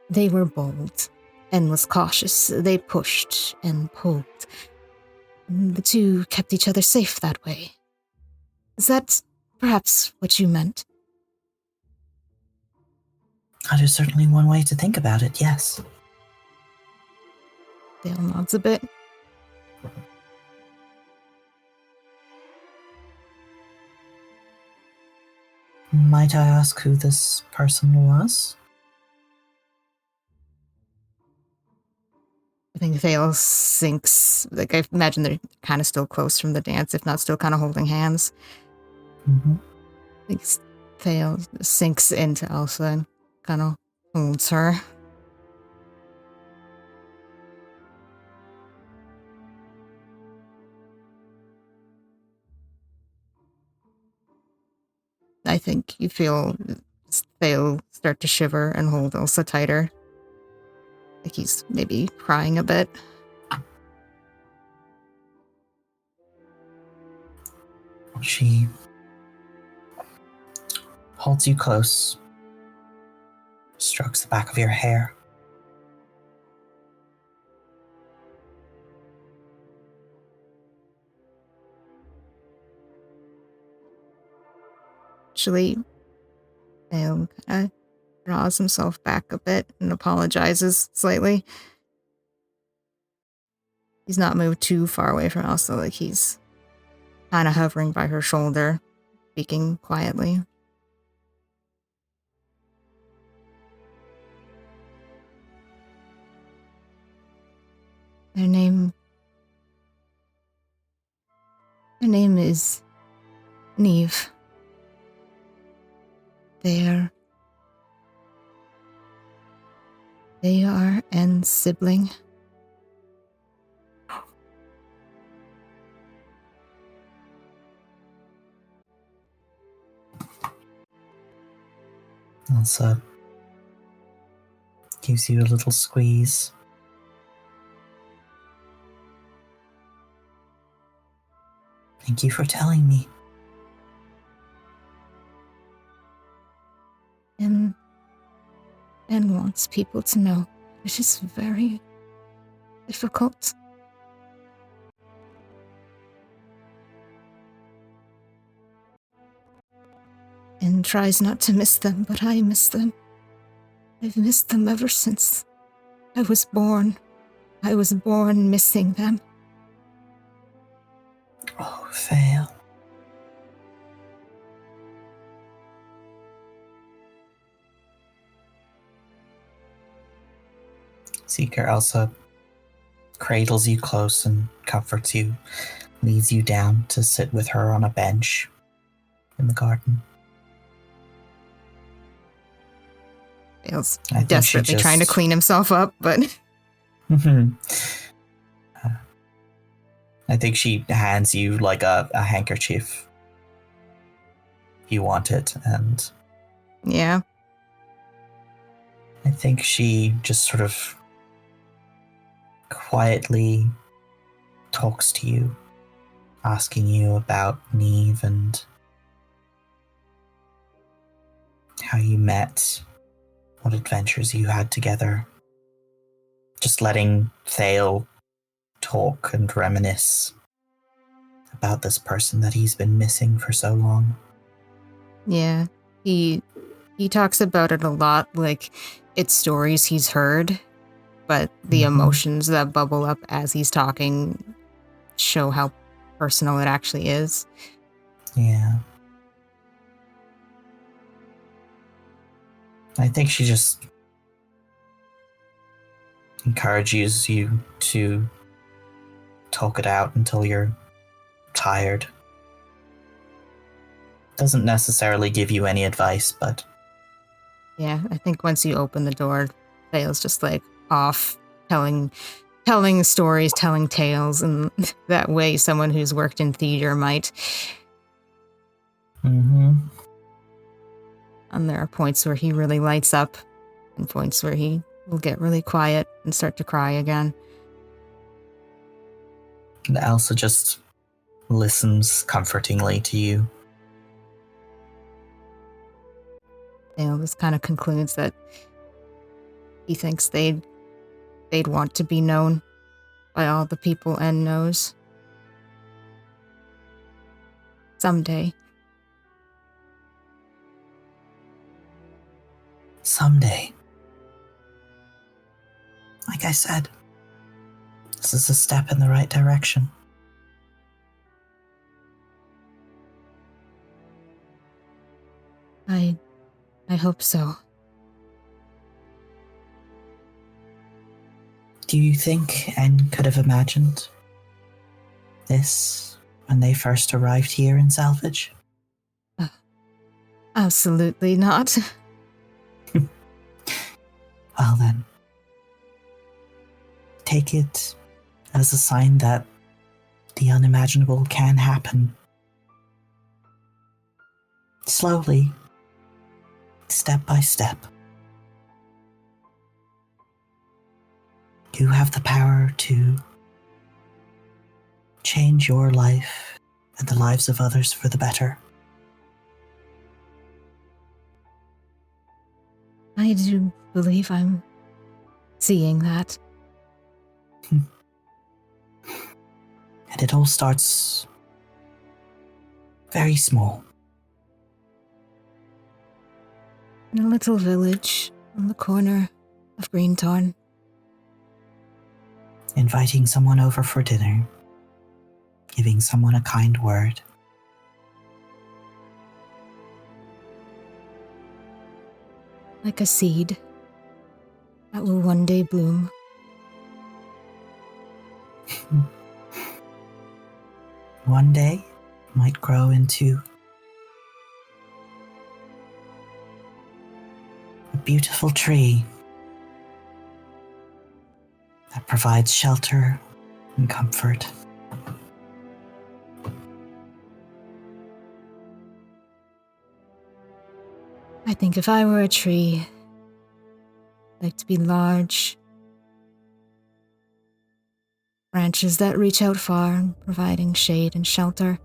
They were bold. N was cautious. They pushed and pulled. The two kept each other safe that way. Is that perhaps what you meant? That is certainly one way to think about it, yes. Dale nods a bit. Might I ask who this person was? I think Thale sinks. Like, I imagine they're kind of still close from the dance, if not still kind of holding hands. Mm-hmm. I think Thale sinks into Elsa and kind of holds her. I think you feel Thale start to shiver and hold Elsa tighter. Like he's maybe crying a bit. She holds you close, strokes the back of your hair. Actually, Thale kind of draws himself back a bit and apologizes slightly. He's not moved too far away from Elsa, like he's kind of hovering by her shoulder, speaking quietly. Her name is Neve. They are N's sibling. Elsa gives you a little squeeze. Thank you for telling me. And wants people to know, which is very difficult. And tries not to miss them, but I miss them. I've missed them ever since I was born. I was born missing them. Oh, Vale. Seeker Elsa cradles you close and comforts you, leads you down to sit with her on a bench in the garden. Feels desperately trying to clean himself up, but... I think she hands you like a handkerchief. You want it, and... Yeah. I think she just sort of quietly talks to you, asking you about Neve and how you met, what adventures you had together. Just letting Thale talk and reminisce about this person that he's been missing for so long. Yeah, he talks about it a lot, like it's stories he's heard, but the emotions that bubble up as he's talking show how personal it actually is. Yeah. I think she just encourages you to talk it out until you're tired. Doesn't necessarily give you any advice, but... Yeah, I think once you open the door, Thale's just like off telling stories, telling tales, and that way someone who's worked in theater might. Mm-hmm. And there are points where he really lights up, and points where he will get really quiet and start to cry again. And Elsa just listens comfortingly to you. Thale just kind of concludes that he thinks they'd want to be known by all the people N knows. Someday. Someday. Like I said, this is a step in the right direction. I hope so. Do you think N could have imagined this when they first arrived here in Salvage? Absolutely not. Well then, take it as a sign that the unimaginable can happen. Slowly, step by step. You have the power to change your life and the lives of others for the better. I do believe I'm seeing that. And it all starts very small. In a little village on the corner of Greentarn. Inviting someone over for dinner. Giving someone a kind word. Like a seed that will one day bloom. One day might grow into a beautiful tree that provides shelter and comfort. I think if I were a tree, I'd like to be large. Branches that reach out far, providing shade and shelter.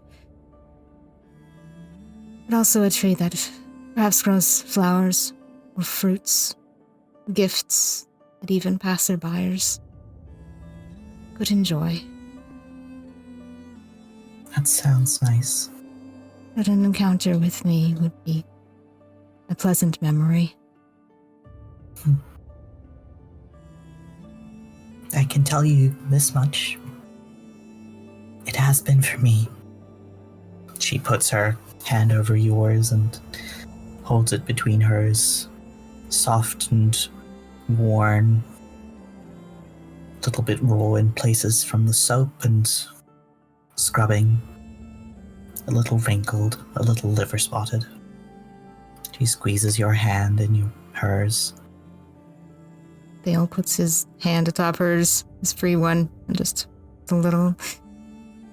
But also a tree that perhaps grows flowers or fruits, gifts that even passerbyers could enjoy. That sounds nice. That an encounter with me would be a pleasant memory. I can tell you this much. It has been for me. She puts her hand over yours and holds it between hers, soft and worn, a little bit raw in places from the soap and scrubbing, a little wrinkled, a little liver spotted. She squeezes your hand in hers. Thale puts his hand atop hers, his free one, and just a little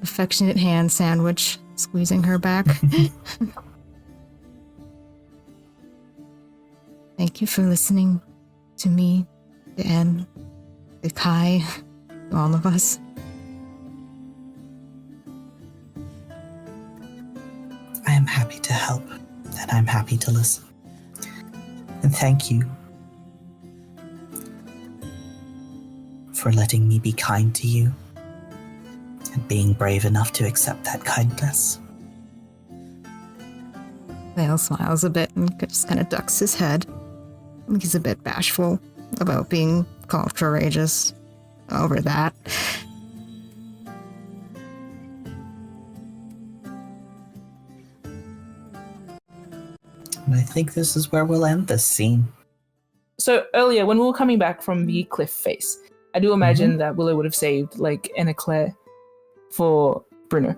affectionate hand sandwich, squeezing her back. Thank you for listening to me, to Anne, to Kai, to all of us. I am happy to help, and I'm happy to listen. And thank you for letting me be kind to you and being brave enough to accept that kindness. Vale smiles a bit and just kind of ducks his head. He's a bit bashful about being called courageous over that. And I think this is where we'll end this scene. So earlier, when we were coming back from the cliff face, I do imagine that Willow would have saved like an eclair for Bruno.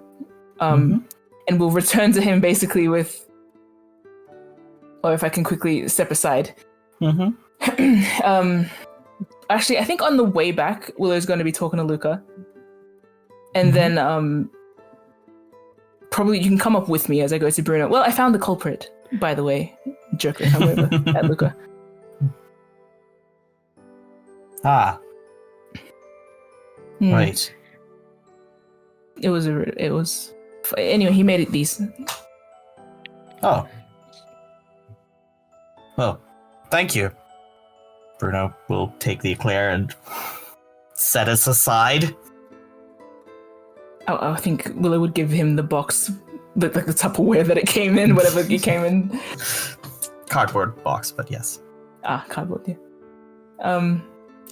And we'll return to him basically with, or if I can quickly step aside. Actually, I think on the way back, Willow's going to be talking to Luca. And then probably you can come up with me as I go to Bruno. Well, I found the culprit, by the way. Joke, however, at Luca. Ah. Right. It was anyway, he made it these. Oh. Well, thank you. Bruno will take the eclair and set us aside. I think Willow would give him the box, like the Tupperware that it came in, whatever it came in. Cardboard box, but yes. Cardboard, yeah.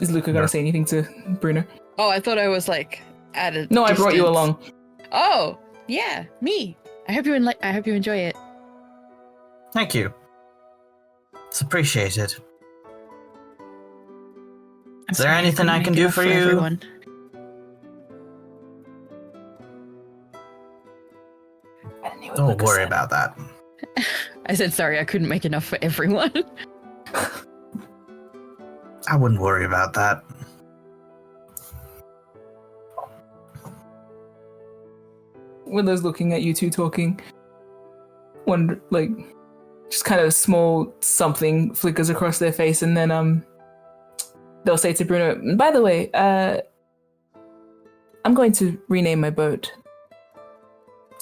Is Luca going to say anything to Bruno? Oh, I thought I was like at a No, I brought you along. Oh, yeah, me. I hope you enjoy it. Thank you. It's appreciated. Is there anything I can do for you? Everyone. Don't worry about that. I said sorry, I couldn't make enough for everyone. I wouldn't worry about that. Willow's looking at you two talking. One, like, just kind of small something flickers across their face, and then they'll say to Bruno, by the way, I'm going to rename my boat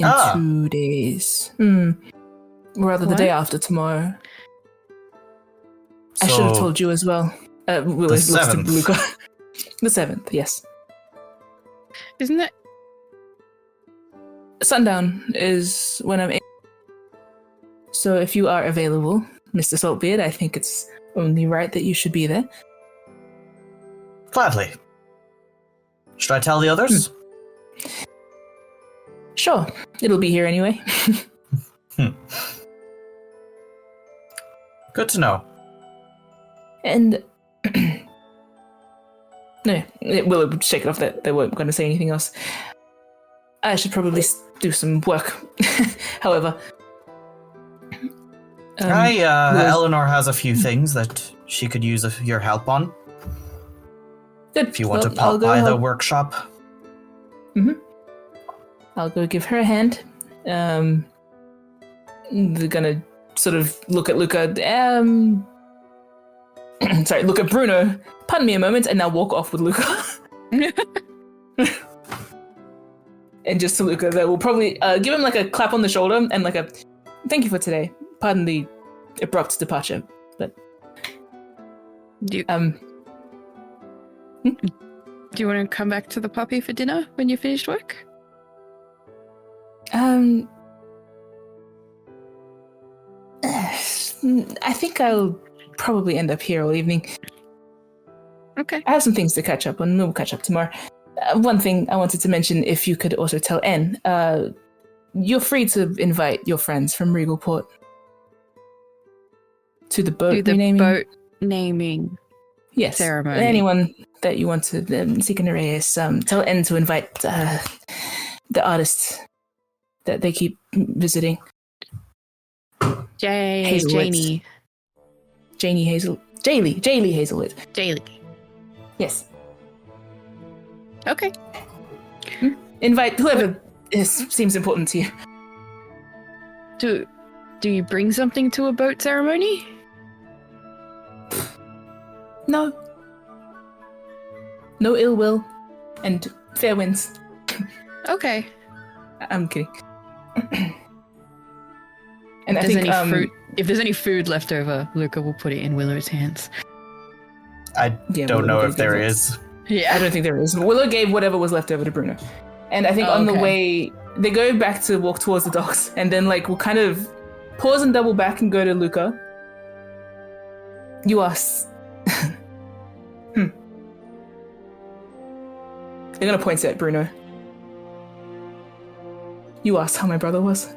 in 2 days. Or rather, the day after tomorrow. I should have told you as well. Willow looks to 7th. Luca. The 7th, yes. Isn't that? Sundown is when I'm able. So if you are available, Mr. Saltbeard, I think it's only right that you should be there. Gladly. Should I tell the others? Sure, it'll be here anyway. Good to know. And no, Willow shake it off that they weren't going to say anything else. I should probably do some work. However, Eleanor has a few things that she could use your help on. Good. If you want to pop by the workshop. I'll go give her a hand. They're gonna sort of look at Luca. Sorry, look at Bruno. Pardon me a moment, and now walk off with Luca. And just to Luca, they will probably give him like a clap on the shoulder and like a thank you for today. Pardon the abrupt departure, but Do you want to come back to the puppy for dinner when you finished work? I think I'll probably end up here all evening. Okay. I have some things to catch up on. We'll catch up tomorrow. One thing I wanted to mention, if you could also tell N, you're free to invite your friends from Regalport to the boat renaming. Boat naming ceremony. Anyone that you want to seek an Nereus, tell N to invite the artists that they keep visiting. Janie Hazelwood. Jaylee. Yes. Okay. Invite whoever seems important to you. Do you bring something to a boat ceremony? No. No ill will, and fair winds. Okay. I'm kidding. And Does I think any fruit if there's any food left over, Luca will put it in Willow's hands. I don't know if there is. Yeah. I don't think there is. Willow gave whatever was left over to Bruno. And I think on the way, they go back to walk towards the docks, and then like we'll kind of pause and double back and go to Luca. You asked. They're gonna point at Bruno. You asked how my brother was.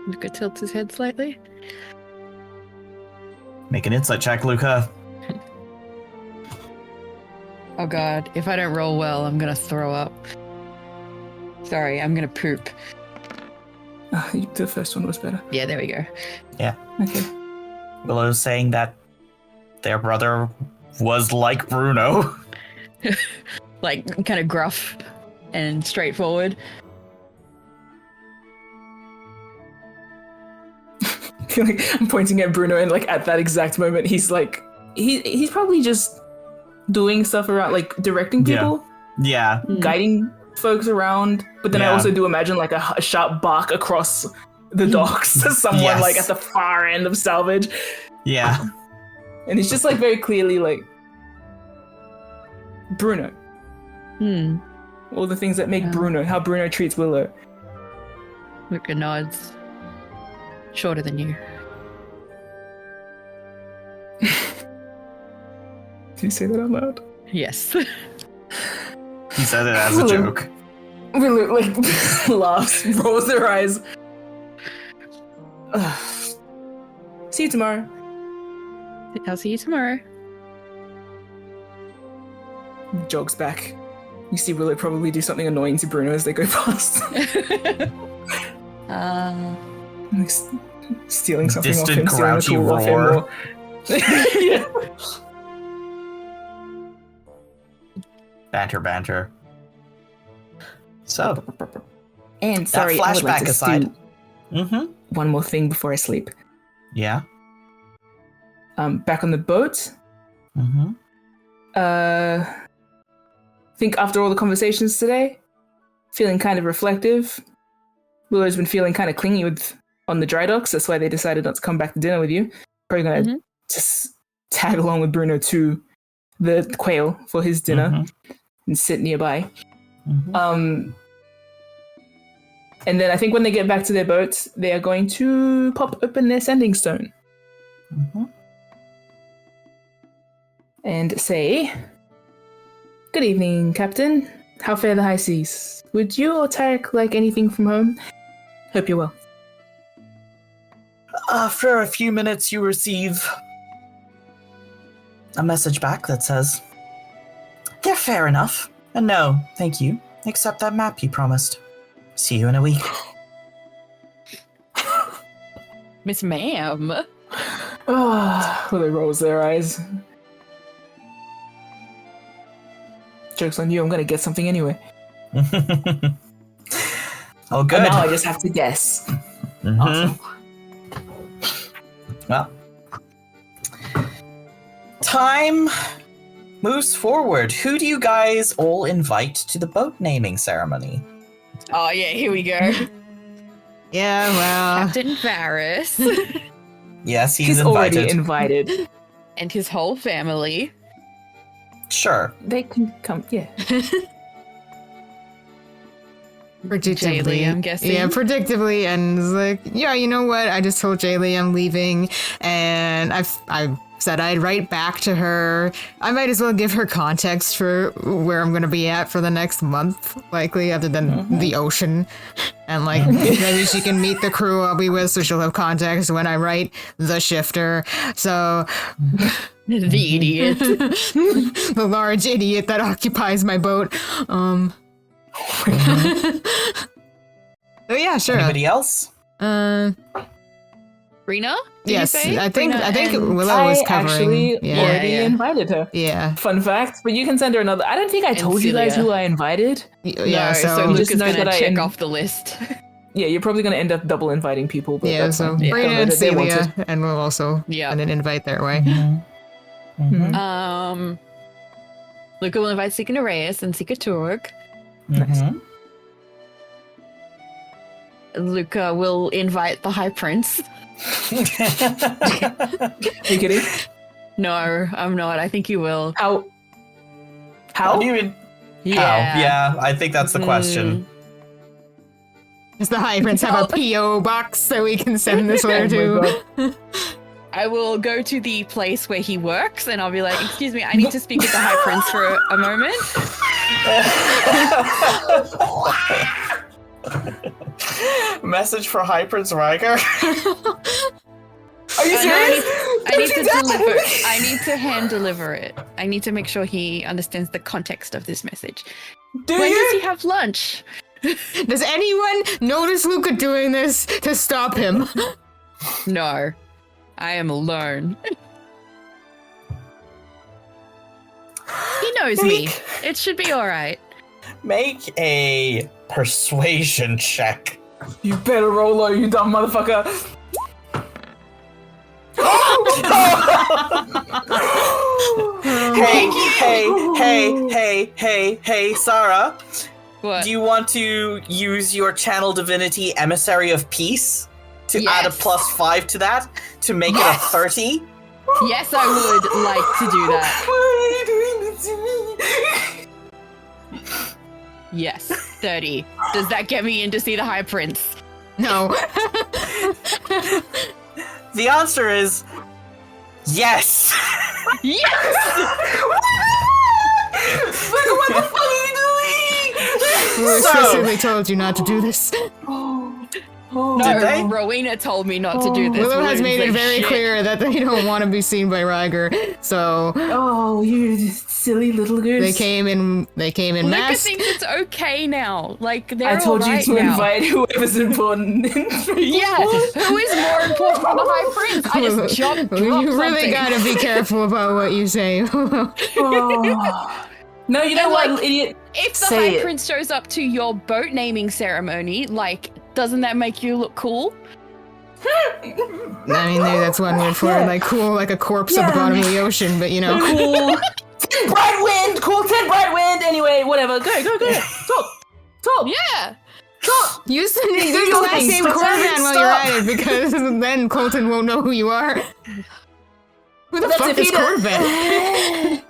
Luca tilts his head slightly. Make an insight check, Luca. Oh god, if I don't roll well, I'm gonna throw up. Sorry, I'm gonna poop. The first one was better. Yeah, there we go. Yeah. Okay. Willow's saying that their brother was like Bruno. Like, kind of gruff and straightforward. I feel like I'm pointing at Bruno, and like at that exact moment, he's like, he's probably just doing stuff around, like directing people, Yeah. guiding folks around. But then I also do imagine like a sharp bark across the docks to someone like at the far end of Salvage. Yeah. And it's just like very clearly like Bruno. All the things that make Bruno, how Bruno treats Willow. Luca nods. Shorter than you. Did you say that out loud? Yes. He said it as a joke. Willow like laughs, rolls their eyes. See you tomorrow. I'll see you tomorrow. Jogs back. You see Willow probably do something annoying to Bruno as they go past. Like stealing something Distant, off him, stealing a tool off him. roar. Yeah. Banter. So, And sorry, that I would like flashback to aside. do one more thing before I sleep. Yeah. Back on the boat. Think after all the conversations today, feeling kind of reflective. Willow's been feeling kind of clingy on the dry docks. That's why they decided not to come back to dinner with you. Probably gonna just tag along with Bruno to the quail for his dinner and sit nearby. And then I think when they get back to their boats, they are going to pop open their sending stone and say, "Good evening, Captain. How fare the high seas? Would you or Tarek like anything from home? Hope you're well." After a few minutes, you receive a message back that says, "They're fair enough. And no, thank you. Except that map you promised. See you in a week." Miss Ma'am. Willow rolls their eyes. Joke's on you, I'm gonna get something anyway. Oh, good. And now I just have to guess. Awesome. Well, time moves forward. Who do you guys all invite to the boat naming ceremony? Oh yeah, here we go. Yeah, well. Captain Varys Yes, He's invited. already invited. and his whole family. Sure. They can come, yeah. Predictably, Jaylee, I'm guessing. Yeah, predictably, and it's like, yeah, you know what? I just told Jaylee I'm leaving, and I said I'd write back to her. I might as well give her context for where I'm gonna be at for the next month, likely, other than the ocean, and like maybe she can meet the crew I'll be with, so she'll have context when I write the shifter. So. The idiot. The large idiot that occupies my boat. Oh yeah, sure. Anybody else? Rena? Did Yes, you say? I think Rena and- Willow was I covering. actually already invited her. Yeah. Fun fact, but you can send her another. I don't think I told you guys Celia. who I invited. Yeah, No, so, so just Luca's know gonna that I check am- off the list. Yeah, you're probably going to end up double inviting people. But yeah, that's so fine. Brina Don't know and that they Celia, wanted. and we'll also Yeah. send an invite their way. Luca will invite Sika Nereus and Sika Turg. Nice. Luca will invite the High Prince. Are you kidding? No, I'm not. I think you will. How? How do you even... Yeah. How? Yeah, I think that's the question. Does the High Prince have a P.O. box that we can send this letter to? I will go to the place where he works and I'll be like, excuse me, I need to speak with the High Prince for a moment. Message for High Prince Riker? Are you serious? I need to deliver. I need to hand deliver it. I need to make sure he understands the context of this message. When does he have lunch? Does anyone notice Luca doing this to stop him? No. I am alone. He knows me. It should be alright. Make a persuasion check. You better roll low, you dumb motherfucker. Hey, Sarah. What? Do you want to use your channel divinity Emissary of Peace to add a +5 to that to make it a 30? Yes, I would like to do that. Why are you doing this to me? Yes, 30. Does that get me in to see the High Prince? No. The answer is yes. Yes! What the fuck are you doing? We specifically told you not to do this. No, Did they? Rowena told me not to do this. Willow has William's made it like, very "Shit." clear that they don't want to be seen by Ryger, so Oh, you silly little goose. they came in Luca mass. thinks it's okay now. Like, they're I told you alright to now. invite whoever's important. Yeah, who is more important than the High Prince? I just dropped You really something. gotta be careful about what you say. Oh. No, you know And, what, like, idiot? If the Say High it. Prince shows up to your boat naming ceremony, like, doesn't that make you look cool? I mean, maybe that's one word for it, like cool, like a corpse at the bottom of the ocean, but you know. Cool. 10 bright wind! Cool 10 bright wind! Anyway, whatever. Go. Talk. Yeah. Talk. Use the last things. name Stop. Corvan while you're at it, because then Colton won't know who you are. Who the That's fuck if is he does- Corvan?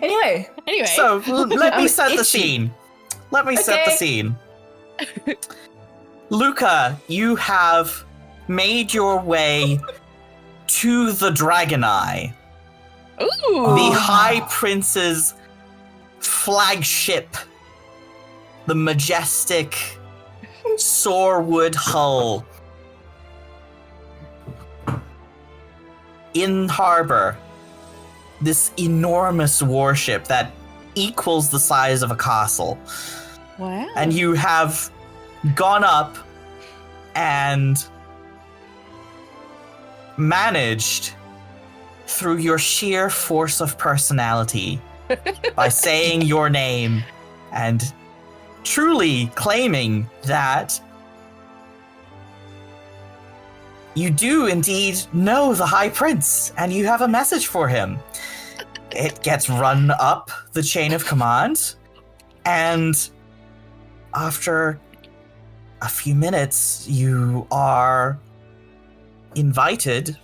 Anyway. So let me set the itchy. scene. Let me set the Okay. scene. Luca, you have made your way to the Dragon Eye, Ooh. the High Prince's flagship, the majestic Sorewood hull. In harbor, this enormous warship that equals the size of a castle. Wow. And you have gone up and managed, through your sheer force of personality, by saying your name and truly claiming that you do indeed know the High Prince and you have a message for him. It gets run up the chain of command, and after a few minutes, you are invited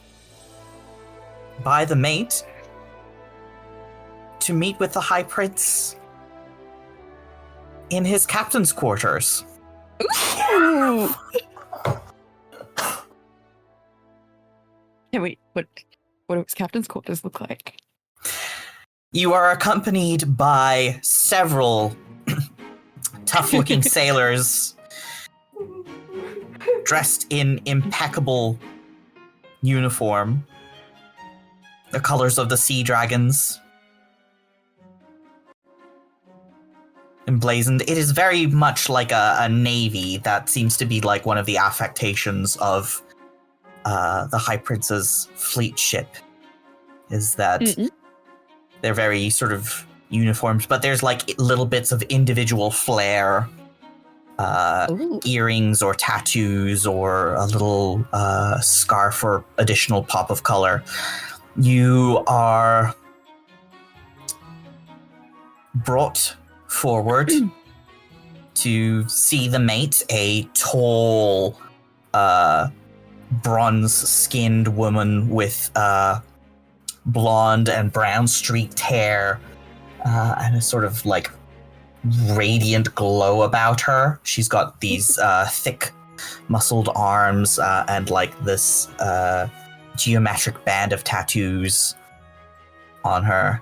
by the mate to meet with the High Prince in his captain's quarters. Ooh. Yeah, wait, what does Captain's quarters look like? You are accompanied by several tough-looking sailors dressed in impeccable uniform, the colors of the sea dragons emblazoned. It is very much like a navy. That seems to be like one of the affectations of the High Prince's fleet ship, is that they're very sort of uniformed, but there's like little bits of individual flair, earrings or tattoos or a little scarf or additional pop of color. You are brought forward to see the mate, a tall, bronze-skinned woman with blonde and brown streaked hair and a sort of like radiant glow about her. She's got these thick, muscled arms and like this geometric band of tattoos on her.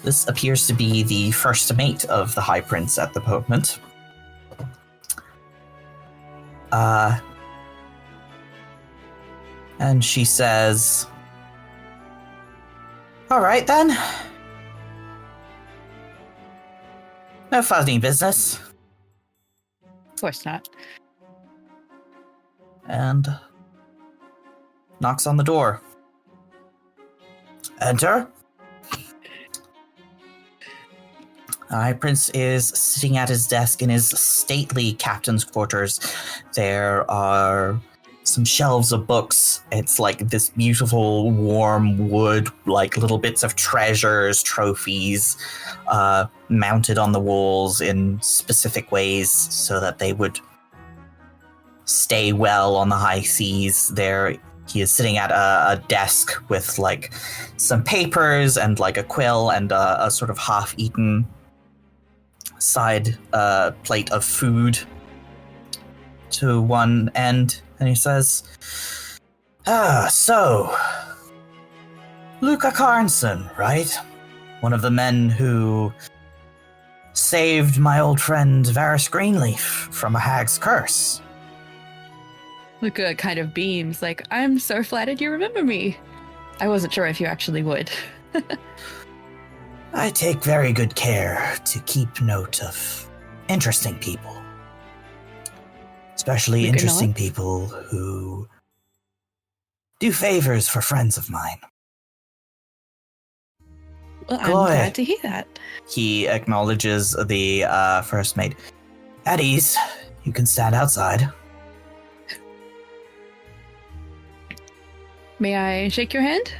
This appears to be the first mate of the High Prince at the moment. And she says, "All right then. No funny business." Of course not. And knocks on the door. "Enter." High Prince is sitting at his desk in his stately captain's quarters. There are some shelves of books. It's like this beautiful, warm wood, like little bits of treasures, trophies, mounted on the walls in specific ways so that they would stay well on the high seas. There, he is sitting at a desk with like some papers and like a quill and a sort of half-eaten side plate of food to one end, and he says, so Luca Carnson, right? One of the men who saved my old friend Varys Greenleaf from a hag's curse." Luca kind of beams, like, I'm so flattered you remember me. I wasn't sure if you actually would. "I take very good care to keep note of interesting people. Especially Luca interesting nods. people who do favors for friends of mine." Well, I'm Chloe. glad to hear that. He acknowledges the first mate. "At ease. You can stand outside." May I shake your hand?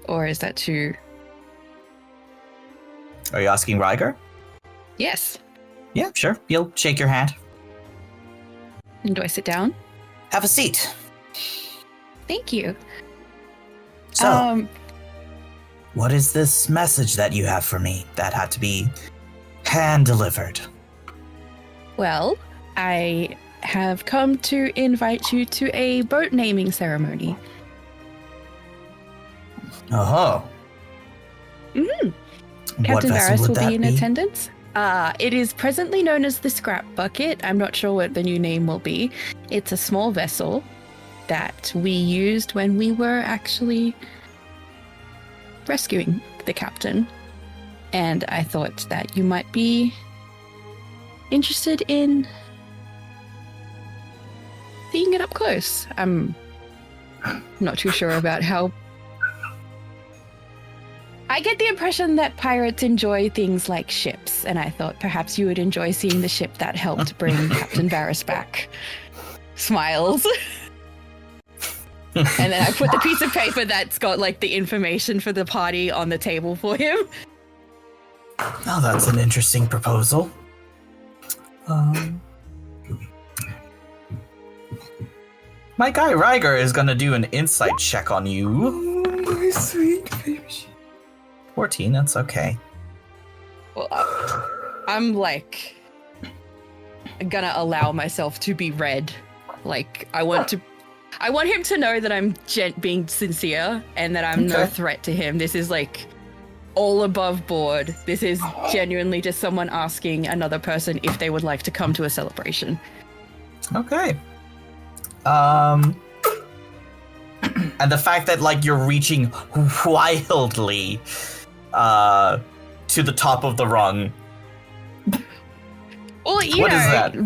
Or is that too... Are you asking Ryger? Yes. Yeah, sure. He'll shake your hand. And do I sit down? Have a seat. Thank you. So, what is this message that you have for me that had to be hand-delivered? Well, I have come to invite you to a boat naming ceremony. Oh. Mm-hmm. What Captain vessel Varys would will that be in be? attendance. It is presently known as the Scrap Bucket. I'm not sure what the new name will be. It's a small vessel that we used when we were actually rescuing the captain. And I thought that you might be interested in seeing it up close. I'm not too sure about how... I get the impression that pirates enjoy things like ships, and I thought perhaps you would enjoy seeing the ship that helped bring Captain Varys back. Smiles. And then I put the piece of paper that's got like the information for the party on the table for him. Oh, that's an interesting proposal. My guy Ryger is gonna do an insight check on you. Oh, my sweet baby. 14, that's okay. Well, I'm like gonna allow myself to be read. Like I want him to know that I'm being sincere and that I'm no Okay. threat to him. This is like all above board. This is genuinely just someone asking another person if they would like to come to a celebration. Okay. And the fact that like you're reaching wildly to the top of the rung. Well, you What know, is that?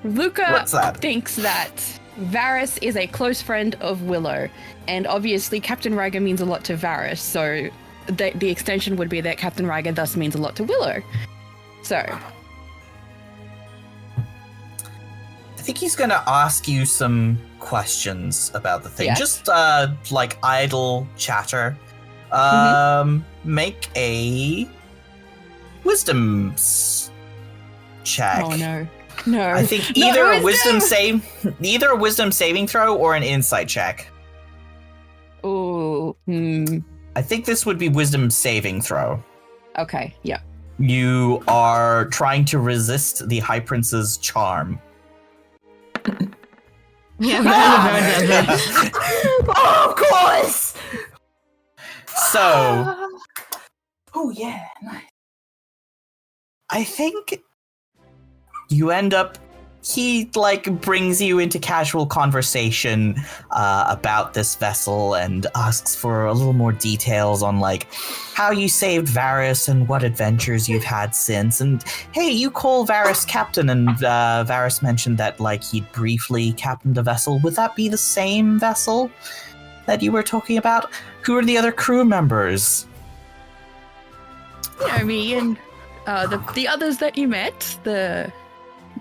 Luca What's that? thinks that Varys is a close friend of Willow, and obviously Captain Ryger means a lot to Varys, so the extension would be that Captain Ryger thus means a lot to Willow. So, I think he's gonna ask you some questions about the thing. Yes. Just like idle chatter. Make a wisdom check. Oh no. No. I think Not either a wisdom saving throw or an insight check. Ooh. I think this would be wisdom saving throw. Okay, yeah. You are trying to resist the High Prince's charm. Yeah, Oh, of course. So, Oh yeah. Nice. I think you end up. He brings you into casual conversation about this vessel and asks for a little more details on how you saved Varys and what adventures you've had since. And hey, you call Varys captain, and Varys mentioned that he'd briefly captained a vessel. Would that be the same vessel that you were talking about? Who are the other crew members? Me and the others that you met,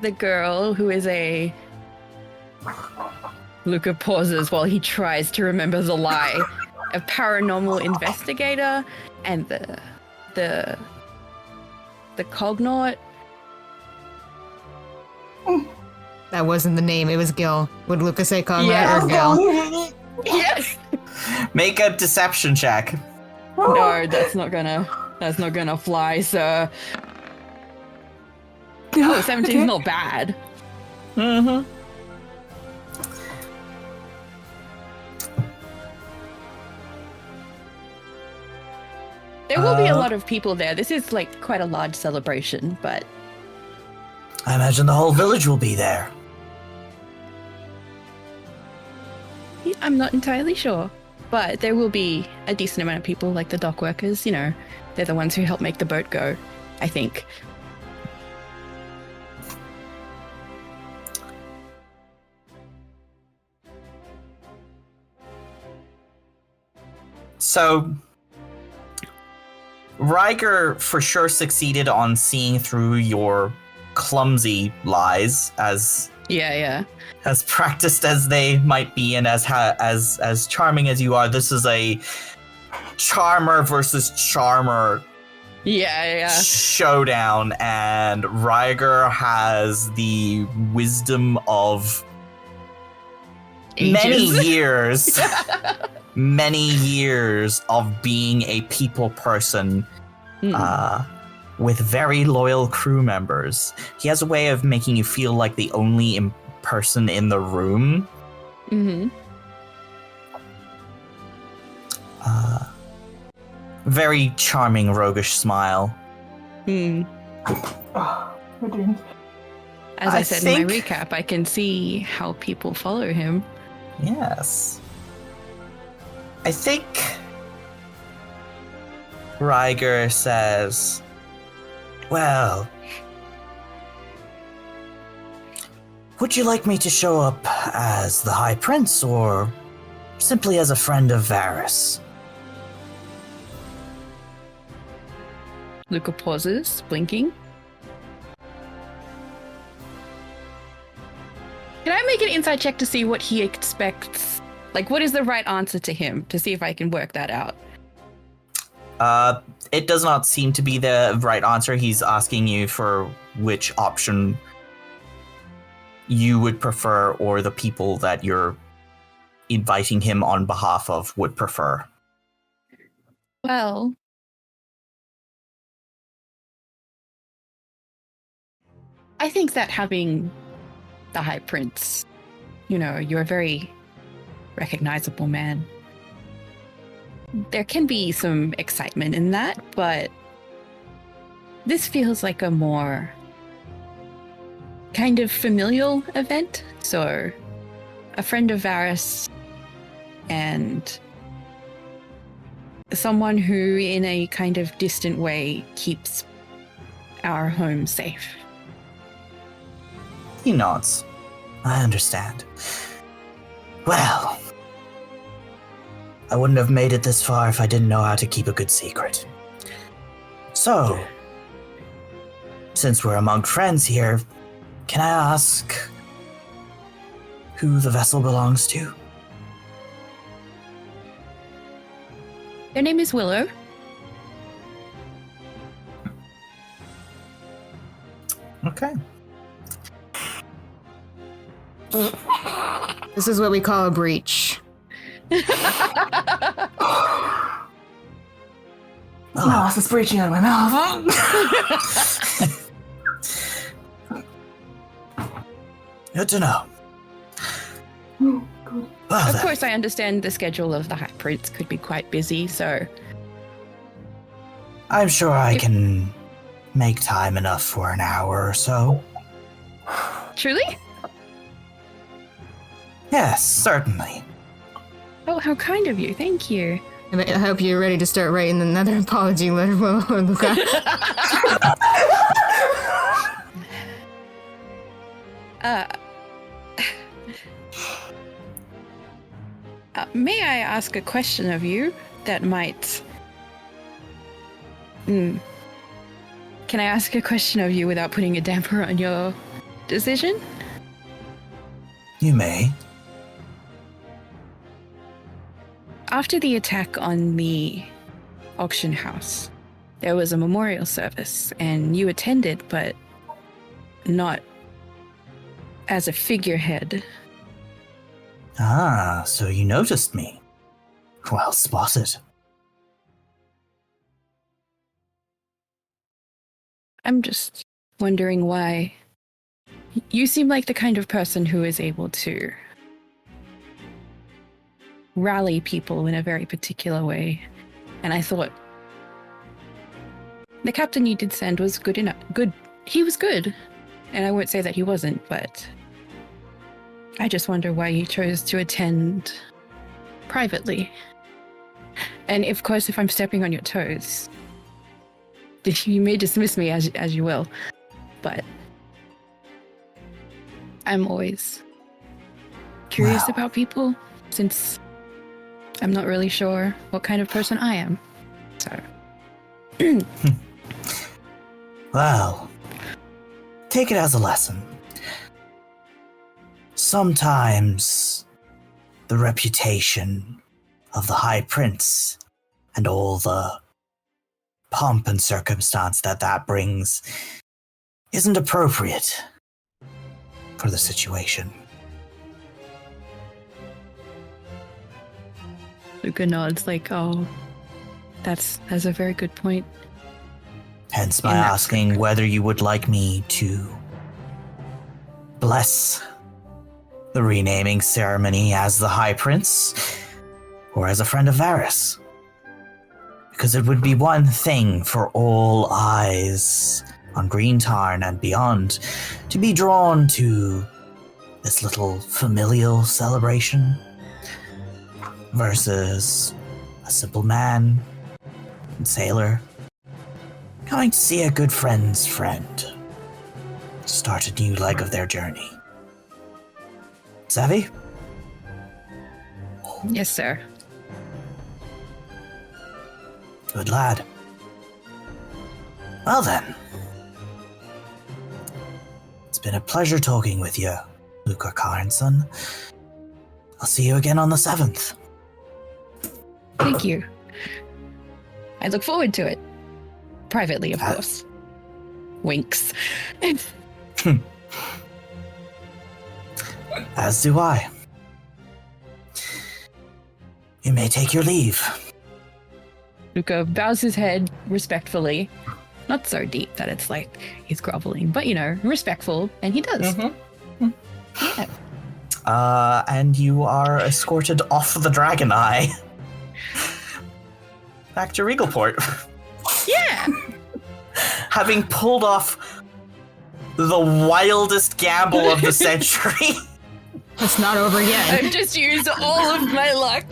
the girl who is a... Luca pauses while he tries to remember the lie. A paranormal investigator, and the cognaut. that wasn't the name. It was Gil. Would Lucas say Cognac or Gil? Yes. Make a deception check. No, that's not gonna fly, sir. Oh, 17 is not bad. Mm-hmm. There will be a lot of people there. This is quite a large celebration, but I imagine the whole village will be there. I'm not entirely sure. But there will be a decent amount of people, like the dock workers, they're the ones who help make the boat go, I think. So, Ryger for sure succeeded on seeing through your clumsy lies, as practiced as they might be, and as charming as you are. This is a charmer versus charmer showdown, and Ryger has the wisdom of Ages. many years of being a people person with very loyal crew members. He has a way of making you feel like the only person in the room. Mm-hmm. Very charming, roguish smile. As I said in my recap, I can see how people follow him. Yes. I think Ryger says, well, would you like me to show up as the High Prince or simply as a friend of Varys? Luca pauses, blinking. Can I make an insight check to see what he expects? What is the right answer to him, to see if I can work that out? It does not seem to be the right answer. He's asking you for which option you would prefer, or the people that you're inviting him on behalf of would prefer. Well, I think that having the High Prince, you're a very recognizable man. There can be some excitement in that, but this feels like a more kind of familial event. So, a friend of Varys and someone who, in a kind of distant way, keeps our home safe. He nods. I understand. Well, I wouldn't have made it this far if I didn't know how to keep a good secret. So, since we're among friends here, can I ask who the vessel belongs to? Their name is Willow. Okay. This is what we call a breach. Oh, it's breaching out of my mouth. Good to know. Oh, good. Well, Of then. course, I understand the schedule of the High Prince could be quite busy, so I'm sure I can make time enough for an hour or so. truly? Yes, certainly. Oh, how kind of you. Thank you. And I hope you're ready to start writing another apology letter, Luca. May I ask a question of you that might... Can I ask a question of you without putting a damper on your decision? You may. After the attack on the auction house, there was a memorial service, and you attended, but not as a figurehead. Ah, so you noticed me. Well spotted. I'm just wondering why. You seem like the kind of person who is able to rally people in a very particular way. And I thought the captain you did send was good enough. Good. He was good. And I won't say that he wasn't, but I just wonder why you chose to attend privately. And of course, if I'm stepping on your toes, you may dismiss me as you will, but I'm always curious about people, since I'm not really sure what kind of person I am. So, Well, take it as a lesson. Sometimes the reputation of the High Prince and all the pomp and circumstance that brings isn't appropriate for the situation. Luca nods like, oh, that's a very good point. Hence my In that asking whether you would like me to bless the renaming ceremony as the High Prince or as a friend of Varys. Because it would be one thing for all eyes on Greentarn and beyond to be drawn to this little familial celebration versus a simple man and sailor going to see a good friend's friend start a new leg of their journey. Savvy? Yes, sir. Good lad. Well then. It's been a pleasure talking with you, Luca Carnson. I'll see you again on the 7th. Thank you. I look forward to it. Privately, of course. Winks. As do I. You may take your leave. Luca bows his head respectfully. Not so deep that it's like he's groveling, but respectful, and he does. Yeah. And you are escorted off the Dragon Eye. Back to Regalport. Yeah! Having pulled off the wildest gamble of the century. It's not over yet. I've just used all of my luck.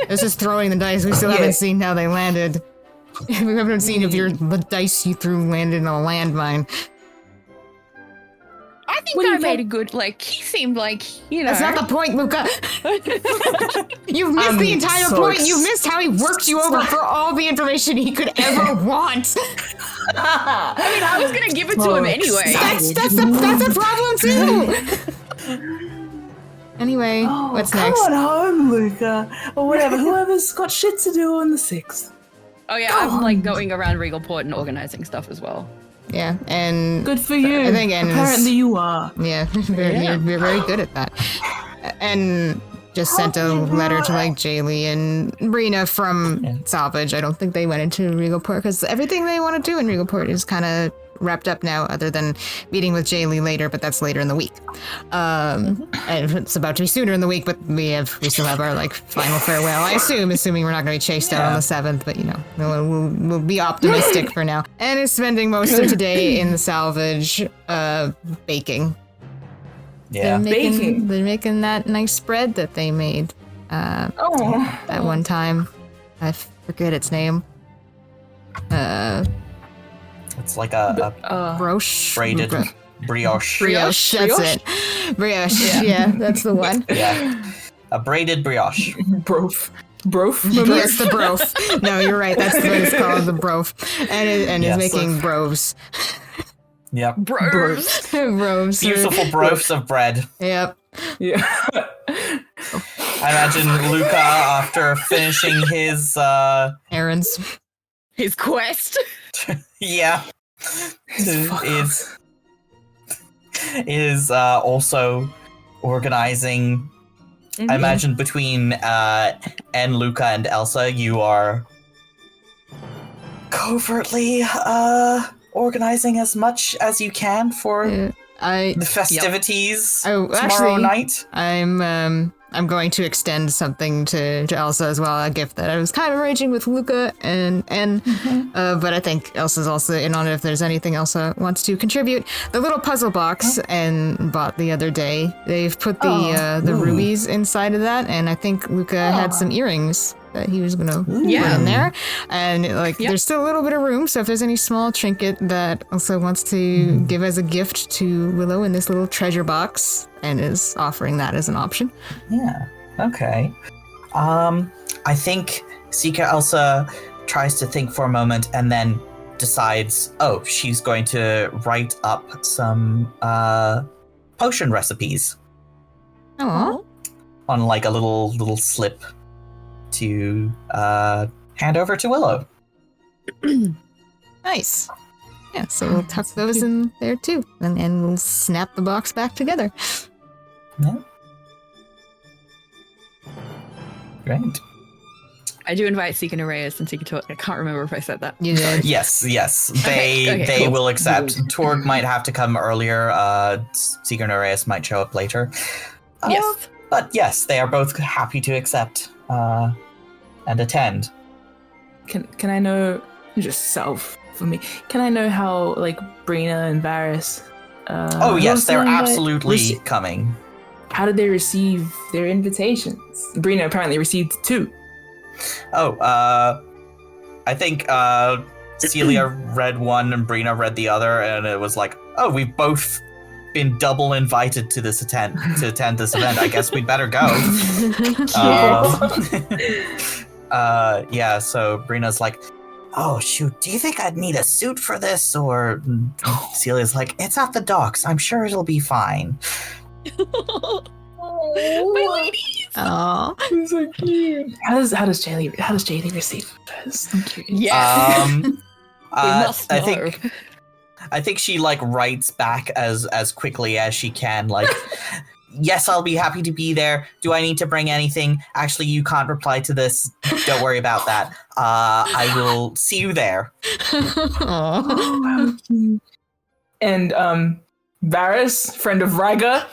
This is throwing the dice. We still haven't seen how they landed. We haven't seen if the dice you threw landed in a landmine. I think I made a good, he seemed like, That's not the point, Luca! You've missed the entire point! You missed how he worked you over for all the information he could ever want! I mean, I was gonna give it to him anyway. That's a problem too! Anyway, what's next? Come on home, Luca. Or whatever. Whoever's got shit to do on the 6th. Oh yeah, I'm going around Regalport and organizing stuff as well. Yeah, and Good for you. I think Apparently you are. Yeah, you're very good at that. And just sent a letter to like Jaylee and Brina from Salvage. I don't think they went into Regalport because everything they want to do in Regalport is kind of wrapped up now, other than meeting with Jaylee later, but that's later in the week. And it's about to be sooner in the week, but we still have our like final farewell. I assume, assuming we're not going to be chased out on the 7th, but you know, we'll be optimistic for now. And is spending most of today in the Salvage, baking. Yeah, They're making that nice bread that they made that one time. I forget its name. it's like a brioche. braided brioche. Brioche, that's it. Brioche, yeah, that's the one. Yeah, a braided brioche. Brof. Yes, the brof. No, you're right. That's what it's called, the brof. And Yes. is making bros. Yep. Bros. Bros. Beautiful broths of bread. Yep. Yeah. I imagine Luca, after finishing his Errands. His quest. is also organizing. I imagine between and Luca and Elsa, you are covertly organizing as much as you can for the festivities tomorrow night. I'm going to extend something to Elsa as well, a gift that I was kind of arranging with Luca and but I think Elsa's also in on it if there's anything Elsa wants to contribute. The little puzzle box and bought the other day, they've put the rubies inside of that, and I think Luca had some earrings that he was gonna put in there, and there's still a little bit of room, so if there's any small trinket that Elsa wants to give as a gift to Willow in this little treasure box, and is offering that as an option. Yeah. Okay. I think Seeker Elsa tries to think for a moment and then decides, she's going to write up some potion recipes. Oh. On like a little slip to hand over to Willow. Nice. Yeah, so we'll tuck those in there too, and we'll snap the box back together. Yeah. Great. I do invite Seeker and Reyes and Seeker Torg. I can't remember if I said that. You did. Yes. Okay, They cool. will accept. Torg might have to come earlier. Seeker and Reyes might show up later. Yes. But yes, they are both happy to accept and attend. Can I know, just self for me, can I know how like Brina and Varys Yes, they're saying that absolutely coming. How did they receive their invitations? Brina apparently received 2. I think Celia read one and Brina read the other, and it was like, we've both been double invited to attend this event. I guess we'd better go. So Brina's like, oh shoot, do you think I'd need a suit for this? Or Celia's like, it's at the docks, I'm sure it'll be fine. My ladies. Oh, It's so cute. How does Jaylee receive this? I'm curious. Yeah. I think she like writes back as quickly as she can, like, yes, I'll be happy to be there. Do I need to bring anything? Actually, you can't reply to this. Don't worry about that. I will see you there. And Varys, friend of Ryga.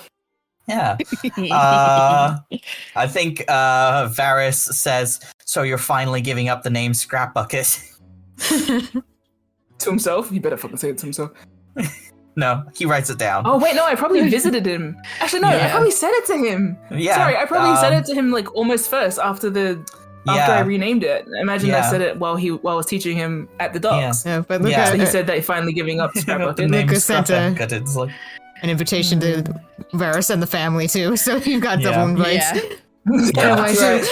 Yeah. I think Varys says, so you're finally giving up the name Scrap Bucket. To himself? He better fucking say it to himself. No, he writes it down. Oh, wait, no, I probably visited him. Actually, no, I probably said it to him. Yeah. Sorry, I probably said it to him like almost first after I renamed it. Imagine I said it while I was teaching him at the docks. yeah, but look So he said that he's finally giving up Scrap The Bucket. name Lucas Scrap sent Bucket, it's like, an invitation to Varys and the family too, so you've got double invites. Yeah. Right.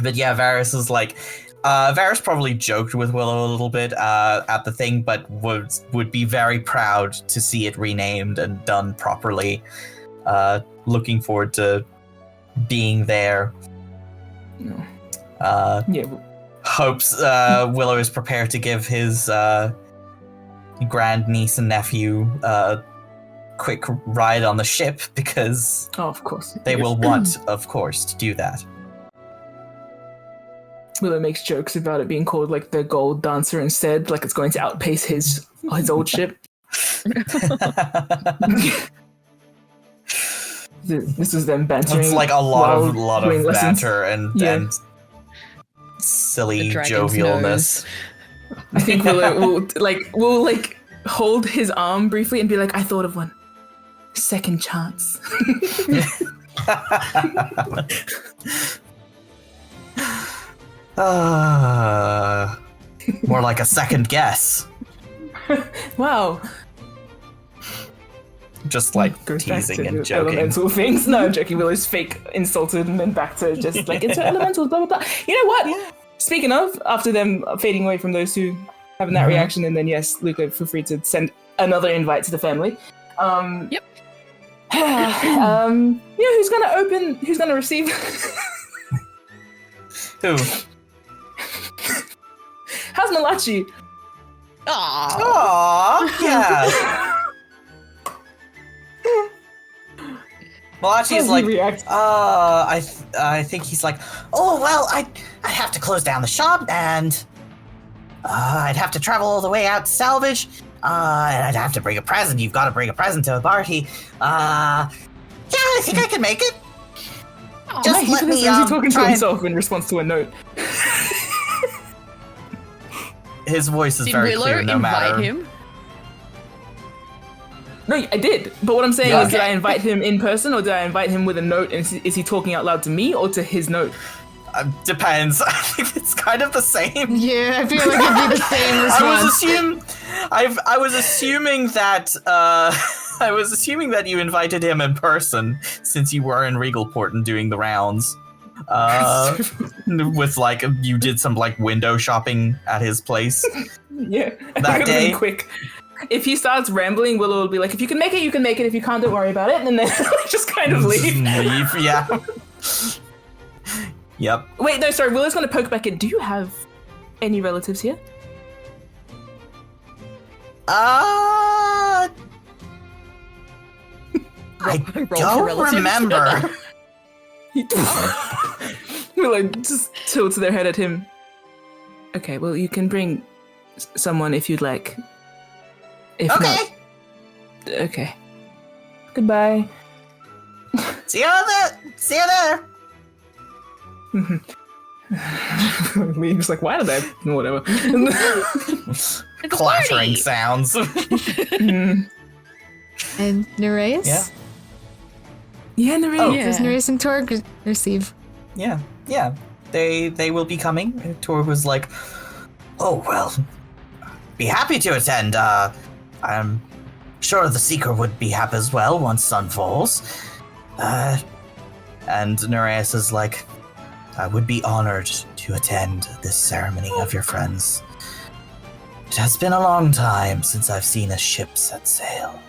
But yeah, Varys is like, Varys probably joked with Willow a little bit at the thing, but would be very proud to see it renamed and done properly. Looking forward to being there. Yeah. Hopes Willow is prepared to give his grandniece and nephew a quick ride on the ship because of course they will want, of course, to do that. Willow makes jokes about it being called like the Gold Dancer instead, like it's going to outpace his old ship. This is them bantering. It's like a lot of banter lessons. and silly jovialness. I think Willow will hold his arm briefly and be like, I thought of one. Second chance. More like a second guess. Wow. Just like teasing and joking. Elemental things. No, I'm joking. Willow's fake insulted and then back to just like, it's elementals, blah, blah, blah. You know what? Yeah. Speaking of, after them fading away from those two having that reaction, and then yes, Luca, feel free to send another invite to the family. Yep. Who's gonna receive? Who? How's Malachi? Aww, yeah. Malachi's like, I think he's like, oh, well, I have to close down the shop, and I'd have to travel all the way out to Salvaged, and I'd have to bring a present. You've got to bring a present to a party. Yeah, I think I can make it. Just let me Is he talking to himself in response to a note? His voice is very clear, no matter. Did Willow invite him? No, I did. But what I'm saying is, did I invite him in person or did I invite him with a note? And is he talking out loud to me or to his note? Depends. I think it's kind of the same. Yeah, I feel like it'd be the same response. I was assuming that you invited him in person since you were in Regalport and doing the rounds. With like you did some like window shopping at his place. Yeah, that day. Quick. If he starts rambling, Willow will be like, "If you can make it, you can make it. If you can't, don't worry about it." And then just kind of leave. Yeah. Yep. Wait, no, sorry. Willow's gonna poke back in. Do you have any relatives here? I don't remember. Willow just tilts their head at him. Okay, well, you can bring someone if you'd like. If not, okay. Goodbye. See you there. Leaves like, why did I? Whatever. Clattering sounds. And Nereus? Yeah. Yeah, Nereus. Does Nereus and Torg receive? Yeah. They will be coming. Torg was like, oh, well, be happy to attend. I'm sure the Seeker would be happy as well once sun falls. And Nereus is like, I would be honored to attend this ceremony of your friends. It has been a long time since I've seen a ship set sail.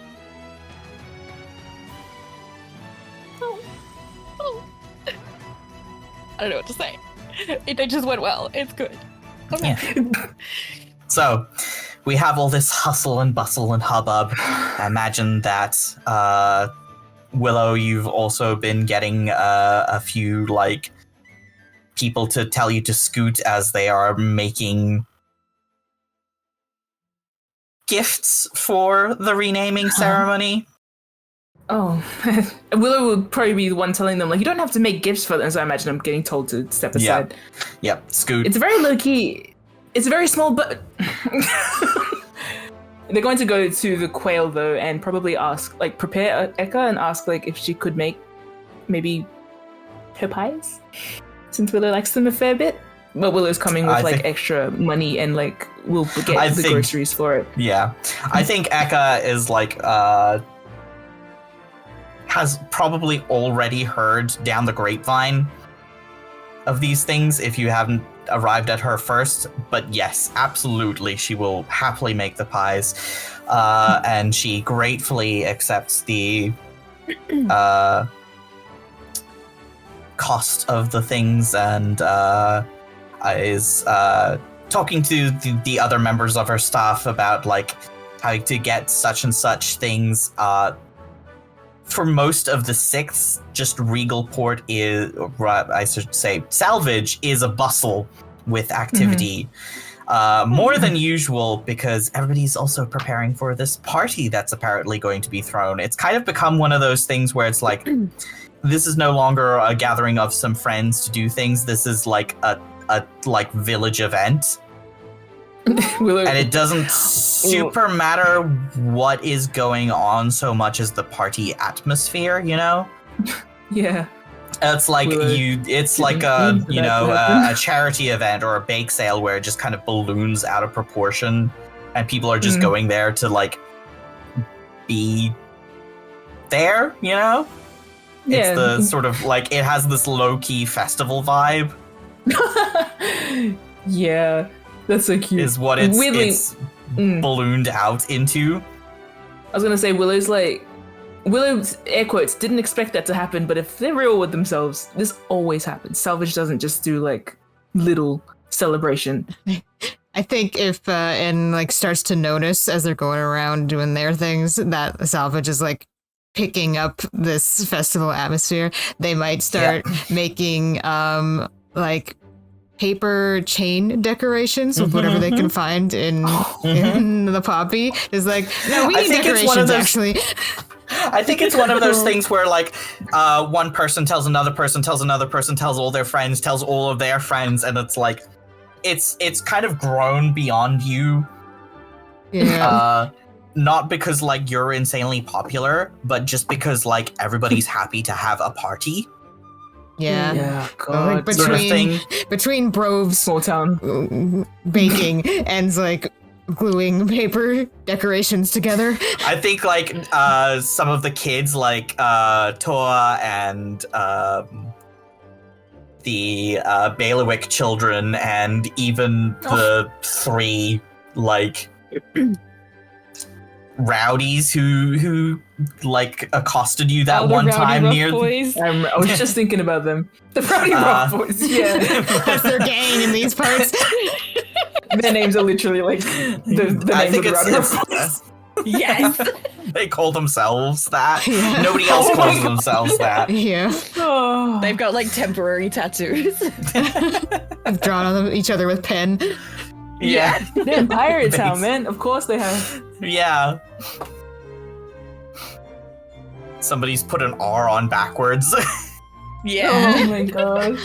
I don't know what to say. It just went well. It's good. Okay. Yeah. So, we have all this hustle and bustle and hubbub. I imagine that, Willow, you've also been getting a few, like, people to tell you to scoot as they are making gifts for the renaming ceremony. Oh, Willow would probably be the one telling them, like, you don't have to make gifts for them, so I imagine I'm getting told to step aside. Yep, scoot. It's very low-key. It's very small, but... They're going to go to the quail, though, and probably ask, like, prepare Eka and ask, like, if she could make maybe her pies, since Willow likes them a fair bit. But Willow's coming with, extra money and, like, we'll get the groceries for it. Yeah. I think Eka is, like, has probably already heard down the grapevine of these things if you haven't arrived at her first. But yes, absolutely, she will happily make the pies. And she gratefully accepts the cost of the things and is talking to the other members of her staff about, like, how to get such and such things. For most of the 6th, just Regalport is, I should say, Salvage is a bustle with activity. More than usual, because everybody's also preparing for this party that's apparently going to be thrown. It's kind of become one of those things where it's like, this is no longer a gathering of some friends to do things. This is like a like village event. And it doesn't super matter what is going on so much as the party atmosphere, you know? Yeah. It's like it's like a charity event or a bake sale where it just kind of balloons out of proportion and people are just going there to like be there, you know? Yeah. It's the sort of like, it has this low-key festival vibe. Yeah. That's so cute. Is what it's ballooned out into. I was gonna say, Willow's air quotes, didn't expect that to happen, but if they're real with themselves, this always happens. Salvage doesn't just do like little celebration. I think if and like starts to notice as they're going around doing their things that Salvage is like picking up this festival atmosphere, they might start making like paper chain decorations with whatever they can find in the poppy. Is like, no, we need decorations actually. I think it's one of those things where like one person tells another person, tells another person, tells all their friends, tells all of their friends, and it's like it's kind of grown beyond you. Yeah. Not because like you're insanely popular, but just because like everybody's happy to have a party. Yeah. Yeah, God. Like sort of thing. between Broves Small town baking and like gluing paper decorations together. I think like some of the kids like Toa and the Bailiwick children and even the 3 like rowdies who like accosted you that one time near boys. I was just thinking about them. The Rowdy Rock Boys, yeah. That's their gang in these parts. Their names are literally like the I names think of the it's Rowdy Rock Boys. Yes. they call themselves that. Yeah. Nobody else calls themselves that. Yeah. Oh. They've got like temporary tattoos. I've drawn on each other with pen. Yeah. They're in Pirate Town, man. Of course they have. Yeah. Somebody's put an R on backwards. Yeah. Oh my god.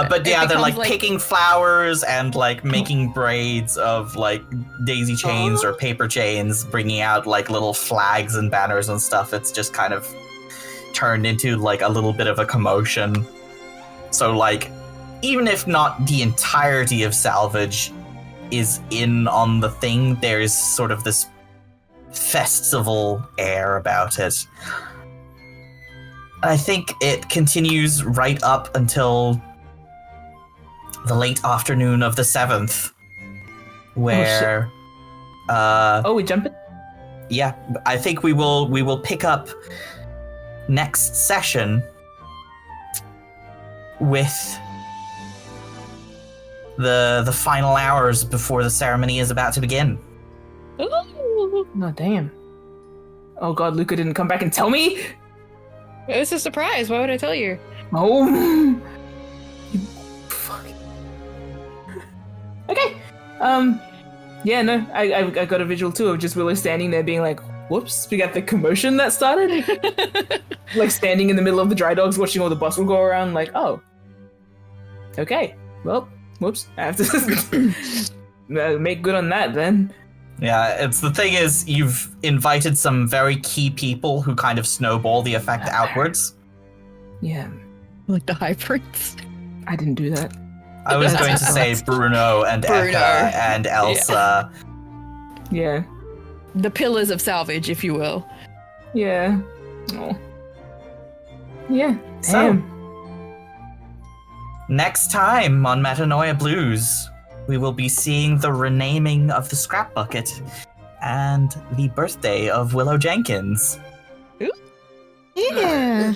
But yeah, they're like becomes, picking flowers and like making braids of like daisy chains or paper chains, bringing out like little flags and banners and stuff. It's just kind of turned into like a little bit of a commotion. So like, even if not the entirety of Salvage is in on the thing, there's sort of this festival air about it. I think it continues right up until the late afternoon of the 7th, where we jumping? yeah, I think we will pick up next session with the final hours before the ceremony is about to begin. Ooh. Oh, damn. Oh god, Luca didn't come back and tell me? It's a surprise. Why would I tell you? Oh. You fuck. Okay. Yeah, no, I got a visual too of just Willow standing there being like, whoops, we got the commotion that started. Like standing in the middle of the dry dogs watching all the bustle go around like, oh. Okay. Well, whoops. I have to make good on that then. Yeah, it's the thing is, you've invited some very key people who kind of snowball the effect outwards. Yeah. Like the High Prince. I didn't do that. I was going to say Bruno and Eka and Elsa. Yeah. The pillars of Salvage, if you will. Yeah. Oh. Yeah. So, Damn. next time on Metanoia Blues, we will be seeing the renaming of the scrap bucket and the birthday of Willow Jenkins. Yeah.